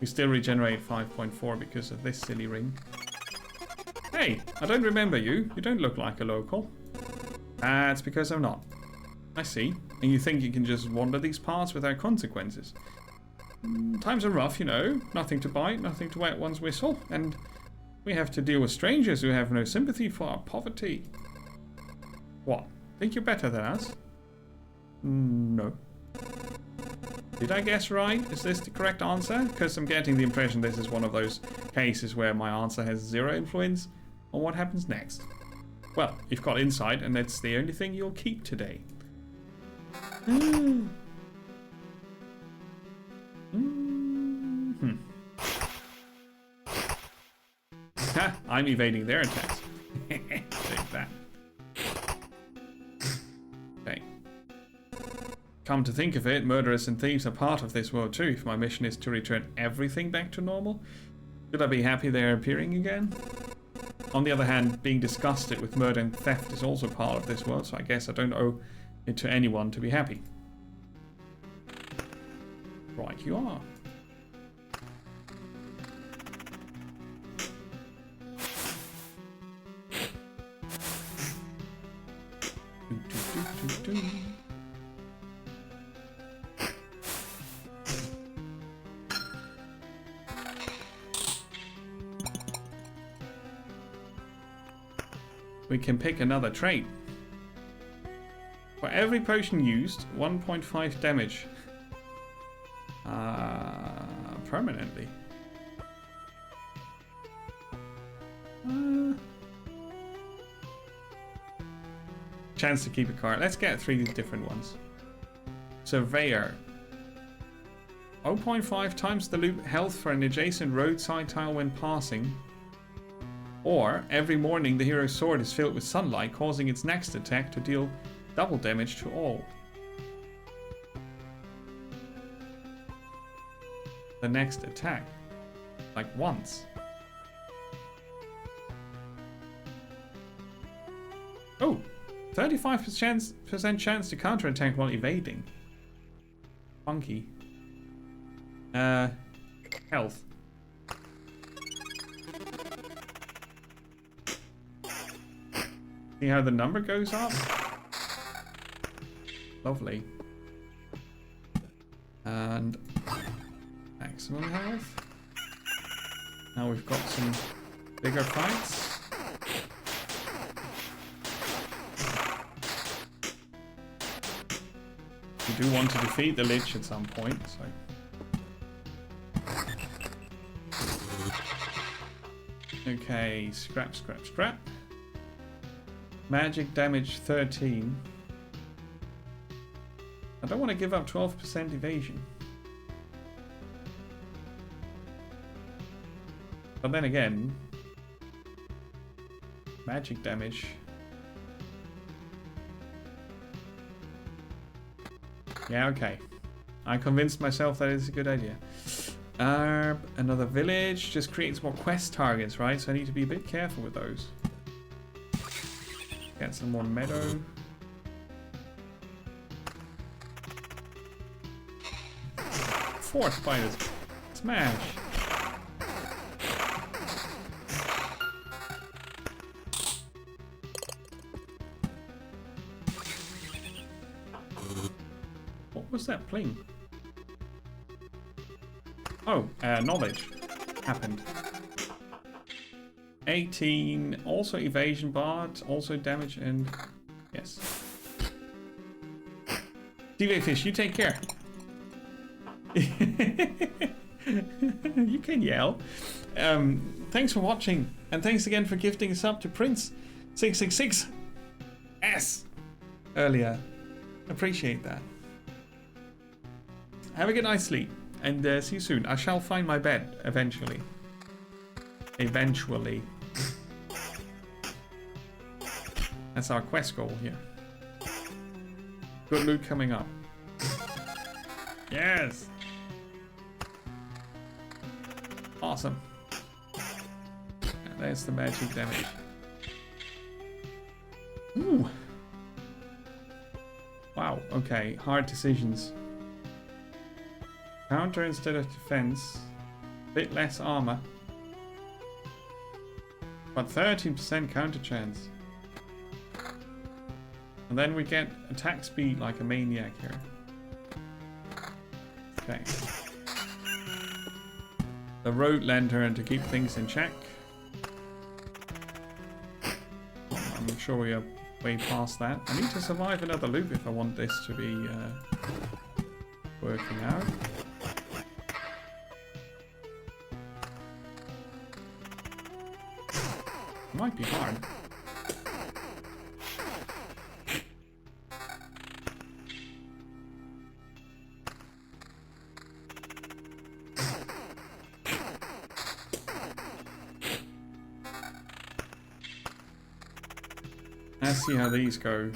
We still regenerate 5.4 because of this silly ring. Hey, I don't remember you. You don't look like a local. That's because I'm not. I see. And you think you can just wander these parts without consequences. Times are rough, you know. Nothing to bite, nothing to wet one's whistle. And we have to deal with strangers who have no sympathy for our poverty. What? Think you're better than us? No. Did I guess right? Is this the correct answer? Because I'm getting the impression this is one of those cases where my answer has zero influence on what happens next. Well, you've got insight, and that's the only thing you'll keep today. Ha! I'm evading their attacks. Take that. Okay. Come to think of it, murderers and thieves are part of this world too. If my mission is to return everything back to normal, should I be happy they're appearing again? On the other hand, being disgusted with murder and theft is also part of this world, so I guess I don't owe it to anyone to be happy. Right, you are. We can pick another trait. For every potion used, 1.5 damage. Permanently. Chance to keep a card. Let's get 3 different ones. Surveyor. 0.5 times the loot health for an adjacent roadside tile when passing. Or, every morning the hero's sword is filled with sunlight, causing its next attack to deal double damage to all. The next attack. Like once. Oh! 35% chance to counterattack while evading. Funky. Health. See how the number goes up? Lovely. And maximum health. Now we've got some bigger fights. We do want to defeat the Lich at some point, so. Okay, scrap, scrap, scrap. Magic damage 13. I don't want to give up 12% evasion. But then again, magic damage. Yeah, okay. I convinced myself that it's a good idea. Another village just creates more quest targets, right? So I need to be a bit careful with those. Get some more meadow. Four spiders. Smash. What was that pling? Oh, knowledge. happened. 18, also evasion but also damage and yes. TV Fish, you take care. You can yell. Thanks for watching, and thanks again for gifting us up to Prince666S earlier. Appreciate that. Have a good night's sleep, and see you soon. I shall find my bed eventually. Eventually. That's our quest goal here. Good loot coming up. Yes! Awesome. And there's the magic damage. Ooh. Wow, okay. Hard decisions. Counter instead of defense. Bit less armor. But 13% counter chance. And then we get attack speed like a maniac here. Okay. The Road Lantern to keep things in check. I'm sure we are way past that. I need to survive another loop if I want this to be working out. Might be hard. Let's see how these go.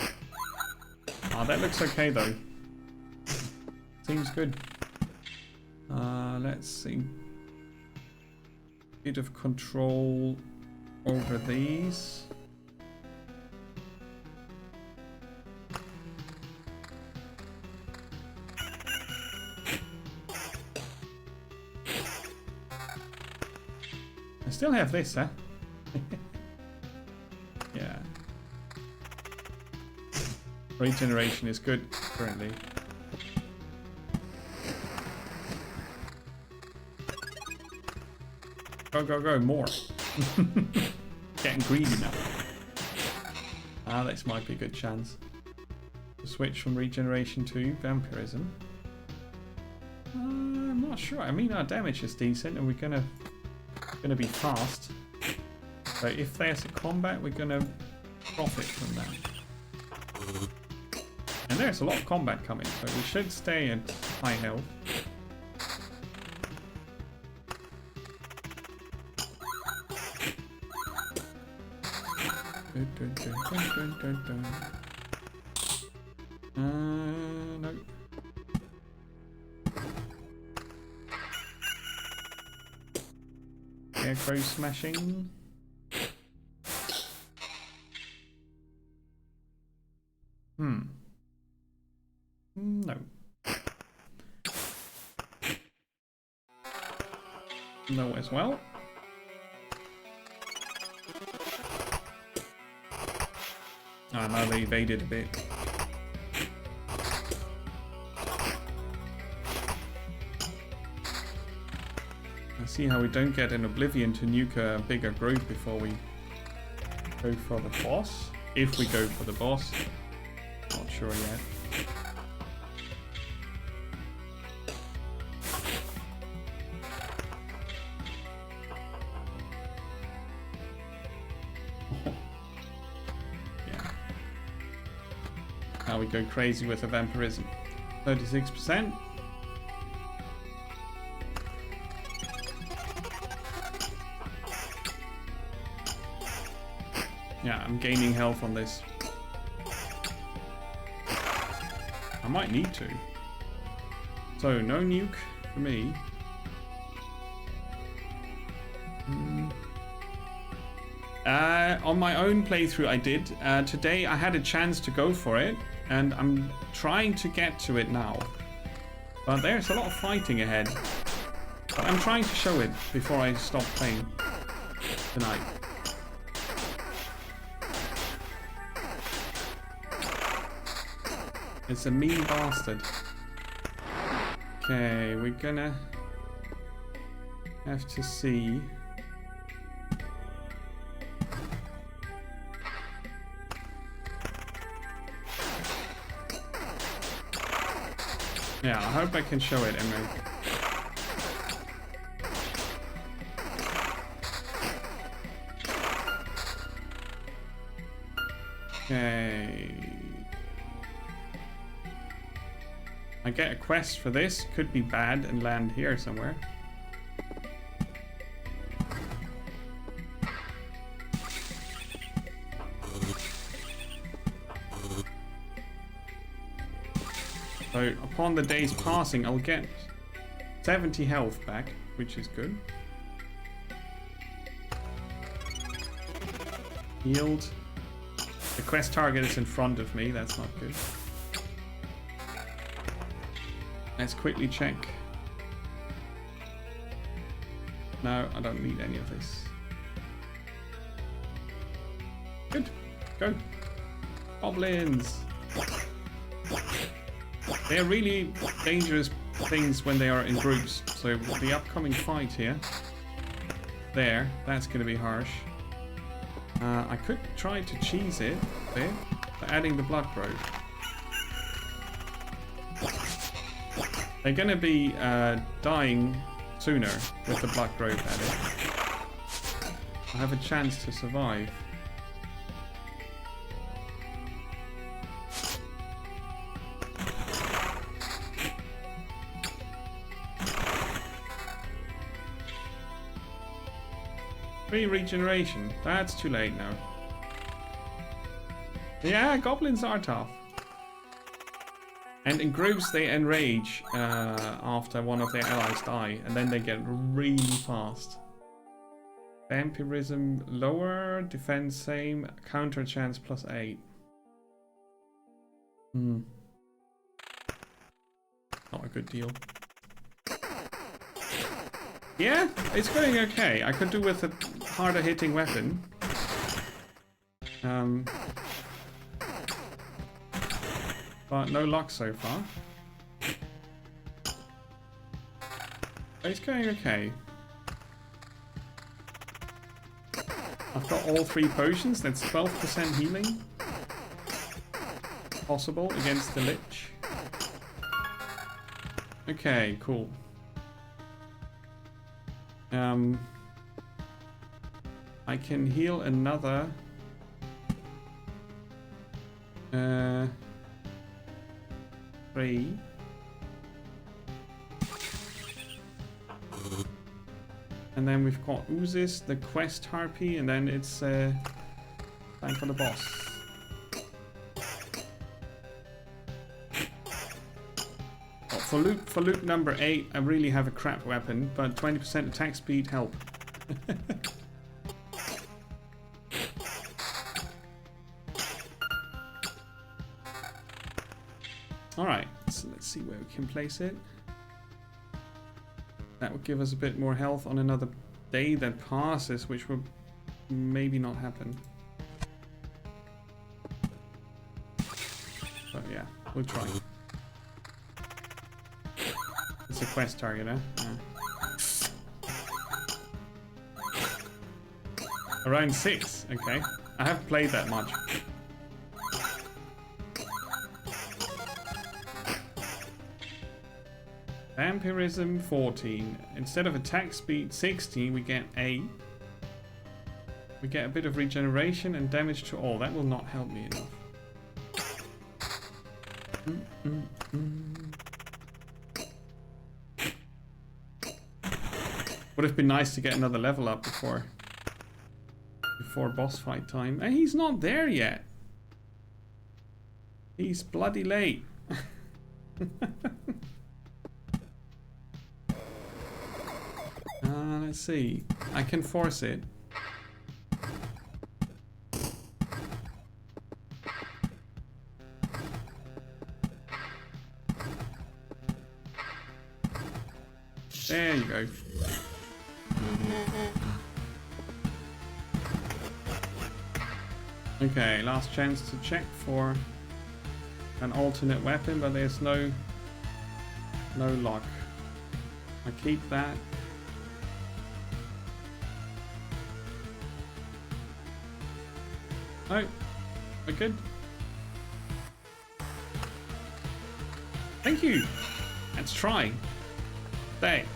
Ah, that looks okay though. Seems good. Let's see. Bit of control over these. I still have this, huh? Yeah. Regeneration is good currently. Go, go, go, more. Getting greedy now. Ah, this might be a good chance. To switch from regeneration to vampirism. I'm not sure. I mean, our damage is decent, and we're gonna be fast. So if there's a combat, we're gonna profit from that. And there's a lot of combat coming, so we should stay at high health. No. Scarecrow smashing. No. No as well. Ah, now they evaded a bit. I see how we don't get an Oblivion to nuke a bigger group before we go for the boss. If we go for the boss. Not sure yet. Now we go crazy with the vampirism. 36%. Yeah, I'm gaining health on this. I might need to. So, no nuke for me. On my own playthrough I did. Today I had a chance to go for it, and I'm trying to get to it now. But there's a lot of fighting ahead. But I'm trying to show it before I stop playing tonight. It's a mean bastard. Okay, we're gonna Have to see. Yeah, I hope I can show it, Emily. Okay. I get a quest for this. Could be bad and land here somewhere. So upon the day's passing, I'll get 70 health back, which is good. Healed. The quest target is in front of me, that's not good. Let's quickly check. No, I don't need any of this. Good. Go. Goblins. They're really dangerous things when they are in groups. So the upcoming fight here, that's going to be harsh. I could try to cheese it there by adding the blood grove. They're going to be dying sooner with the blood grove added. I have a chance to survive. Regeneration. That's too late now. Yeah, goblins are tough. And in groups they enrage after one of their allies die, and then they get really fast. Vampirism lower, defense same, counter chance +8. Not a good deal. Yeah, it's going okay. I could do with a harder hitting weapon. But no luck so far. But it's going okay. I've got all 3 potions. That's 12% healing. Possible against the Lich. Okay, cool. I can heal another 3. And then we've got Uzis, the quest harpy, and then it's time for the boss. For loot number 8, I really have a crap weapon, but 20% attack speed help. Alright, so let's see where we can place it. That would give us a bit more health on another day that passes, which will maybe not happen. But yeah, we'll try. It's a quest target, huh? Yeah. Around 6, okay. I haven't played that much. Vampirism 14. Instead of attack speed 16, we get 8. We get a bit of regeneration and damage to all. That will not help me enough. Would have been nice to get another level up before boss fight time. And he's not there yet. He's bloody late. Let's see. I can force it. There you go. Okay, last chance to check for an alternate weapon, but there's no luck. I keep that. No, we're good. Thank you. Let's try. Dang.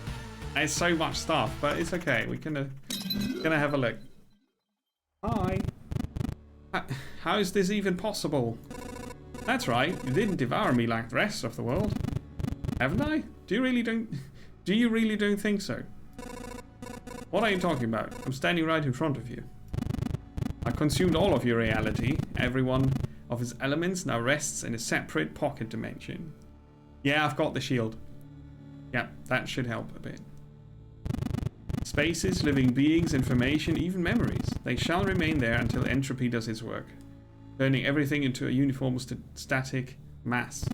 There's so much stuff, but it's okay. We're gonna have a look. Hi. How is this even possible? That's right. You didn't devour me like the rest of the world, haven't I? Do you really don't think so? What are you talking about? I'm standing right in front of you. I consumed all of your reality. Every one of its elements now rests in a separate pocket dimension. Yeah, I've got the shield. Yeah, that should help a bit. Spaces, living beings, information, even memories. They shall remain there until entropy does its work, turning everything into a uniform static mass.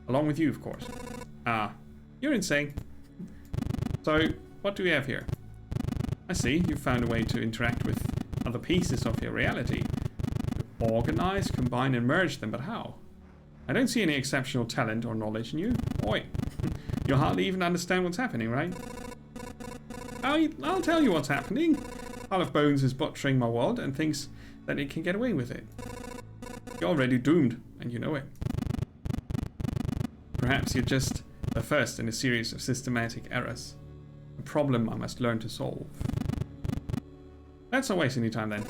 Along with you, of course. You're insane. So, what do we have here? I see, you found a way to interact with other pieces of your reality. To organize, combine, and merge them, but how? I don't see any exceptional talent or knowledge in you. Oi, you hardly even understand what's happening, right? I'll tell you what's happening. Pile of Bones is butchering my world and thinks that it can get away with it. You're already doomed, and you know it. Perhaps you're just the first in a series of systematic errors. A problem I must learn to solve. Let's not waste any time then.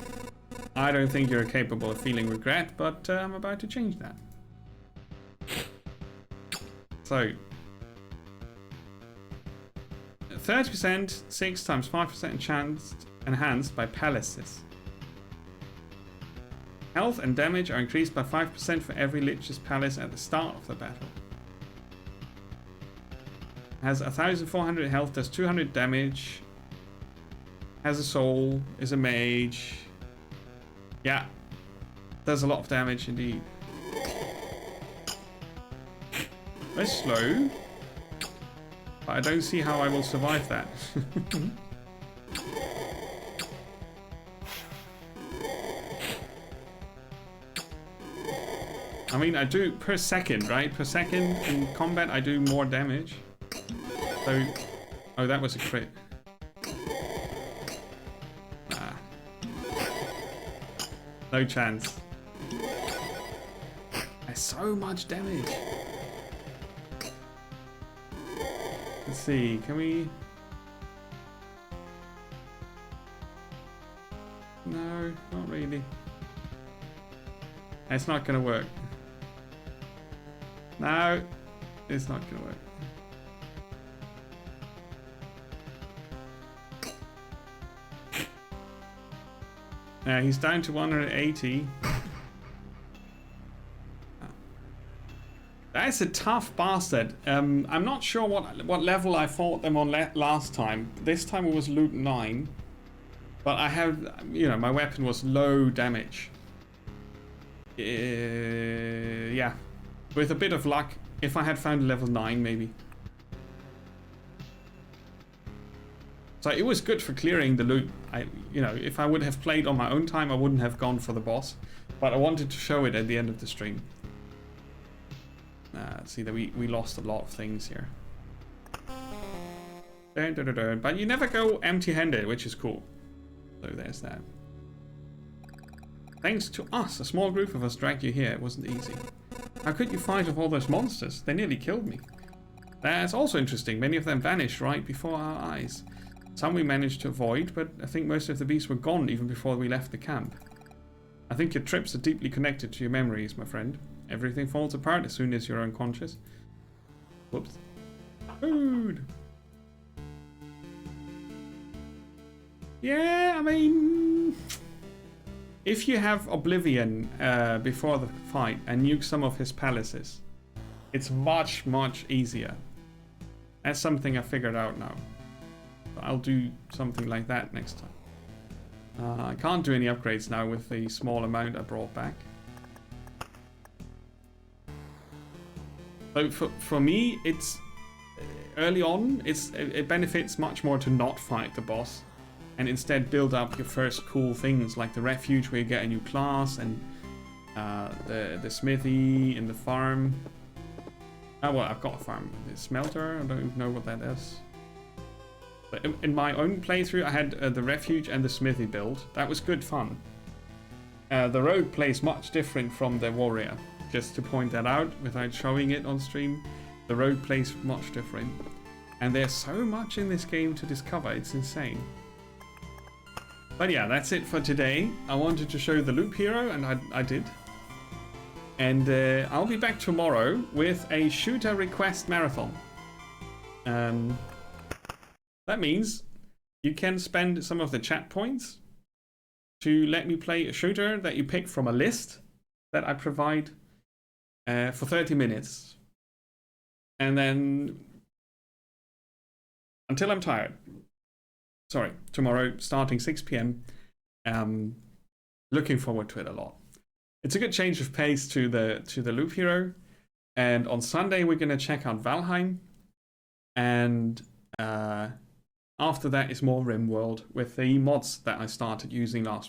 I don't think you're capable of feeling regret, but I'm about to change that. So, 30%, 6 times 5% enhanced by palaces. Health and damage are increased by 5% for every Lich's Palace at the start of the battle. Has 1,400 health, does 200 damage. Has a soul, is a mage. Yeah, does a lot of damage indeed. Very slow. But I don't see how I will survive that. I mean, I do per second, right? Per second in combat, I do more damage. So, oh, that was a crit. No chance. There's so much damage. Let's see, can we... No, not really. It's not gonna work. No, it's not gonna work. Yeah, he's down to 180. That's a tough bastard. I'm not sure what level I fought them on last time. This time it was loot 9. But I have, you know, my weapon was low damage. Yeah. With a bit of luck, if I had found a level 9 maybe. So it was good for clearing the loot. You know, if I would have played on my own time, I wouldn't have gone for the boss. But I wanted to show it at the end of the stream. See that we lost a lot of things here. But you never go empty-handed, which is cool. So there's that. Thanks to us, a small group of us dragged you here. It wasn't easy. How could you fight off all those monsters? They nearly killed me. That's also interesting. Many of them vanished right before our eyes. Some we managed to avoid, but I think most of the beasts were gone even before we left the camp. I think your trips are deeply connected to your memories, my friend. Everything falls apart as soon as you're unconscious. Whoops. Food! Yeah, I mean... If you have Oblivion before the fight and nuke some of his palaces, it's much, much easier. That's something I figured out now. I'll do something like that next time. I can't do any upgrades now with the small amount I brought back. So for me, it's early on. It benefits much more to not fight the boss, and instead build up your first cool things like the refuge where you get a new class and the smithy and the farm. Oh well, I've got a farm. The smelter. I don't even know what that is. But in my own playthrough, I had the refuge and the smithy build. That was good fun. The rogue plays much different from the warrior. Just to point that out without showing it on stream, the rogue plays much different. And there's so much in this game to discover, it's insane. But yeah, that's it for today. I wanted to show the loop hero, and I did. And I'll be back tomorrow with a shooter request marathon. That means you can spend some of the chat points to let me play a shooter that you pick from a list that I provide for 30 minutes. And then until I'm tired. Sorry, tomorrow starting 6 p.m. Looking forward to it a lot. It's a good change of pace to the loop hero. And on Sunday we're gonna check out Valheim. And after that is more RimWorld with the mods that I started using last week.